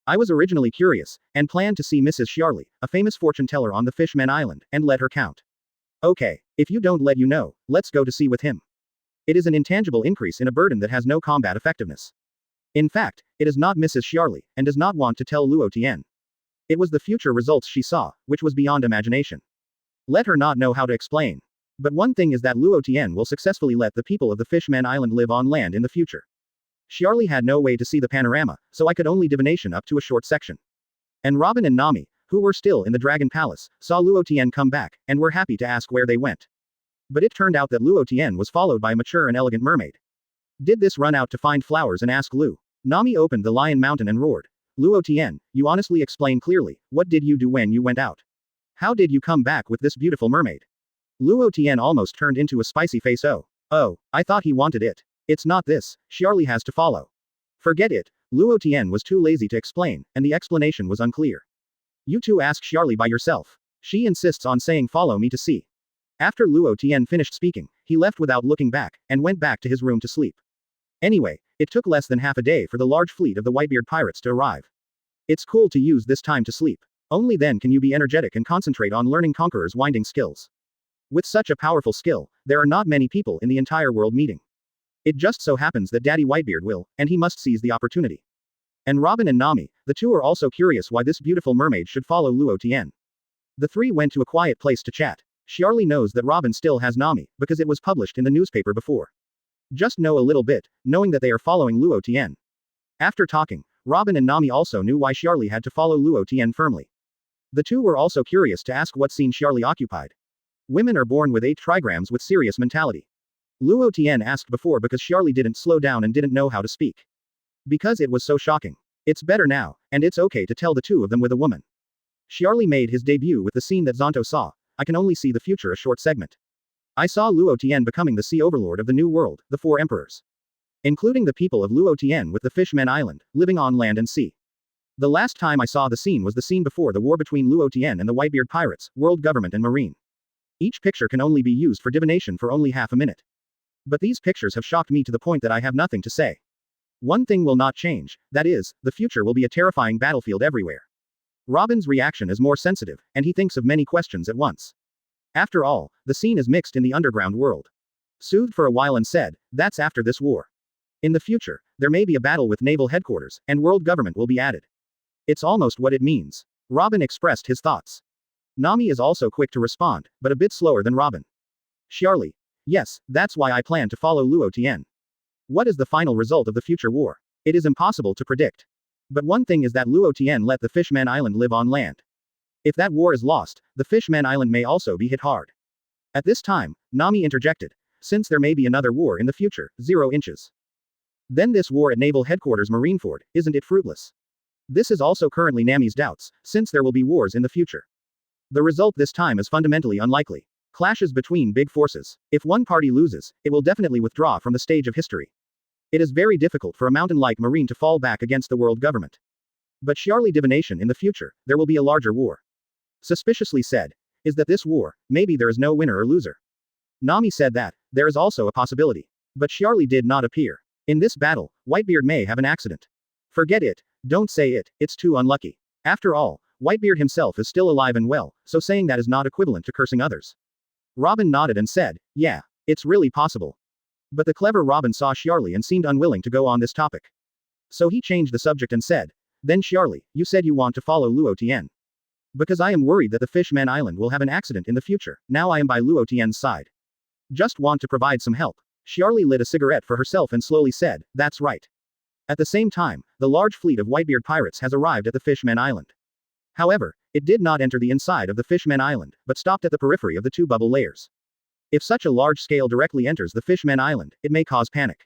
I was originally curious, and planned to see Mrs. Rayleigh, a famous fortune teller on the Fishman Island, and let her count. Okay, if you don't let you know, let's go to sea with him. It is an intangible increase in a burden that has no combat effectiveness. In fact, it is not Mrs. Rayleigh, and does not want to tell Luo Tian. It was the future results she saw, which was beyond imagination. Let her not know how to explain. But one thing is that Luo Tian will successfully let the people of the Fishman Island live on land in the future. Rayleigh had no way to see the panorama, so I could only divination up to a short section. And Robin and Nami, who were still in the Dragon Palace, saw Luo Tian come back, and were happy to ask where they went. But it turned out that Luo Tian was followed by a mature and elegant mermaid. Did this run out to find flowers and ask Lu? Nami opened the Lion Mountain and roared. Luo Tian, you honestly explain clearly, what did you do when you went out? How did you come back with this beautiful mermaid? Luo Tian almost turned into a spicy face. Oh, I thought he wanted it. It's not this, Rayleigh has to follow. Forget it, Luo Tian was too lazy to explain, and the explanation was unclear. You two ask Rayleigh by yourself. She insists on saying follow me to sea. After Luo Tian finished speaking, he left without looking back, and went back to his room to sleep. Anyway, it took less than half a day for the large fleet of the Whitebeard pirates to arrive. It's cool to use this time to sleep. Only then can you be energetic and concentrate on learning Conqueror's winding skills. With such a powerful skill, there are not many people in the entire world meeting. It just so happens that Daddy Whitebeard will, and he must seize the opportunity. And Robin and Nami, the two are also curious why this beautiful mermaid should follow Luo Tian. The three went to a quiet place to chat. Rayleigh knows that Robin still has Nami, because it was published in the newspaper before. Just know a little bit, knowing that they are following Luo Tian. After talking, Robin and Nami also knew why Rayleigh had to follow Luo Tian firmly. The two were also curious to ask what scene Rayleigh occupied. Women are born with 8 trigrams with serious mentality. Luo Tian asked before because Rayleigh didn't slow down and didn't know how to speak. Because it was so shocking. It's better now, and it's okay to tell the two of them with a woman. Rayleigh made his debut with the scene that Zonto saw. I can only see the future a short segment. I saw Luo Tian becoming the sea overlord of the new world, the 4 emperors. Including the people of Luo Tian with the Fishman Island, living on land and sea. The last time I saw the scene was the scene before the war between Luo Tian and the Whitebeard pirates, world government and marine. Each picture can only be used for divination for only half a minute. But these pictures have shocked me to the point that I have nothing to say. One thing will not change, that is, the future will be a terrifying battlefield everywhere. Robin's reaction is more sensitive, and he thinks of many questions at once. After all, the scene is mixed in the underground world. Soothed for a while and said, that's after this war. In the future, there may be a battle with naval headquarters, and world government will be added. It's almost what it means. Robin expressed his thoughts. Nami is also quick to respond, but a bit slower than Robin. Shirley. Yes, that's why I plan to follow Luo Tian. What is the final result of the future war? It is impossible to predict. But one thing is that Luo Tian let the Fishman Island live on land. If that war is lost, the Fishman Island may also be hit hard. At this time, Nami interjected. Since there may be another war in the future, 0 inches. Then this war at Naval Headquarters Marineford, isn't it fruitless? This is also currently Nami's doubts, since there will be wars in the future. The result this time is fundamentally unlikely. Clashes between big forces. If one party loses, it will definitely withdraw from the stage of history. It is very difficult for a mountain like Marine to fall back against the world government. But surely divination in the future, there will be a larger war. Suspiciously said. Is that this war, maybe there is no winner or loser. Nami said that, there is also a possibility. But Charlie did not appear. In this battle, Whitebeard may have an accident. Forget it, don't say it, it's too unlucky. After all, Whitebeard himself is still alive and well, so saying that is not equivalent to cursing others. Robin nodded and said, yeah, it's really possible. But the clever Robin saw Charlie and seemed unwilling to go on this topic. So he changed the subject and said, then Charlie, you said you want to follow Luo Tian. Because I am worried that the Fishman Island will have an accident in the future, now I am by Luo Tian's side. Just want to provide some help. Charlie lit a cigarette for herself and slowly said, that's right. At the same time, the large fleet of Whitebeard pirates has arrived at the Fishman Island. However, it did not enter the inside of the Fishman Island, but stopped at the periphery of the 2 bubble layers. If such a large scale directly enters the Fishman Island, it may cause panic.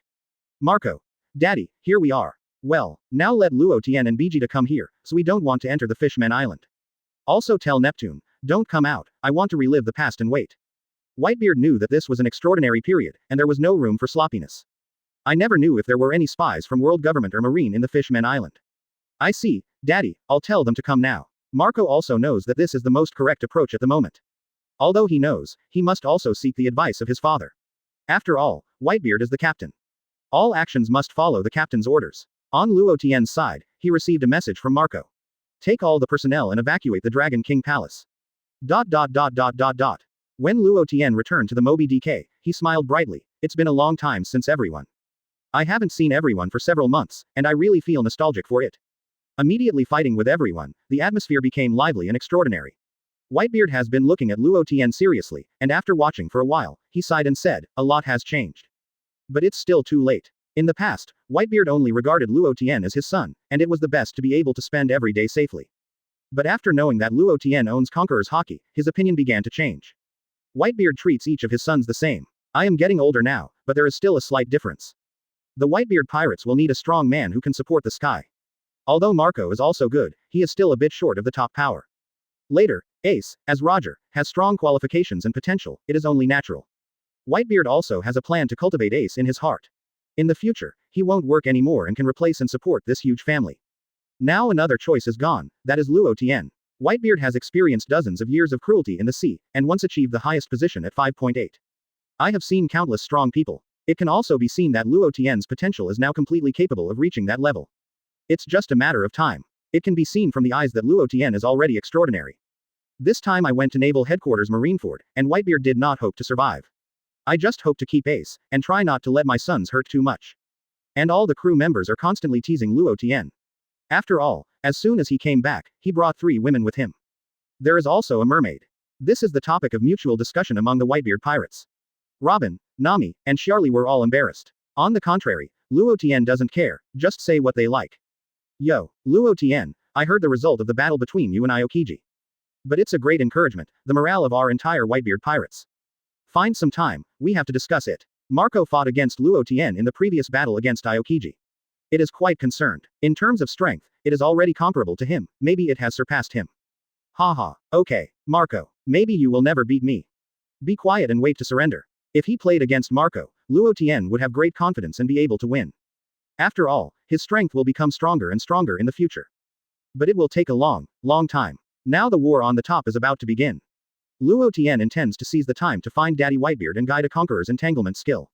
Marco. Daddy, here we are. Well, now let Luo Tian and Vegeta come here, so we don't want to enter the Fishman Island. Also tell Neptune, don't come out, I want to relive the past and wait. Whitebeard knew that this was an extraordinary period, and there was no room for sloppiness. I never knew if there were any spies from world government or marine in the Fishman Island. I see, Daddy, I'll tell them to come now. Marco also knows that this is the most correct approach at the moment. Although he knows, he must also seek the advice of his father. After all, Whitebeard is the captain. All actions must follow the captain's orders. On Luo Tian's side, he received a message from Marco. Take all the personnel and evacuate the Dragon King Palace. When Luo Tian returned to the Moby DK, he smiled brightly. It's been a long time since everyone. I haven't seen everyone for several months, and I really feel nostalgic for it. Immediately fighting with everyone, the atmosphere became lively and extraordinary. Whitebeard has been looking at Luo Tian seriously, and after watching for a while, he sighed and said, a lot has changed. But it's still too late. In the past, Whitebeard only regarded Luo Tian as his son, and it was the best to be able to spend every day safely. But after knowing that Luo Tian owns Conqueror's Haki, his opinion began to change. Whitebeard treats each of his sons the same. I am getting older now, but there is still a slight difference. The Whitebeard pirates will need a strong man who can support the sky. Although Marco is also good, he is still a bit short of the top power. Later, Ace, as Roger, has strong qualifications and potential, it is only natural. Whitebeard also has a plan to cultivate Ace in his heart. In the future, he won't work anymore and can replace and support this huge family. Now another choice is gone, that is Luo Tian. Whitebeard has experienced dozens of years of cruelty in the sea, and once achieved the highest position at 5.8. I have seen countless strong people. It can also be seen that Luo Tian's potential is now completely capable of reaching that level. It's just a matter of time. It can be seen from the eyes that Luo Tian is already extraordinary. This time I went to Naval Headquarters Marineford, and Whitebeard did not hope to survive. I just hope to keep Ace, and try not to let my sons hurt too much. And all the crew members are constantly teasing Luo Tian. After all, as soon as he came back, he brought 3 women with him. There is also a mermaid. This is the topic of mutual discussion among the Whitebeard pirates. Robin, Nami, and Charlie were all embarrassed. On the contrary, Luo Tian doesn't care, just say what they like. Yo, Luo Tian, I heard the result of the battle between you and Aokiji. But it's a great encouragement, the morale of our entire Whitebeard pirates. Find some time, we have to discuss it. Marco fought against Luo Tian in the previous battle against Aokiji. It is quite concerned. In terms of strength, it is already comparable to him, maybe it has surpassed him. Haha, okay, Marco, maybe you will never beat me. Be quiet and wait to surrender. If he played against Marco, Luo Tian would have great confidence and be able to win. After all, his strength will become stronger and stronger in the future. But it will take a long, long time. Now the war on the top is about to begin. Luo Tian intends to seize the time to find Daddy Whitebeard and guide a Conqueror's entanglement skill.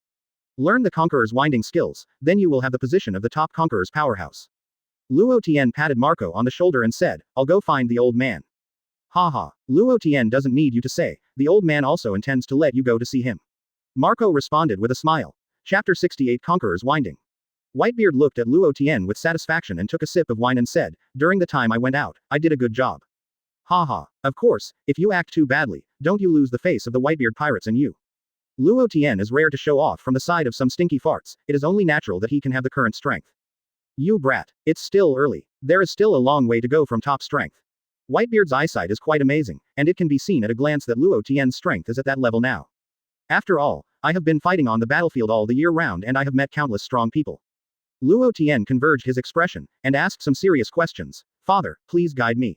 Learn the Conqueror's winding skills, then you will have the position of the top Conqueror's powerhouse. Luo Tian patted Marco on the shoulder and said, I'll go find the old man. Haha, Luo Tian doesn't need you to say, the old man also intends to let you go to see him. Marco responded with a smile. Chapter 68 Conqueror's Winding. Whitebeard looked at Luo Tian with satisfaction and took a sip of wine and said, "During the time I went out, I did a good job." Haha. Of course, if you act too badly, don't you lose the face of the Whitebeard pirates and you. Luo Tian is rare to show off from the side of some stinky farts, it is only natural that he can have the current strength. You brat. It's still early. There is still a long way to go from top strength. Whitebeard's eyesight is quite amazing, and it can be seen at a glance that Luo Tian's strength is at that level now. After all, I have been fighting on the battlefield all the year round and I have met countless strong people. Luo Tian converged his expression, and asked some serious questions. Father, please guide me.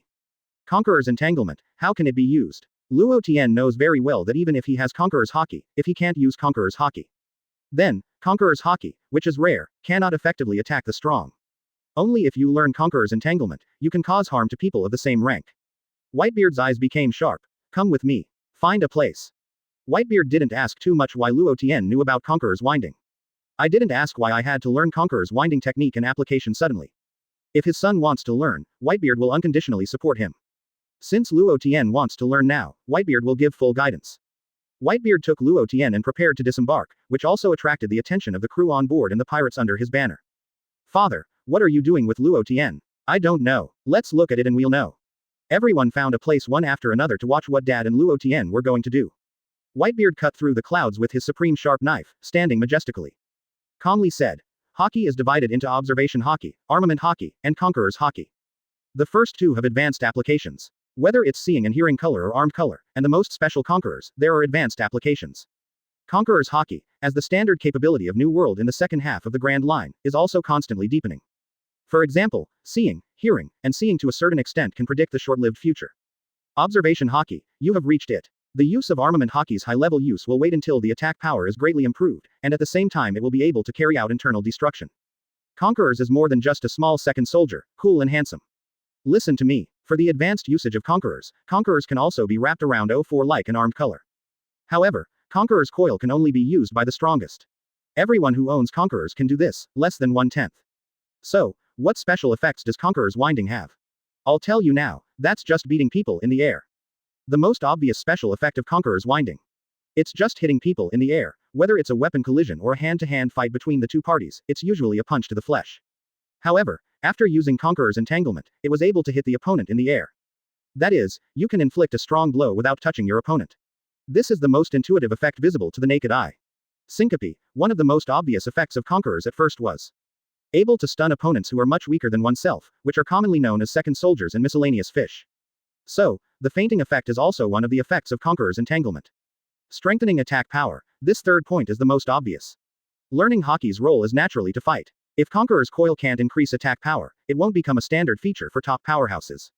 Conqueror's entanglement, how can it be used? Luo Tian knows very well that even if he has Conqueror's Haki, if he can't use Conqueror's Haki, then, Conqueror's Haki, which is rare, cannot effectively attack the strong. Only if you learn Conqueror's entanglement, you can cause harm to people of the same rank. Whitebeard's eyes became sharp. Come with me. Find a place. Whitebeard didn't ask too much why Luo Tian knew about Conqueror's winding. I didn't ask why I had to learn Conqueror's winding technique and application suddenly. If his son wants to learn, Whitebeard will unconditionally support him. Since Luo Tian wants to learn now, Whitebeard will give full guidance. Whitebeard took Luo Tian and prepared to disembark, which also attracted the attention of the crew on board and the pirates under his banner. Father, what are you doing with Luo Tian? I don't know. Let's look at it and we'll know. Everyone found a place one after another to watch what Dad and Luo Tian were going to do. Whitebeard cut through the clouds with his supreme sharp knife, standing majestically. Calmly said, Haki is divided into observation Haki, armament Haki, and Conqueror's Haki. The first two have advanced applications. Whether it's seeing and hearing color or armed color, and the most special conquerors, there are advanced applications. Conqueror's Haki, as the standard capability of New World in the second half of the Grand Line, is also constantly deepening. For example, seeing, hearing, and seeing to a certain extent can predict the short-lived future. Observation Haki, you have reached it. The use of armament Haki's high-level use will wait until the attack power is greatly improved, and at the same time it will be able to carry out internal destruction. Conqueror's is more than just a small second soldier, cool and handsome. Listen to me. For the advanced usage of Conquerors can also be wrapped around 04 like an armed color. However, Conqueror's coil can only be used by the strongest. Everyone who owns Conquerors can do this, less than 1/10. So, what special effects does Conqueror's winding have? I'll tell you now, that's just beating people in the air. The most obvious special effect of Conqueror's winding. It's just hitting people in the air, whether it's a weapon collision or a hand-to-hand fight between the two parties, it's usually a punch to the flesh. However, after using Conqueror's entanglement, it was able to hit the opponent in the air. That is, you can inflict a strong blow without touching your opponent. This is the most intuitive effect visible to the naked eye. Syncope, one of the most obvious effects of Conquerors at first was able to stun opponents who are much weaker than oneself, which are commonly known as second soldiers and miscellaneous fish. So, the fainting effect is also one of the effects of Conqueror's entanglement. Strengthening attack power, this third point is the most obvious. Learning Haki's role is naturally to fight. If Conqueror's coil can't increase attack power, it won't become a standard feature for top powerhouses.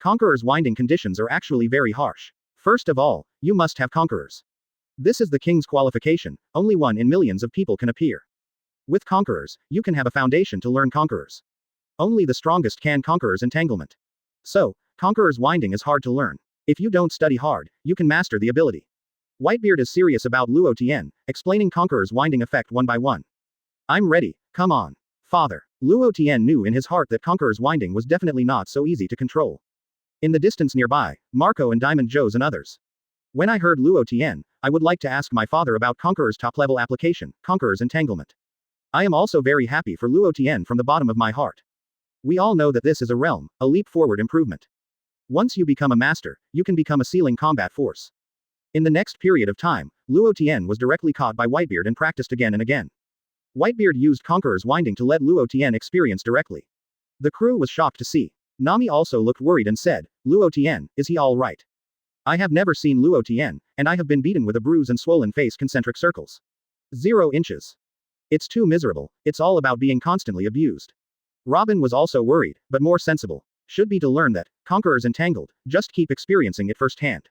Conqueror's winding conditions are actually very harsh. First of all, you must have Conquerors. This is the king's qualification, only one in millions of people can appear. With Conquerors, you can have a foundation to learn Conquerors. Only the strongest can Conqueror's entanglement. So, Conqueror's winding is hard to learn. If you don't study hard, you can master the ability. Whitebeard is serious about Luo Tian, explaining Conqueror's winding effect one by one. I'm ready, come on. Father. Luo Tian knew in his heart that Conqueror's winding was definitely not so easy to control. In the distance nearby, Marco and Diamond Joe's and others. When I heard Luo Tian, I would like to ask my father about Conqueror's top-level application, Conqueror's entanglement. I am also very happy for Luo Tian from the bottom of my heart. We all know that this is a realm, a leap-forward improvement. Once you become a master, you can become a ceiling combat force. In the next period of time, Luo Tian was directly caught by Whitebeard and practiced again and again. Whitebeard used Conqueror's winding to let Luo Tian experience directly. The crew was shocked to see. Nami also looked worried and said, Luo Tian, is he all right? I have never seen Luo Tian, and I have been beaten with a bruise and swollen face concentric circles. 0 inches. It's too miserable, it's all about being constantly abused. Robin was also worried, but more sensible. Should be to learn that, Conqueror's entangled, just keep experiencing it firsthand.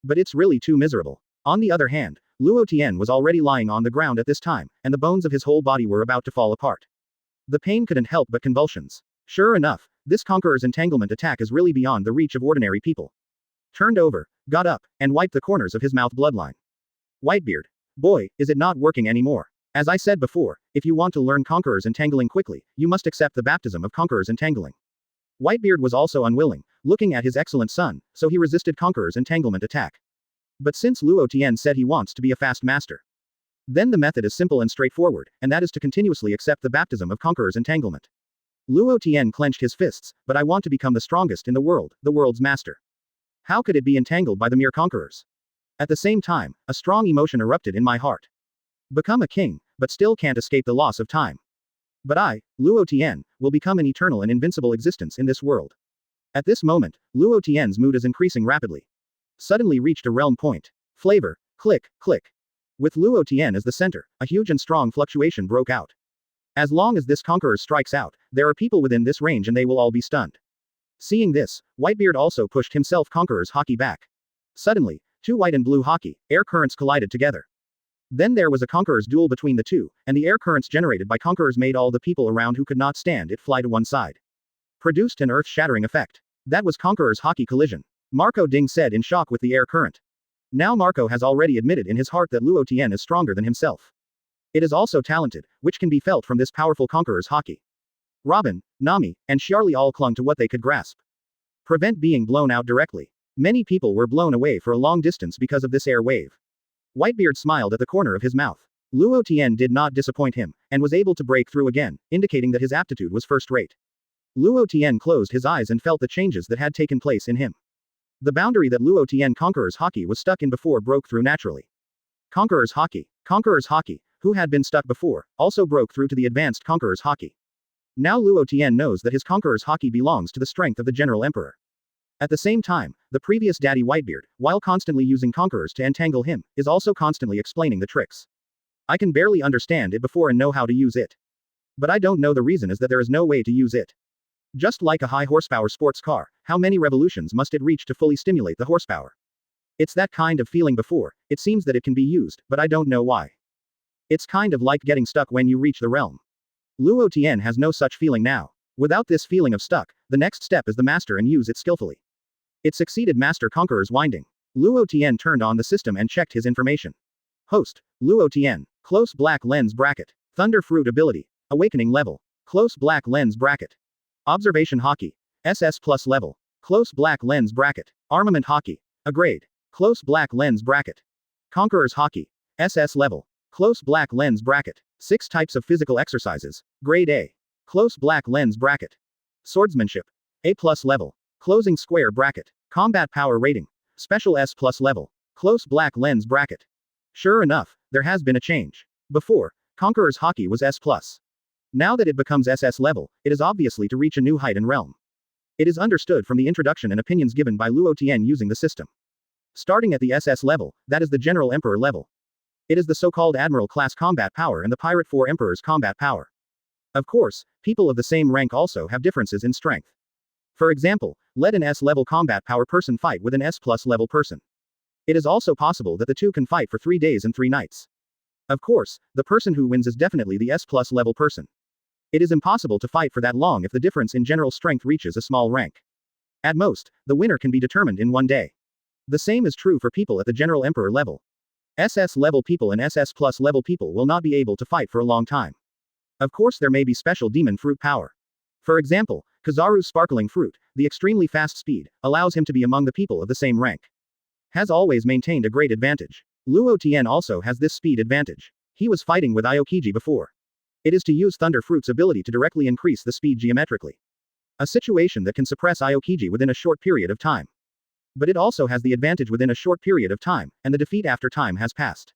But it's really too miserable. On the other hand, Luo Tian was already lying on the ground at this time, and the bones of his whole body were about to fall apart. The pain couldn't help but convulsions. Sure enough, this Conqueror's entanglement attack is really beyond the reach of ordinary people. Turned over, got up, and wiped the corners of his mouth bloodline. Whitebeard. Boy, is it not working anymore. As I said before, if you want to learn Conqueror's entangling quickly, you must accept the baptism of Conqueror's entangling. Whitebeard was also unwilling, looking at his excellent son, so he resisted Conqueror's entanglement attack. But since Luo Tian said he wants to be a fast master, Then the method is simple and straightforward, and that is to continuously accept the baptism of Conqueror's entanglement. Luo Tian clenched his fists, but I want to become the strongest in the world's master. How could it be entangled by the mere conquerors? At the same time, a strong emotion erupted in my heart. Become a king, but still can't escape the loss of time. But I, Luo Tian, will become an eternal and invincible existence in this world. At this moment, Luo Tian's mood is increasing rapidly. Suddenly reached a realm point. Flavor, click, click. With Luo Tian as the center, a huge and strong fluctuation broke out. As long as this conqueror strikes out, there are people within this range and they will all be stunned. Seeing this, Whitebeard also pushed himself Conqueror's Haki back. Suddenly, two white and blue Haki, air currents collided together. Then there was a Conqueror's duel between the two, and the air currents generated by Conquerors made all the people around who could not stand it fly to one side. Produced an earth-shattering effect. That was Conqueror's Haki collision. Marco Ding said in shock with the air current. Now Marco has already admitted in his heart that Luo Tian is stronger than himself. It is also talented, which can be felt from this powerful Conqueror's Haki. Robin, Nami, and Charlie all clung to what they could grasp. Prevent being blown out directly. Many people were blown away for a long distance because of this air wave. Whitebeard smiled at the corner of his mouth. Luo Tian did not disappoint him, and was able to break through again, indicating that his aptitude was first-rate. Luo Tian closed his eyes and felt the changes that had taken place in him. The boundary that Luo Tian Conqueror's Haki was stuck in before broke through naturally. Conqueror's Haki, who had been stuck before, also broke through to the advanced Conqueror's Haki. Now Luo Tian knows that his Conqueror's Haki belongs to the strength of the General Emperor. At the same time, the previous Daddy Whitebeard, while constantly using Conquerors to entangle him, is also constantly explaining the tricks. I can barely understand it before and know how to use it. But I don't know the reason is that there is no way to use it. Just like a high horsepower sports car, how many revolutions must it reach to fully stimulate the horsepower? It's that kind of feeling before, it seems that it can be used, but I don't know why. It's kind of like getting stuck when you reach the realm. Luo Tian has no such feeling now. Without this feeling of stuck, the next step is the master and use it skillfully. It succeeded Master Conqueror's winding. Luo Tian turned on the system and checked his information. Host, Luo Tian, close black lens bracket. Thunder fruit ability, awakening level, close black lens bracket. Observation Haki, SS plus level, close black lens bracket. Armament Haki, a grade, close black lens bracket. Conqueror's Haki, SS level, close black lens bracket. 6 types of physical exercises, grade A, close black lens bracket. Swordsmanship, A plus level, closing square bracket. Combat power rating, special S plus level, close black lens bracket. Sure enough, there has been a change. Before, Conqueror's Haki was S plus. Now that it becomes SS level, it is obviously to reach a new height and realm. It is understood from the introduction and opinions given by Luo Tian using the system. Starting at the SS level, that is the General Emperor level. It is the so-called Admiral class combat power and the Pirate 4 Emperor's combat power. Of course, people of the same rank also have differences in strength. For example, let an S-level combat power person fight with an S-plus level person. It is also possible that the two can fight for 3 days and 3 nights. Of course, the person who wins is definitely the S-plus level person. It is impossible to fight for that long if the difference in general strength reaches a small rank. At most, the winner can be determined in 1 day. The same is true for people at the General Emperor level. SS level people and SS plus level people will not be able to fight for a long time. Of course there may be special demon fruit power. For example, Kizaru's sparkling fruit, the extremely fast speed, allows him to be among the people of the same rank. Has always maintained a great advantage. Luo Tian also has this speed advantage. He was fighting with Aokiji before. It is to use Thunder Fruit's ability to directly increase the speed geometrically. A situation that can suppress Aokiji within a short period of time. But it also has the advantage within a short period of time, and the defeat after time has passed.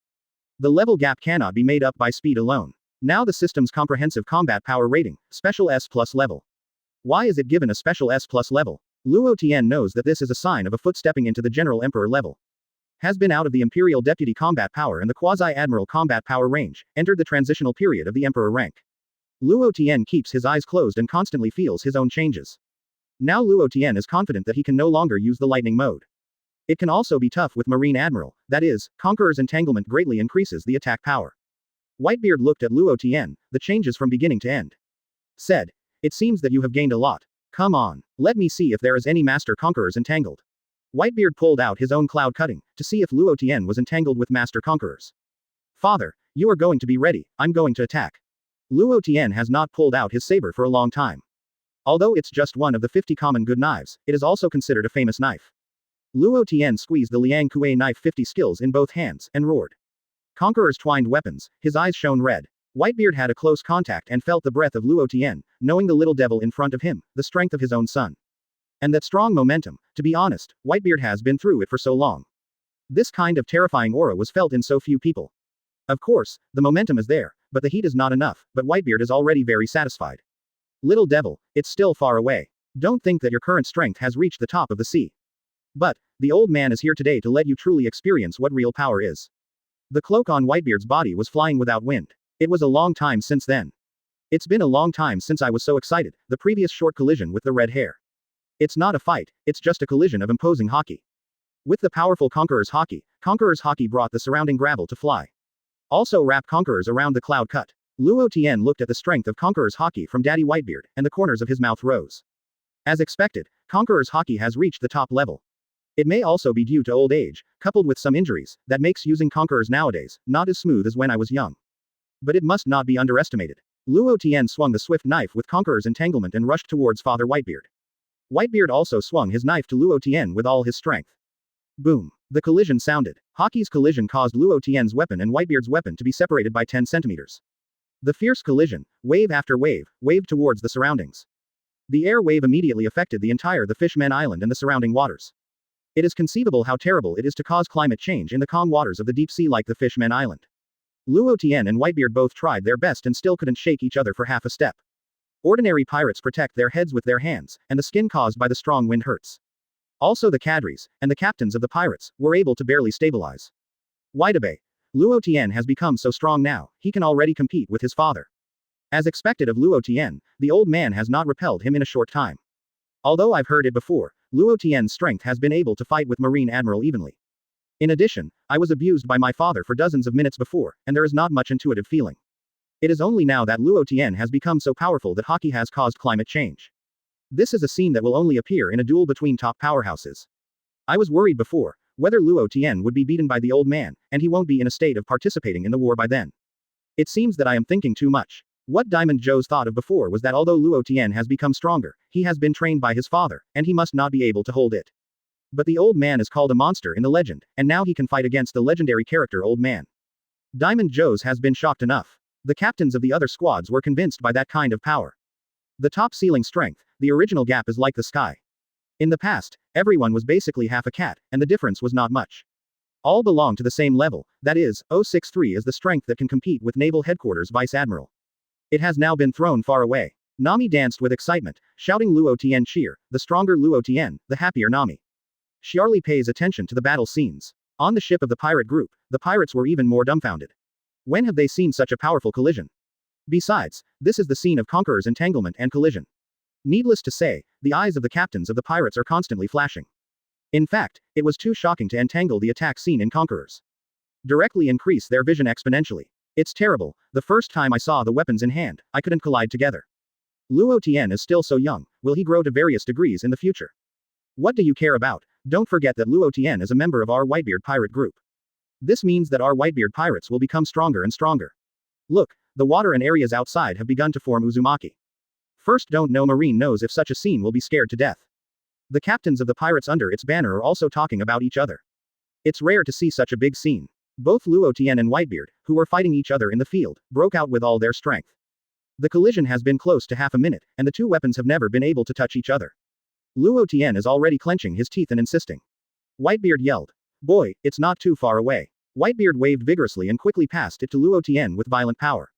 The level gap cannot be made up by speed alone. Now the system's comprehensive combat power rating, special S plus level. Why is it given a special S plus level? Luo Tian knows that this is a sign of a foot stepping into the General Emperor level. Has been out of the Imperial Deputy combat power and the Quasi-Admiral combat power range, entered the transitional period of the Emperor rank. Luo Tian keeps his eyes closed and constantly feels his own changes. Now Luo Tian is confident that he can no longer use the lightning mode. It can also be tough with Marine Admiral, that is, Conqueror's entanglement greatly increases the attack power. Whitebeard looked at Luo Tian, the changes from beginning to end. Said, it seems that you have gained a lot. Come on, let me see if there is any Master Conquerors entangled. Whitebeard pulled out his own cloud cutting, to see if Luo Tian was entangled with Master Conquerors. Father, you are going to be ready, I'm going to attack. Luo Tian has not pulled out his saber for a long time. Although it's just one of the 50 common good knives, it is also considered a famous knife. Luo Tian squeezed the Liang Kuei knife 50 skills in both hands, and roared. Conqueror's twined weapons, his eyes shone red. Whitebeard had a close contact and felt the breath of Luo Tian, knowing the little devil in front of him, the strength of his own son. And that strong momentum, to be honest, Whitebeard has been through it for so long. This kind of terrifying aura was felt in so few people. Of course, the momentum is there, but the heat is not enough, but Whitebeard is already very satisfied. Little devil, it's still far away. Don't think that your current strength has reached the top of the sea. But, the old man is here today to let you truly experience what real power is. The cloak on Whitebeard's body was flying without wind. It was a long time since then. It's been a long time since I was so excited, the previous short collision with the red hair. It's not a fight, it's just a collision of imposing Haki. With the powerful Conqueror's Haki brought the surrounding gravel to fly. Also wrapped Conquerors around the cloud cut. Luo Tian looked at the strength of Conqueror's Haki from Daddy Whitebeard, and the corners of his mouth rose. As expected, Conqueror's Haki has reached the top level. It may also be due to old age, coupled with some injuries, that makes using Conquerors nowadays not as smooth as when I was young. But it must not be underestimated. Luo Tian swung the swift knife with Conqueror's entanglement and rushed towards Father Whitebeard. Whitebeard also swung his knife to Luo Tian with all his strength. Boom. The collision sounded. Haki's collision caused Luo Tian's weapon and Whitebeard's weapon to be separated by 10 centimeters. The fierce collision, wave after wave, waved towards the surroundings. The air wave immediately affected the Fishman Island and the surrounding waters. It is conceivable how terrible it is to cause climate change in the calm waters of the deep sea like the Fishman Island. Luo Tian and Whitebeard both tried their best and still couldn't shake each other for half a step. Ordinary pirates protect their heads with their hands, and the skin caused by the strong wind hurts. Also the cadres, and the captains of the pirates, were able to barely stabilize. Whitebeard. Luo Tian has become so strong now, he can already compete with his father. As expected of Luo Tian, the old man has not repelled him in a short time. Although I've heard it before, Luo Tian's strength has been able to fight with Marine Admiral evenly. In addition, I was abused by my father for dozens of minutes before, and there is not much intuitive feeling. It is only now that Luo Tian has become so powerful that Haki has caused climate change. This is a scene that will only appear in a duel between top powerhouses. I was worried before, whether Luo Tian would be beaten by the old man, and he won't be in a state of participating in the war by then. It seems that I am thinking too much. What Diamond Joe's thought of before was that although Luo Tian has become stronger, he has been trained by his father, and he must not be able to hold it. But the old man is called a monster in the legend, and now he can fight against the legendary character Old Man. Diamond Joe's has been shocked enough. The captains of the other squads were convinced by that kind of power. The top ceiling strength, the original gap is like the sky. In the past, everyone was basically half a cat, and the difference was not much. All belong to the same level, that is, 063 is the strength that can compete with Naval Headquarters Vice Admiral. It has now been thrown far away. Nami danced with excitement, shouting Luo Tian cheer, the stronger Luo Tian, the happier Nami. Rayleigh pays attention to the battle scenes. On the ship of the pirate group, the pirates were even more dumbfounded. When have they seen such a powerful collision? Besides, this is the scene of Conqueror's entanglement and collision. Needless to say, the eyes of the captains of the pirates are constantly flashing. In fact, it was too shocking to entangle the attack scene in Conquerors. Directly increase their vision exponentially. It's terrible, the first time I saw the weapons in hand, I couldn't collide together. Luo Tian is still so young, will he grow to various degrees in the future? What do you care about? Don't forget that Luo Tian is a member of our Whitebeard pirate group. This means that our Whitebeard pirates will become stronger and stronger. Look, the water and areas outside have begun to form Uzumaki. First don't know Marine knows if such a scene will be scared to death. The captains of the pirates under its banner are also talking about each other. It's rare to see such a big scene. Both Luo Tian and Whitebeard, who were fighting each other in the field, broke out with all their strength. The collision has been close to half a minute, and the two weapons have never been able to touch each other. Luo Tian is already clenching his teeth and insisting. Whitebeard yelled. Boy, it's not too far away. Whitebeard waved vigorously and quickly passed it to Luo Tian with violent power.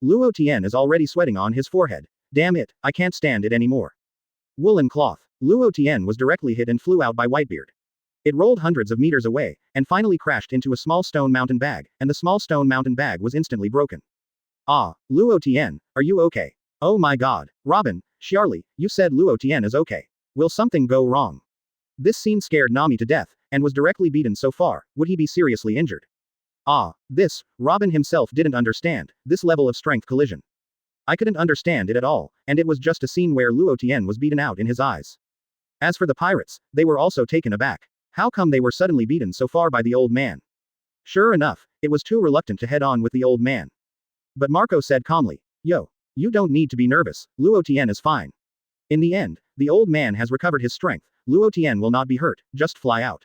Luo Tian is already sweating on his forehead. Damn it, I can't stand it anymore. Woolen cloth. Luo Tian was directly hit and flew out by Whitebeard. It rolled hundreds of meters away, and finally crashed into a small stone mountain bag, and the small stone mountain bag was instantly broken. Ah, Luo Tian, are you okay? Oh my god. Robin, Rayleigh, you said Luo Tian is okay. Will something go wrong? This scene scared Nami to death, and was directly beaten so far, would he be seriously injured? Ah, this, Robin himself didn't understand, this level of strength collision. I couldn't understand it at all, and it was just a scene where Luo Tian was beaten out in his eyes. As for the pirates, they were also taken aback. How come they were suddenly beaten so far by the old man? Sure enough, it was too reluctant to head on with the old man. But Marco said calmly, Yo, you don't need to be nervous, Luo Tian is fine. In the end, the old man has recovered his strength, Luo Tian will not be hurt, just fly out.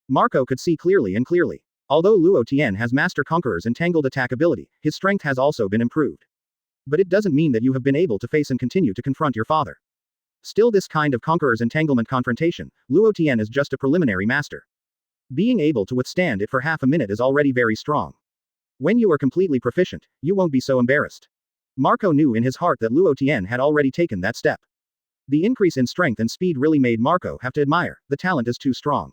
Marco could see clearly and clearly. Although Luo Tian has Master Conqueror's entangled attack ability, his strength has also been improved. But it doesn't mean that you have been able to face and continue to confront your father. Still, this kind of Conqueror's entanglement confrontation, Luo Tian is just a preliminary master. Being able to withstand it for half a minute is already very strong. When you are completely proficient, you won't be so embarrassed. Marco knew in his heart that Luo Tian had already taken that step. The increase in strength and speed really made Marco have to admire, the talent is too strong.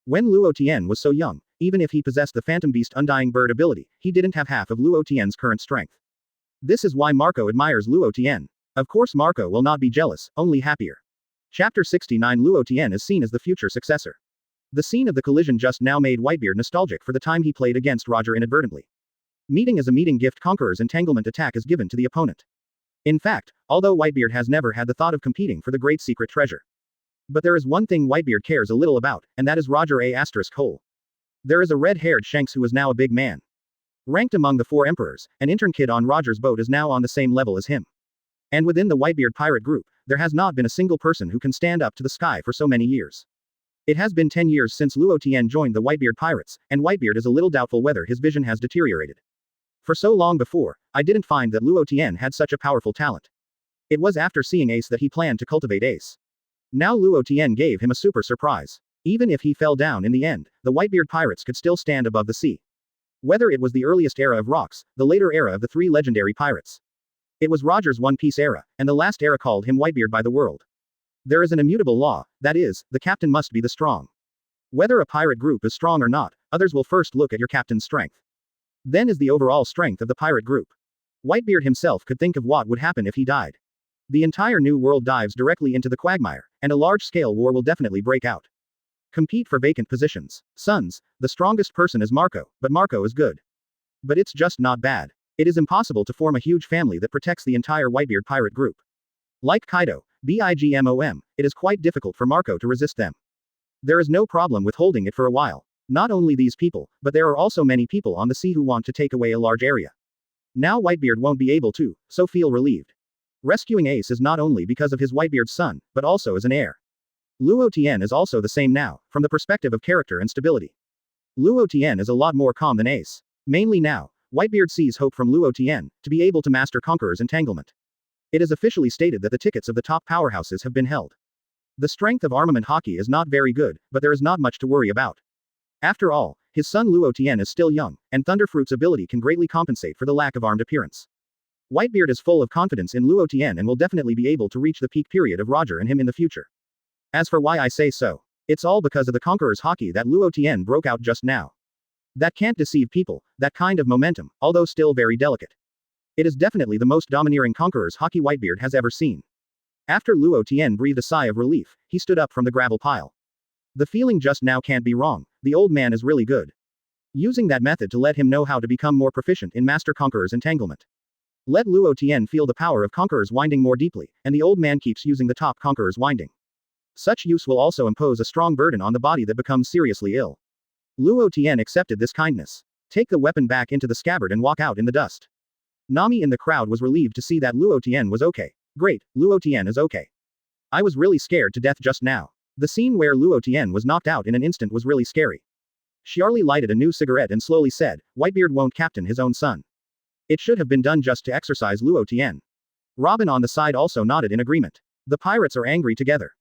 When Luo Tian was so young, even if he possessed the Phantom Beast Undying Bird ability, he didn't have half of Luo Tian's current strength. This is why Marco admires Luo Tian. Of course Marco will not be jealous, only happier. Chapter 69 Luo Tian is seen as the future successor. The scene of the collision just now made Whitebeard nostalgic for the time he played against Roger inadvertently. Meeting as a meeting gift, Conqueror's entanglement attack is given to the opponent. In fact, although Whitebeard has never had the thought of competing for the great secret treasure. But there is one thing Whitebeard cares a little about, and that is Roger A** Hole. There is a red-haired Shanks who is now a big man. Ranked among the 4 emperors, an intern kid on Roger's boat is now on the same level as him. And within the Whitebeard pirate group, there has not been a single person who can stand up to the sky for so many years. It has been 10 years since Luo Tian joined the Whitebeard pirates, and Whitebeard is a little doubtful whether his vision has deteriorated. For so long before, I didn't find that Luo Tian had such a powerful talent. It was after seeing Ace that he planned to cultivate Ace. Now Luo Tian gave him a super surprise. Even if he fell down in the end, the Whitebeard pirates could still stand above the sea. Whether it was the earliest era of rocks, the later era of the 3 legendary pirates. It was Roger's One Piece era, and the last era called him Whitebeard by the world. There is an immutable law, that is, the captain must be the strong. Whether a pirate group is strong or not, others will first look at your captain's strength. Then is the overall strength of the pirate group. Whitebeard himself could think of what would happen if he died. The entire new world dives directly into the quagmire, and a large-scale war will definitely break out. Compete for vacant positions. Sons, the strongest person is Marco, but Marco is good. But it's just not bad. It is impossible to form a huge family that protects the entire Whitebeard pirate group. Like Kaido, Bigmom, it is quite difficult for Marco to resist them. There is no problem with holding it for a while. Not only these people, but there are also many people on the sea who want to take away a large area. Now Whitebeard won't be able to, so feel relieved. Rescuing Ace is not only because of his Whitebeard's son, but also as an heir. Luo Tian is also the same now, from the perspective of character and stability. Luo Tian is a lot more calm than Ace. Mainly now, Whitebeard sees hope from Luo Tian, to be able to master Conqueror's entanglement. It is officially stated that the tickets of the top powerhouses have been held. The strength of armament Haki is not very good, but there is not much to worry about. After all, his son Luo Tian is still young, and Thunderfruit's ability can greatly compensate for the lack of armed appearance. Whitebeard is full of confidence in Luo Tian and will definitely be able to reach the peak period of Roger and him in the future. As for why I say so, it's all because of the Conqueror's Haki that Luo Tian broke out just now. That can't deceive people, that kind of momentum, although still very delicate. It is definitely the most domineering Conqueror's Haki Whitebeard has ever seen. After Luo Tian breathed a sigh of relief, he stood up from the gravel pile. The feeling just now can't be wrong, the old man is really good. Using that method to let him know how to become more proficient in Master Conqueror's entanglement. Let Luo Tian feel the power of Conqueror's winding more deeply, and the old man keeps using the top Conqueror's winding. Such use will also impose a strong burden on the body that becomes seriously ill. Luo Tian accepted this kindness. Take the weapon back into the scabbard and walk out in the dust. Nami in the crowd was relieved to see that Luo Tian was okay. Great, Luo Tian is okay. I was really scared to death just now. The scene where Luo Tian was knocked out in an instant was really scary. Xiarli lighted a new cigarette and slowly said, Whitebeard won't captain his own son. It should have been done just to exercise Luo Tian. Robin on the side also nodded in agreement. The pirates are angry together.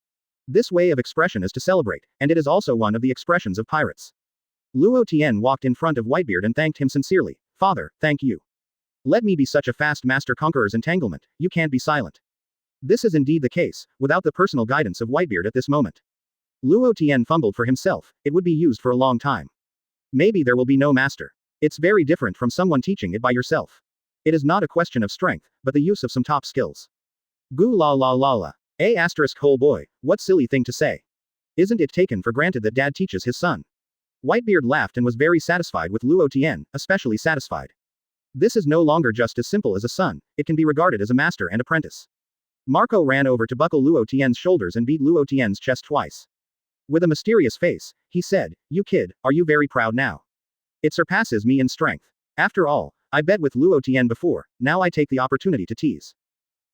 This way of expression is to celebrate, and it is also one of the expressions of pirates. Luo Tian walked in front of Whitebeard and thanked him sincerely. Father, thank you. Let me be such a fast master Conqueror's entanglement, you can't be silent. This is indeed the case, without the personal guidance of Whitebeard at this moment. Luo Tian fumbled for himself, it would be used for a long time. Maybe there will be no master. It's very different from someone teaching it by yourself. It is not a question of strength, but the use of some top skills. Gu la la la la. Whole boy, what silly thing to say. Isn't it taken for granted that dad teaches his son? Whitebeard laughed and was very satisfied with Luo Tian, especially satisfied. This is no longer just as simple as a son, it can be regarded as a master and apprentice. Marco ran over to buckle Luo Tian's shoulders and beat Luo Tian's chest twice. With a mysterious face, he said, You kid, are you very proud now? It surpasses me in strength. After all, I bet with Luo Tian before, now I take the opportunity to tease.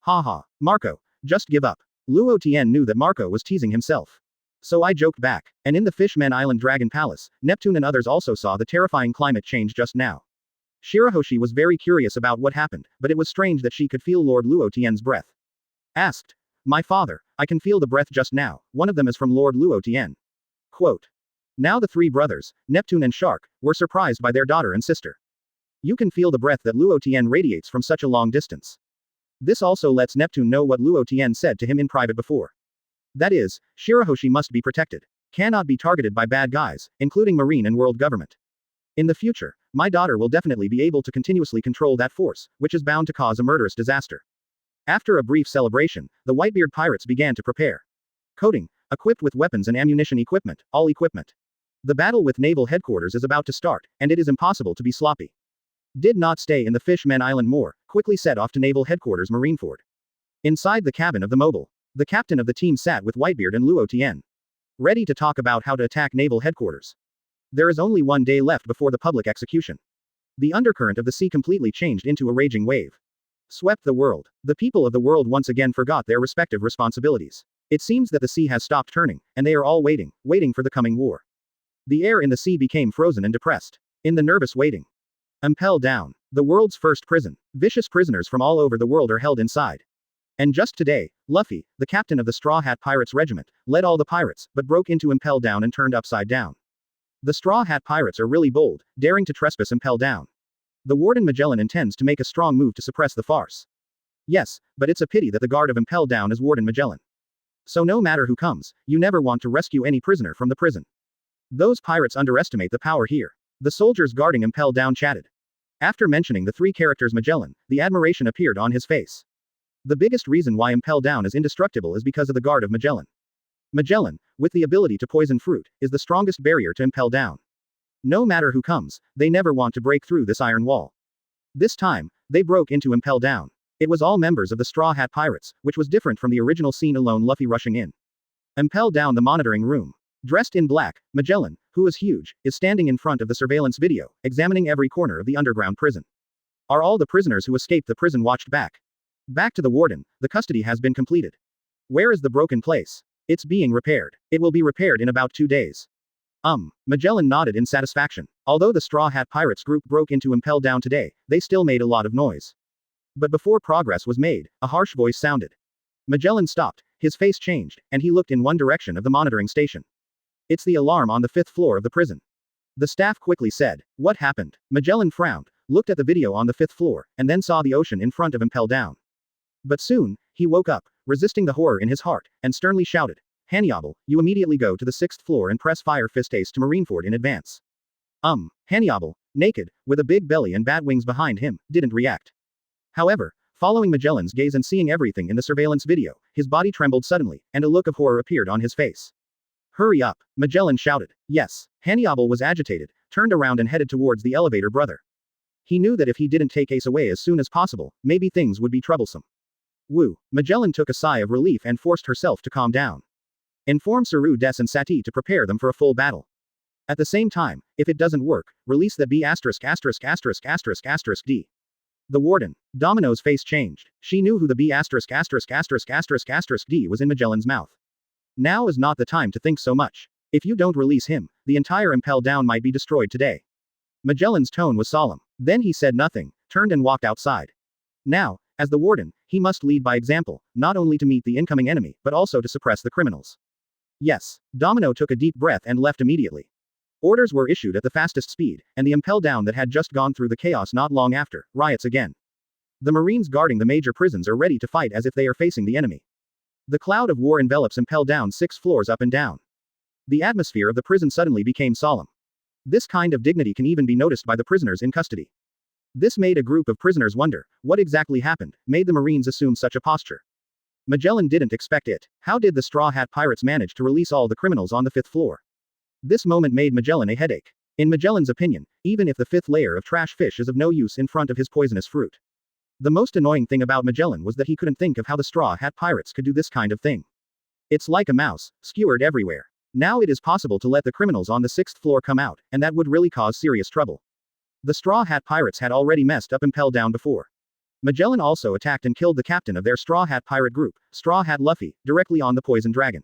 Haha, Marco, just give up. Luo Tian knew that Marco was teasing himself. So I joked back. And in the Fishman Island Dragon Palace, Neptune and others also saw the terrifying climate change just now. Shirahoshi was very curious about what happened, but it was strange that she could feel Lord Luo Tian's breath. Asked. My father, I can feel the breath just now, one of them is from Lord Luo Tian. Quote. Now the three brothers, Neptune and Shark, were surprised by their daughter and sister. You can feel the breath that Luo Tian radiates from such a long distance. This also lets Neptune know what Luo Tian said to him in private before. That is, Shirahoshi must be protected. Cannot be targeted by bad guys, including marine and world government. In the future, my daughter will definitely be able to continuously control that force, which is bound to cause a murderous disaster. After a brief celebration, the Whitebeard pirates began to prepare. Coding, equipped with weapons and ammunition equipment, all equipment. The battle with naval headquarters is about to start, and it is impossible to be sloppy. Did not stay in the Fishman Island more, quickly set off to naval headquarters Marineford. Inside the cabin of the mobile, the captain of the team sat with Whitebeard and Luo Tian. Ready to talk about how to attack naval headquarters. There is only one day left before the public execution. The undercurrent of the sea completely changed into a raging wave. Swept the world. The people of the world once again forgot their respective responsibilities. It seems that the sea has stopped turning, and they are all waiting for the coming war. The air in the sea became frozen and depressed. In the nervous waiting. Impel Down. The world's first prison. Vicious prisoners from all over the world are held inside. And just today, Luffy, the captain of the Straw Hat Pirates Regiment, led all the pirates, but broke into Impel Down and turned upside down. The Straw Hat Pirates are really bold, daring to trespass Impel Down. The Warden Magellan intends to make a strong move to suppress the farce. Yes, but it's a pity that the guard of Impel Down is Warden Magellan. So no matter who comes, you never want to rescue any prisoner from the prison. Those pirates underestimate the power here. The soldiers guarding Impel Down chatted. After mentioning the three characters Magellan, the admiration appeared on his face. The biggest reason why Impel Down is indestructible is because of the guard of Magellan. Magellan, with the ability to poison fruit, is the strongest barrier to Impel Down. No matter who comes, they never want to break through this iron wall. This time, they broke into Impel Down. It was all members of the Straw Hat Pirates, which was different from the original scene alone Luffy rushing in. Impel Down the monitoring room. Dressed in black, Magellan, who is huge, is standing in front of the surveillance video, examining every corner of the underground prison. Are all the prisoners who escaped the prison watched back? Back to the warden, the custody has been completed. Where is the broken place? It's being repaired. It will be repaired in about 2 days. Magellan nodded in satisfaction. Although the Straw Hat Pirates group broke into Impel Down today, they still made a lot of noise. But before progress was made, a harsh voice sounded. Magellan stopped, his face changed, and he looked in one direction of the monitoring station. It's the alarm on the 5th floor of the prison. The staff quickly said, what happened? Magellan frowned, looked at the video on the 5th floor, and then saw the ocean in front of Impel Down. But soon, he woke up, resisting the horror in his heart, and sternly shouted, Hanniobble, you immediately go to the 6th floor and press Fire Fist Ace to Marineford in advance. Hanniobble, naked, with a big belly and bat wings behind him, didn't react. However, following Magellan's gaze and seeing everything in the surveillance video, his body trembled suddenly, and a look of horror appeared on his face. Hurry up, Magellan shouted. Yes, Hanniobble was agitated, turned around and headed towards the elevator brother. He knew that if he didn't take Ace away as soon as possible, maybe things would be troublesome. Woo, Magellan took a sigh of relief and forced herself to calm down. Inform Saru Des and Sati to prepare them for a full battle. At the same time, if it doesn't work, release the B******************. The warden. Domino's face changed. She knew who the B************** D was in Magellan's mouth. Now is not the time to think so much. If you don't release him, the entire Impel Down might be destroyed today. Magellan's tone was solemn. Then he said nothing, turned and walked outside. Now, as the warden, he must lead by example, not only to meet the incoming enemy, but also to suppress the criminals. Yes, Domino took a deep breath and left immediately. Orders were issued at the fastest speed, and the Impel Down that had just gone through the chaos not long after, riots again. The Marines guarding the major prisons are ready to fight as if they are facing the enemy. The cloud of war envelops Impel Down 6 floors up and down. The atmosphere of the prison suddenly became solemn. This kind of dignity can even be noticed by the prisoners in custody. This made a group of prisoners wonder, what exactly happened, made the Marines assume such a posture. Magellan didn't expect it. How did the Straw Hat Pirates manage to release all the criminals on the 5th floor? This moment made Magellan a headache. In Magellan's opinion, even if the 5th layer of trash fish is of no use in front of his poisonous fruit. The most annoying thing about Magellan was that he couldn't think of how the Straw Hat Pirates could do this kind of thing. It's like a mouse, skewered everywhere. Now it is possible to let the criminals on the 6th floor come out, and that would really cause serious trouble. The Straw Hat Pirates had already messed up Impel Down before. Magellan also attacked and killed the captain of their Straw Hat pirate group, Straw Hat Luffy, directly on the Poison Dragon.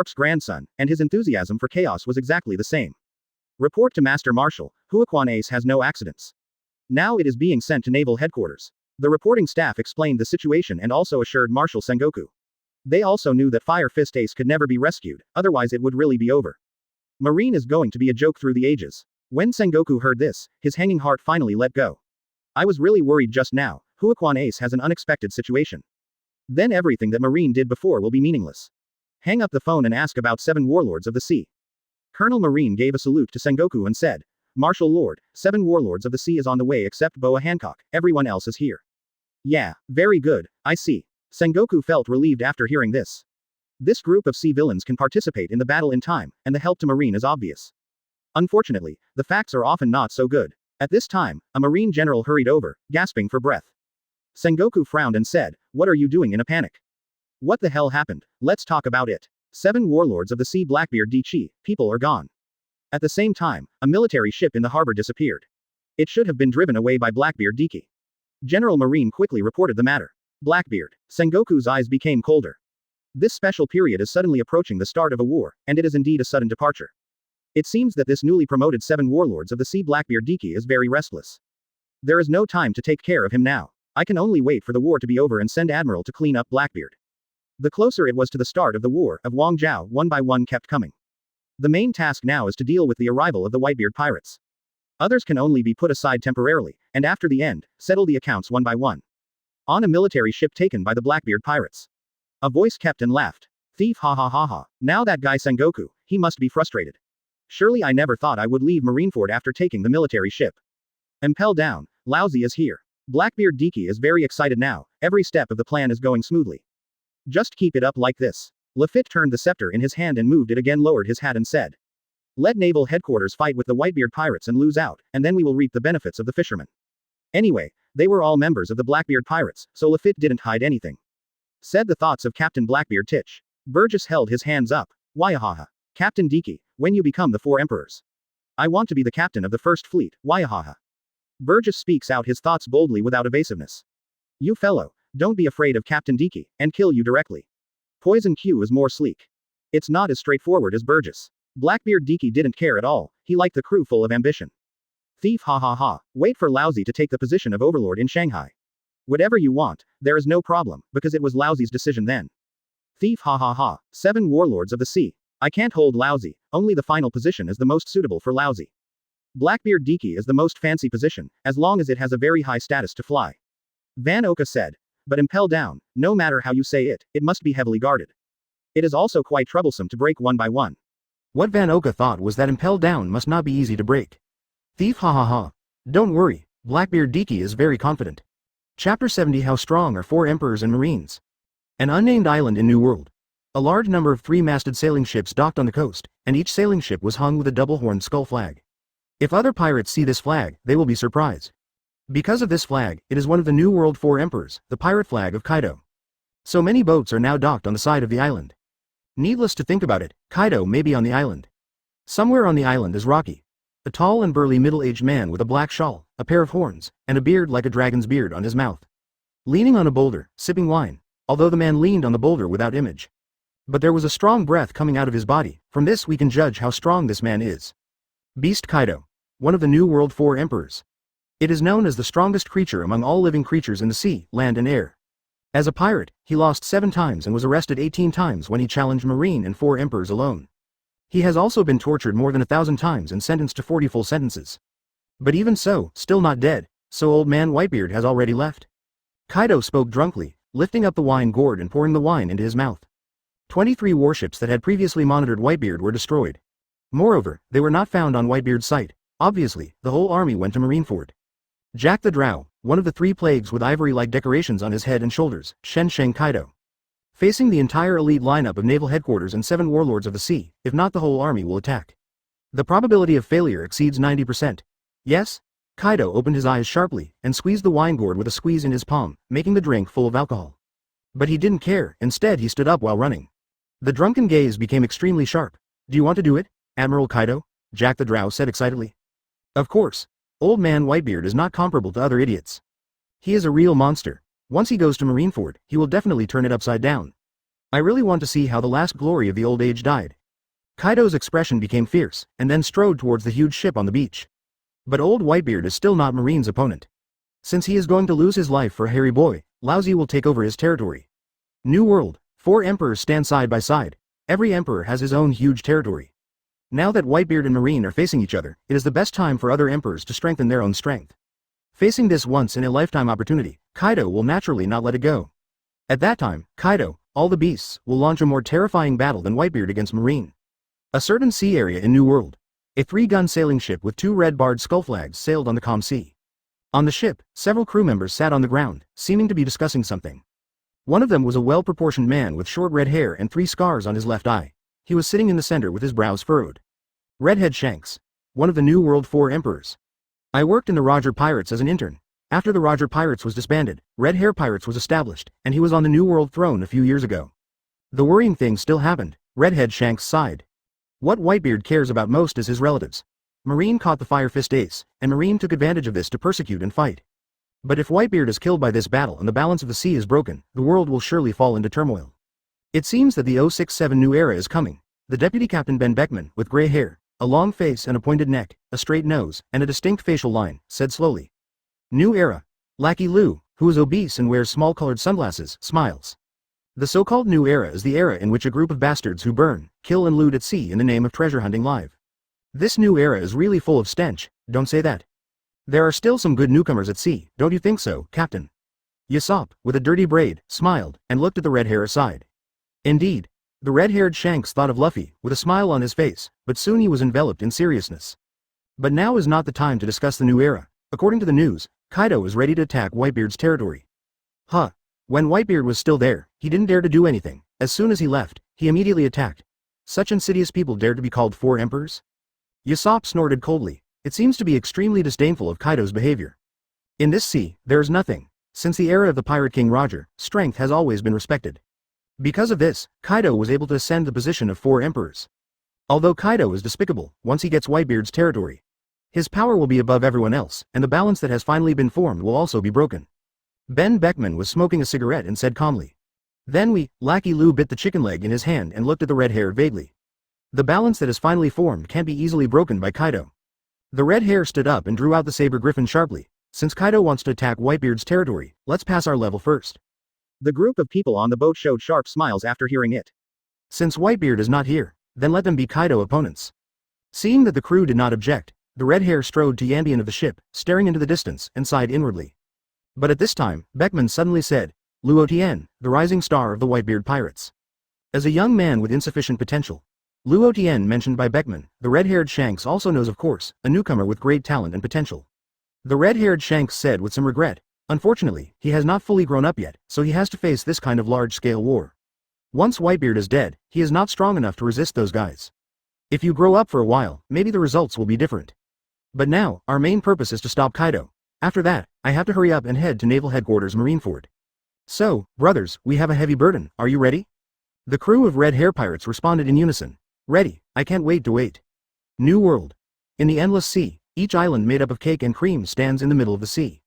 Garp's grandson, and his enthusiasm for chaos was exactly the same. Report to Master Marshal, Huaquan Ace has no accidents. Now it is being sent to Naval Headquarters. The reporting staff explained the situation and also assured Marshal Sengoku. They also knew that Fire Fist Ace could never be rescued, otherwise it would really be over. Marine is going to be a joke through the ages. When Sengoku heard this, his hanging heart finally let go. I was really worried just now, Huaquan Ace has an unexpected situation. Then everything that Marine did before will be meaningless. Hang up the phone and ask about 7 Warlords of the Sea. Colonel Marine gave a salute to Sengoku and said, Martial Lord, 7 Warlords of the Sea is on the way except Boa Hancock, everyone else is here. Yeah, very good, I see. Sengoku felt relieved after hearing this. This group of sea villains can participate in the battle in time, and the help to Marine is obvious. Unfortunately, the facts are often not so good. At this time, a Marine general hurried over, gasping for breath. Sengoku frowned and said, What are you doing in a panic? What the hell happened? Let's talk about it. 7 Warlords of the Sea Blackbeard DG, people are gone. At the same time, a military ship in the harbor disappeared. It should have been driven away by Blackbeard Diki. General Marine quickly reported the matter. Blackbeard. Sengoku's eyes became colder. This special period is suddenly approaching the start of a war, and it is indeed a sudden departure. It seems that this newly promoted 7 Warlords of the Sea Blackbeard Diki is very restless. There is no time to take care of him now. I can only wait for the war to be over and send Admiral to clean up Blackbeard. The closer it was to the start of the war of Wang Zhao, one by one kept coming. The main task now is to deal with the arrival of the Whitebeard pirates. Others can only be put aside temporarily, and after the end, settle the accounts one by one. On a military ship taken by the Blackbeard pirates. A voice kept and laughed. Thief, ha ha ha ha. Now that guy Sengoku, he must be frustrated. Surely I never thought I would leave Marineford after taking the military ship. Impel Down, Lousy is here. Blackbeard Diki is very excited now, every step of the plan is going smoothly. Just keep it up like this. Lafitte turned the scepter in his hand and moved it again, lowered his hat and said. Let Naval Headquarters fight with the Whitebeard pirates and lose out, and then we will reap the benefits of the fishermen. Anyway, they were all members of the Blackbeard pirates, so Lafitte didn't hide anything. Said the thoughts of Captain Blackbeard Titch. Burgess held his hands up. Waiahaha. Captain Diki, when you become the 4 emperors. I want to be the captain of the First Fleet, Waiahaha. Burgess speaks out his thoughts boldly without evasiveness. You fellow, don't be afraid of Captain Diki, and kill you directly. Poison Q is more sleek. It's not as straightforward as Burgess. Blackbeard Diki didn't care at all, he liked the crew full of ambition. Thief, ha ha ha. Wait for Lousy to take the position of overlord in Shanghai. Whatever you want, there is no problem, because it was Lousy's decision then. Thief, ha ha ha. 7 warlords of the sea. I can't hold Lousy, only the final position is the most suitable for Lousy. Blackbeard Deke is the most fancy position, as long as it has a very high status to fly. Van Oka said. But Impel Down, no matter how you say it, it must be heavily guarded. It is also quite troublesome to break one by one. What Van Oka thought was that Impel Down must not be easy to break. Thief, ha ha ha. Don't worry, Blackbeard Deke is very confident. Chapter 70. How strong are 4 emperors and marines? An unnamed island in New World. A large number of 3-masted sailing ships docked on the coast, and each sailing ship was hung with a double-horned skull flag. If other pirates see this flag, they will be surprised. Because of this flag, it is one of the New World 4 emperors, the pirate flag of Kaido. So many boats are now docked on the side of the island. Needless to think about it, Kaido may be on the island. Somewhere on the island is Rocky. A tall and burly middle-aged man with a black shawl, a pair of horns, and a beard like a dragon's beard on his mouth. Leaning on a boulder, sipping wine, although the man leaned on the boulder without image. But there was a strong breath coming out of his body. From this we can judge how strong this man is. Beast Kaido. One of the New World 4 emperors. It is known as the strongest creature among all living creatures in the sea, land and air. As a pirate, he lost 7 times and was arrested 18 times when he challenged Marine and 4 emperors alone. He has also been tortured more than 1,000 times and sentenced to 40 full sentences. But even so, still not dead, so old man Whitebeard has already left. Kaido spoke drunkly, lifting up the wine gourd and pouring the wine into his mouth. 23 warships that had previously monitored Whitebeard were destroyed. Moreover, they were not found on Whitebeard's site. Obviously, the whole army went to Marineford. Jack the Drow, one of the 3 plagues with ivory-like decorations on his head and shoulders, Shen Kaido. Facing the entire elite lineup of naval headquarters and 7 warlords of the sea, if not the whole army will attack. The probability of failure exceeds 90%. Yes? Kaido opened his eyes sharply, and squeezed the wine gourd with a squeeze in his palm, making the drink full of alcohol. But he didn't care, instead he stood up while running. The drunken gaze became extremely sharp. Do you want to do it, Admiral Kaido? Jack the Drow said excitedly. Of course. Old man Whitebeard is not comparable to other idiots. He is a real monster. Once he goes to Marineford, he will definitely turn it upside down. I really want to see how the last glory of the old age died. Kaido's expression became fierce, and then strode towards the huge ship on the beach. But old Whitebeard is still not Marine's opponent. Since he is going to lose his life for a hairy boy, Lousy will take over his territory. New World, 4 emperors stand side by side. Every emperor has his own huge territory. Now that Whitebeard and Marine are facing each other, it is the best time for other emperors to strengthen their own strength. Facing this once-in-a-lifetime opportunity, Kaido will naturally not let it go. At that time, Kaido, all the beasts, will launch a more terrifying battle than Whitebeard against Marine. A certain sea area in New World. A 3-gun sailing ship with 2 red-barred skull flags sailed on the calm sea. On the ship, several crew members sat on the ground, seeming to be discussing something. One of them was a well-proportioned man with short red hair and 3 scars on his left eye. He was sitting in the center with his brows furrowed. Redhead Shanks. One of the New World 4 emperors. I worked in the Roger Pirates as an intern. After the Roger Pirates was disbanded, Red Hair Pirates was established, and he was on the New World throne a few years ago. The worrying thing still happened. Redhead Shanks sighed. What Whitebeard cares about most is his relatives. Marine caught the Fire Fist Ace, and Marine took advantage of this to persecute and fight. But if Whitebeard is killed by this battle and the balance of the sea is broken, the world will surely fall into turmoil. It seems that the 067 new era is coming. The Deputy Captain Ben Beckman, with gray hair, a long face and a pointed neck, a straight nose, and a distinct facial line, said slowly. New era. Lackey Lu, who is obese and wears small-colored sunglasses, smiles. The so-called new era is the era in which a group of bastards who burn, kill and loot at sea in the name of treasure hunting live. This new era is really full of stench, don't say that. There are still some good newcomers at sea, don't you think so, Captain? Usopp, with a dirty braid, smiled, and looked at the red hair aside. Indeed. The red-haired Shanks thought of Luffy, with a smile on his face, but soon he was enveloped in seriousness. But now is not the time to discuss the new era. According to the news, Kaido is ready to attack Whitebeard's territory. Huh. When Whitebeard was still there, he didn't dare to do anything. As soon as he left, he immediately attacked. Such insidious people dare to be called 4 emperors? Usopp snorted coldly. It seems to be extremely disdainful of Kaido's behavior. In this sea, there is nothing. Since the era of the Pirate King Roger, strength has always been respected. Because of this, Kaido was able to ascend the position of 4 emperors. Although Kaido is despicable, once he gets Whitebeard's territory, his power will be above everyone else, and the balance that has finally been formed will also be broken. Ben Beckman was smoking a cigarette and said calmly. Then Lackey Lu bit the chicken leg in his hand and looked at the red hair vaguely. The balance that is finally formed can't be easily broken by Kaido. The red hare stood up and drew out the saber griffin sharply. Since Kaido wants to attack Whitebeard's territory, let's pass our level first. The group of people on the boat showed sharp smiles after hearing it. Since Whitebeard is not here, then let them be Kaido opponents. Seeing that the crew did not object, the red hare strode to Yanbian of the ship, staring into the distance, and sighed inwardly. But at this time, Beckman suddenly said, Luo Tian, the rising star of the Whitebeard pirates. As a young man with insufficient potential, Luo Tian mentioned by Beckman, the red-haired Shanks also knows of course, a newcomer with great talent and potential. The red-haired Shanks said with some regret, unfortunately, he has not fully grown up yet, so he has to face this kind of large-scale war. Once Whitebeard is dead, he is not strong enough to resist those guys. If you grow up for a while, maybe the results will be different. But now, our main purpose is to stop Kaido. After that, I have to hurry up and head to Naval Headquarters Marineford. So, brothers, we have a heavy burden, are you ready? The crew of red hair pirates responded in unison. Ready, I can't wait to wait. New World. In the endless sea, each island made up of cake and cream stands in the middle of the sea.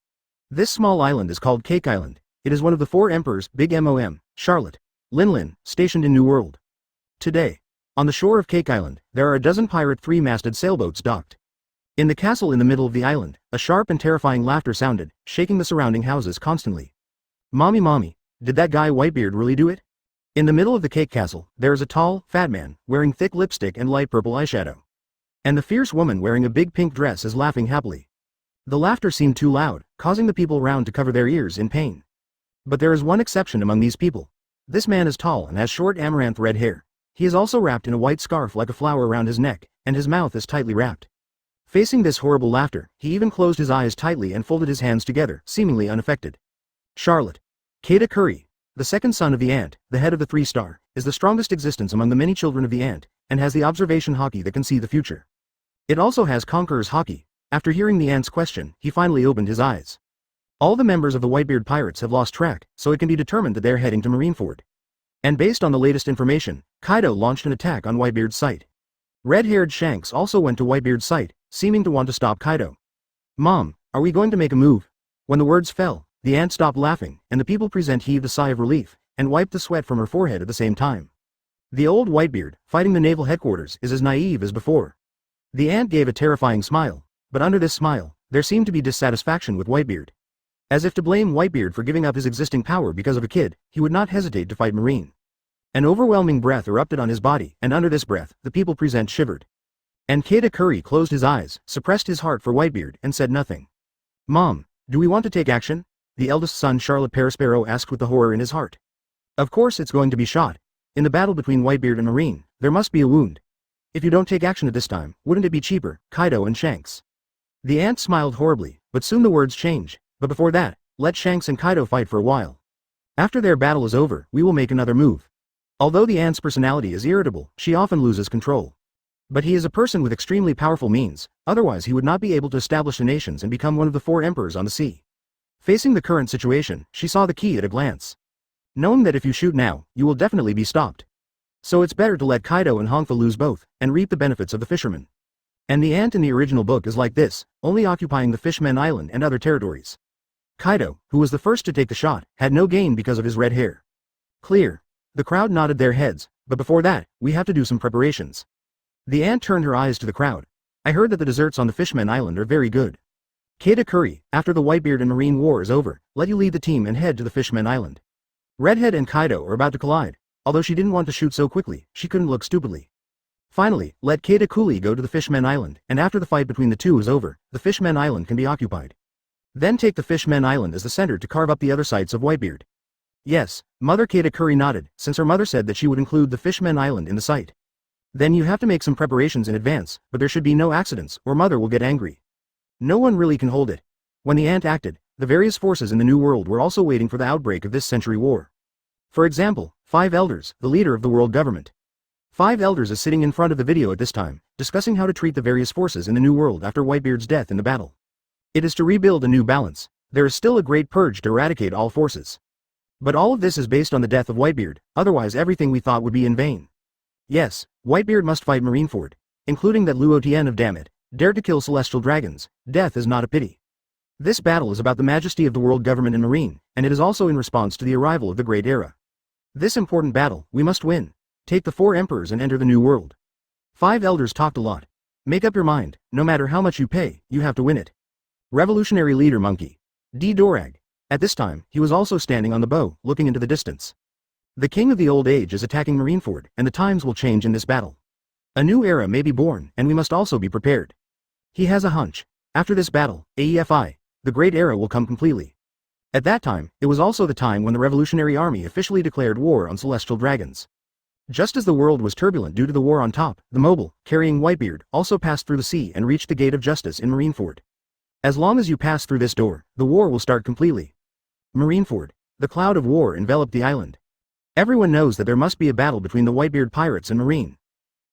This small island is called Cake Island. It is one of the 4 emperors, Big Mom, Charlotte, Lin, stationed in New World. Today, on the shore of Cake Island, there are a dozen pirate 3-masted sailboats docked. In the castle in the middle of the island, a sharp and terrifying laughter sounded, shaking the surrounding houses constantly. Mommy, did that guy Whitebeard really do it? In the middle of the cake castle, there is a tall, fat man, wearing thick lipstick and light purple eyeshadow. And the fierce woman wearing a big pink dress is laughing happily. The laughter seemed too loud, causing the people round to cover their ears in pain. But there is one exception among these people. This man is tall and has short amaranth red hair. He is also wrapped in a white scarf like a flower around his neck, and his mouth is tightly wrapped. Facing this horrible laughter, he even closed his eyes tightly and folded his hands together, seemingly unaffected. Charlotte. Kata Curry, the second son of the ant, the head of the 3-star, is the strongest existence among the many children of the ant, and has the observation Haki that can see the future. It also has Conqueror's Haki. After hearing the ant's question, he finally opened his eyes. All the members of the Whitebeard pirates have lost track, so it can be determined that they're heading to Marineford. And based on the latest information, Kaido launched an attack on Whitebeard's site. Red-haired Shanks also went to Whitebeard's site, seeming to want to stop Kaido. Mom, are we going to make a move? When the words fell, the ant stopped laughing, and the people present heaved a sigh of relief, and wiped the sweat from her forehead at the same time. The old Whitebeard, fighting the naval headquarters, is as naive as before. The ant gave a terrifying smile, but under this smile, there seemed to be dissatisfaction with Whitebeard. As if to blame Whitebeard for giving up his existing power because of a kid, he would not hesitate to fight Marine. An overwhelming breath erupted on his body, and under this breath, the people present shivered. And Kata Curry closed his eyes, suppressed his heart for Whitebeard, and said nothing. Mom, do we want to take action? The eldest son Charlotte Perisparrow asked with the horror in his heart. Of course it's going to be shot. In the battle between Whitebeard and Marine, there must be a wound. If you don't take action at this time, wouldn't it be cheaper, Kaido and Shanks? The ant smiled horribly, but soon the words changed. But before that, let Shanks and Kaido fight for a while. After their battle is over, we will make another move. Although the ant's personality is irritable, she often loses control. But he is a person with extremely powerful means, otherwise he would not be able to establish the nations and become one of the 4 emperors on the sea. Facing the current situation, she saw the key at a glance. Knowing that if you shoot now, you will definitely be stopped. So it's better to let Kaido and Hongfa lose both, and reap the benefits of the fisherman. And the ant in the original book is like this, only occupying the Fishman Island and other territories. Kaido, who was the first to take the shot, had no gain because of his red hair. Clear. The crowd nodded their heads, but before that, we have to do some preparations. The ant turned her eyes to the crowd. I heard that the desserts on the Fishman Island are very good. Kata Curry, after the Whitebeard and Marine War is over, let you lead the team and head to the Fishman Island. Redhead and Kaido are about to collide. Although she didn't want to shoot so quickly, she couldn't look stupidly. Finally, let Kata Cooley go to the Fishman Island, and after the fight between the two is over, the Fishman Island can be occupied. Then take the Fishman Island as the center to carve up the other sites of Whitebeard. Yes, Mother Kata Curry nodded, since her mother said that she would include the Fishman Island in the site. Then you have to make some preparations in advance, but there should be no accidents, or Mother will get angry. No one really can hold it. When the ant acted, the various forces in the New World were also waiting for the outbreak of this century war. For example, 5 Elders, the leader of the world government. 5 Elders is sitting in front of the video at this time, discussing how to treat the various forces in the New World after Whitebeard's death in the battle. It is to rebuild a new balance. There is still a great purge to eradicate all forces. But all of this is based on the death of Whitebeard, otherwise everything we thought would be in vain. Yes, Whitebeard must fight Marineford, including that Luo Tian of Dammit, dared to kill celestial dragons. Death is not a pity. This battle is about the majesty of the world government and Marine, and it is also in response to the arrival of the Great Era. This important battle, we must win. Take the 4 emperors and enter the New World. 5 Elders talked a lot. Make up your mind, no matter how much you pay, you have to win it. Revolutionary leader Monkey. D. Dorag. At this time, he was also standing on the bow, looking into the distance. The king of the old age is attacking Marineford, and the times will change in this battle. A new era may be born, and we must also be prepared. He has a hunch. After this battle, AEFI, the Great Era will come completely. At that time, it was also the time when the Revolutionary Army officially declared war on celestial dragons. Just as the world was turbulent due to the war on top, the mobile, carrying Whitebeard, also passed through the sea and reached the Gate of Justice in Marineford. As long as you pass through this door, the war will start completely. Marineford. The cloud of war enveloped the island. Everyone knows that there must be a battle between the Whitebeard pirates and Marine.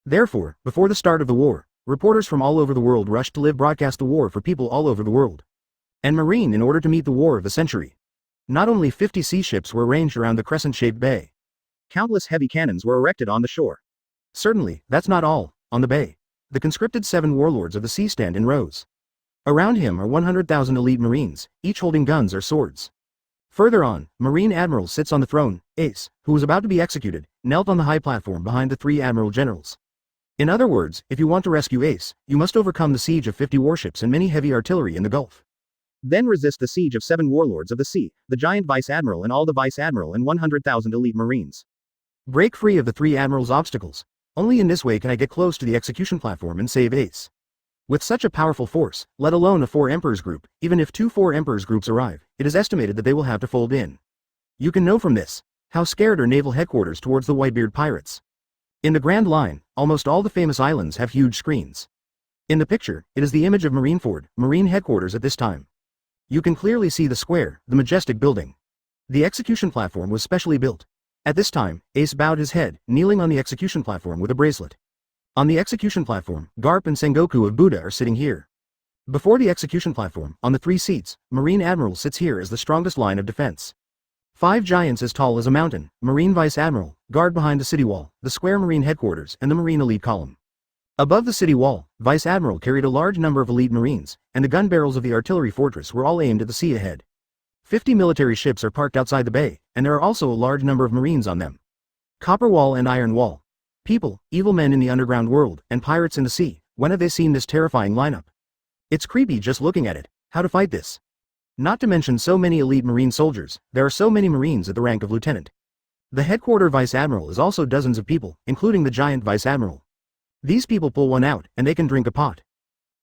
Therefore, before the start of the war, reporters from all over the world rushed to live broadcast the war for people all over the world. And Marine in order to meet the war of the century. Not only 50 sea ships were arranged around the crescent-shaped bay. Countless heavy cannons were erected on the shore. Certainly, that's not all. On the bay, the conscripted 7 warlords of the sea stand in rows. Around him are 100,000 elite Marines, each holding guns or swords. Further on, Marine Admiral sits on the throne. Ace, who was about to be executed, knelt on the high platform behind the 3 Admiral Generals. In other words, if you want to rescue Ace, you must overcome the siege of 50 warships and many heavy artillery in the Gulf. Then resist the siege of 7 warlords of the sea, the giant Vice Admiral and all the Vice Admiral and 100,000 elite Marines. Break free of the 3 Admirals' obstacles. Only in this way can I get close to the execution platform and save Ace. With such a powerful force, let alone a 4 Emperors group, even if 2 4 Emperors groups arrive, it is estimated that they will have to fold in. You can know from this, how scared are naval headquarters towards the Whitebeard pirates. In the Grand Line, almost all the famous islands have huge screens. In the picture, it is the image of Marineford, Marine headquarters at this time. You can clearly see the square, the majestic building. The execution platform was specially built. At this time, Ace bowed his head, kneeling on the execution platform with a bracelet. On the execution platform, Garp and Sengoku of Buddha are sitting here. Before the execution platform, on the 3 seats, Marine Admiral sits here as the strongest line of defense. 5 giants as tall as a mountain, Marine Vice Admiral, guard behind the city wall, the square Marine headquarters, and the Marine elite column. Above the city wall, Vice Admiral carried a large number of elite Marines, and the gun barrels of the artillery fortress were all aimed at the sea ahead. 50 military ships are parked outside the bay, and there are also a large number of Marines on them. Copper wall and iron wall. People, evil men in the underground world, and pirates in the sea, when have they seen this terrifying lineup? It's creepy just looking at it. How to fight this? Not to mention so many elite Marine soldiers, there are so many Marines at the rank of lieutenant. The headquarter Vice Admiral is also dozens of people, including the giant Vice Admiral. These people pull one out, and they can drink a pot.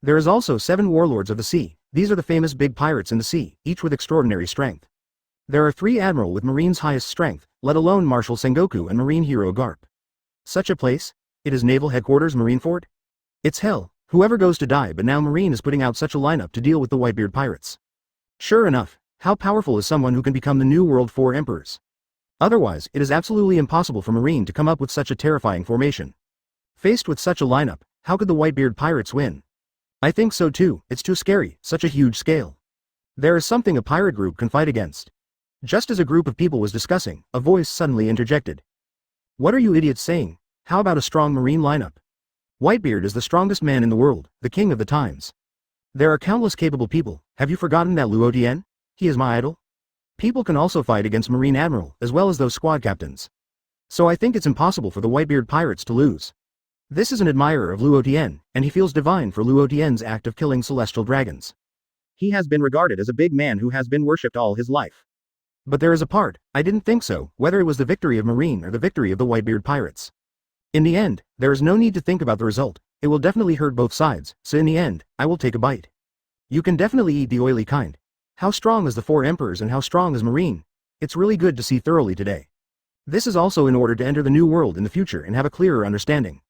There is also 7 warlords of the sea. These are the famous big pirates in the sea, each with extraordinary strength. There are 3 Admiral with Marine's highest strength, let alone Marshal Sengoku and Marine hero Garp. Such a place? It is naval headquarters Marineford? It's hell, whoever goes to die, but now Marine is putting out such a lineup to deal with the Whitebeard pirates. Sure enough, how powerful is someone who can become the new world 4 emperors? Otherwise, it is absolutely impossible for Marine to come up with such a terrifying formation. Faced with such a lineup, how could the Whitebeard pirates win? I think so too, it's too scary, such a huge scale. There is something a pirate group can fight against. Just as a group of people was discussing, a voice suddenly interjected. What are you idiots saying? How about a strong Marine lineup? Whitebeard is the strongest man in the world, the king of the times. There are countless capable people. Have you forgotten that Luo Tian? He is my idol. People can also fight against Marine Admiral, as well as those squad captains. So I think it's impossible for the Whitebeard pirates to lose. This is an admirer of Luo Tian, and he feels divine for Luo Tian's act of killing celestial dragons. He has been regarded as a big man who has been worshipped all his life. But there is a part, I didn't think so, whether it was the victory of Marine or the victory of the Whitebeard pirates. In the end, there is no need to think about the result, it will definitely hurt both sides, so in the end, I will take a bite. You can definitely eat the oily kind. How strong is the 4 emperors and how strong is Marine? It's really good to see thoroughly today. This is also in order to enter the new world in the future and have a clearer understanding.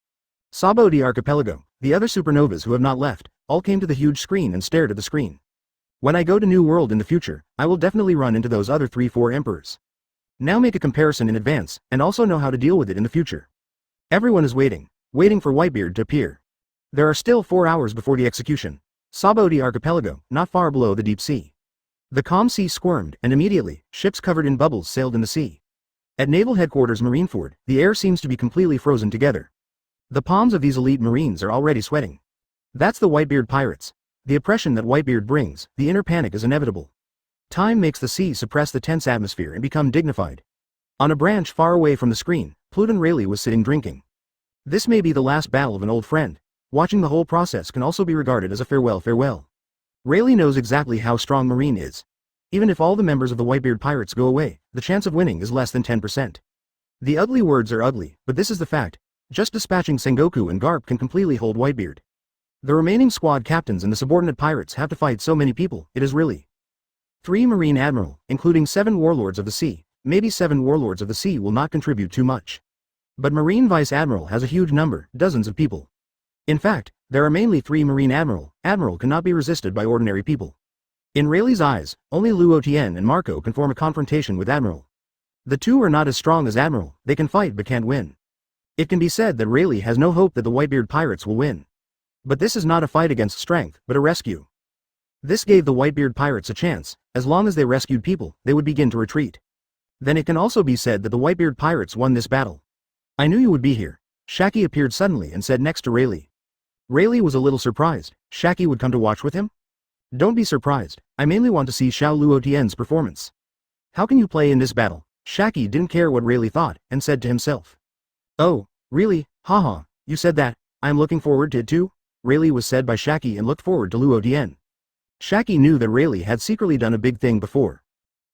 Sabaody archipelago, the other supernovas who have not left, all came to the huge screen and stared at the screen. When I go to New World in the future, I will definitely run into those other 3-4 emperors. Now make a comparison in advance, and also know how to deal with it in the future. Everyone is waiting for Whitebeard to appear. There are still 4 hours before the execution. Sabaody archipelago, not far below the deep sea. The calm sea squirmed, and immediately, ships covered in bubbles sailed in the sea. At naval headquarters Marineford, the air seems to be completely frozen together. The palms of these elite Marines are already sweating. That's the Whitebeard pirates. The oppression that Whitebeard brings, the inner panic is inevitable. Time makes the sea suppress the tense atmosphere and become dignified. On a branch far away from the screen, Pluton Rayleigh was sitting drinking. This may be the last battle of an old friend. Watching the whole process can also be regarded as a farewell. Rayleigh knows exactly how strong Marine is. Even if all the members of the Whitebeard pirates go away, the chance of winning is less than 10%. The ugly words are ugly, but this is the fact. Just dispatching Sengoku and Garp can completely hold Whitebeard. The remaining squad captains and the subordinate pirates have to fight so many people, it is really 3 Marine Admiral, including 7 Warlords of the Sea. Maybe 7 Warlords of the Sea will not contribute too much. But Marine Vice Admiral has a huge number, dozens of people. In fact, there are mainly 3 Marine Admiral. Admiral cannot be resisted by ordinary people. In Rayleigh's eyes, only Luo Tian and Marco can form a confrontation with Admiral. The two are not as strong as Admiral, they can fight but can't win. It can be said that Rayleigh has no hope that the Whitebeard pirates will win. But this is not a fight against strength, but a rescue. This gave the Whitebeard pirates a chance. As long as they rescued people, they would begin to retreat. Then it can also be said that the Whitebeard pirates won this battle. I knew you would be here. Shaki appeared suddenly and said next to Rayleigh. Rayleigh was a little surprised. Shaki would come to watch with him? Don't be surprised, I mainly want to see Luo Tian's performance. How can you play in this battle? Shaki didn't care what Rayleigh thought, and said to himself. Oh, really? Haha, you said that, I am looking forward to it too? Rayleigh was said by Shaki and looked forward to Luo Tian. Shaki knew that Rayleigh had secretly done a big thing before.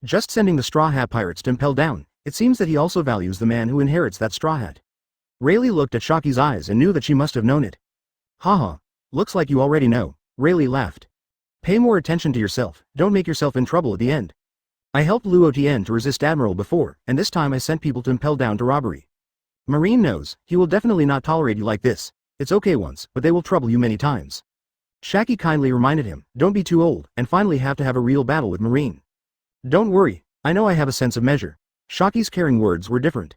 Just sending the Straw Hat pirates to Impel Down, it seems that he also values the man who inherits that straw hat. Rayleigh looked at Shaki's eyes and knew that she must have known it. Haha, looks like you already know, Rayleigh laughed. Pay more attention to yourself, don't make yourself in trouble at the end. I helped Luo Tian to resist Admiral before, and this time I sent people to Impel Down to robbery. Marine knows, he will definitely not tolerate you like this. It's okay once, but they will trouble you many times. Shaki kindly reminded him, don't be too old, and finally have to have a real battle with Marine. Don't worry, I know I have a sense of measure. Shaki's caring words were different.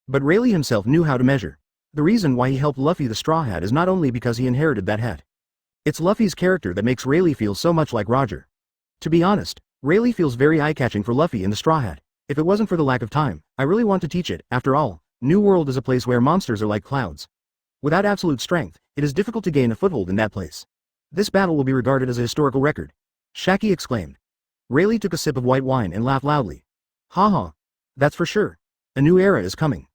But Rayleigh himself knew how to measure. The reason why he helped Luffy the Straw Hat is not only because he inherited that hat. It's Luffy's character that makes Rayleigh feel so much like Roger. To be honest, Rayleigh feels very eye-catching for Luffy and the Straw Hat. If it wasn't for the lack of time, I really want to teach it. After all, New World is a place where monsters are like clouds. Without absolute strength, it is difficult to gain a foothold in that place. This battle will be regarded as a historical record. Shaki exclaimed. Rayleigh took a sip of white wine and laughed loudly. Haha. That's for sure. A new era is coming.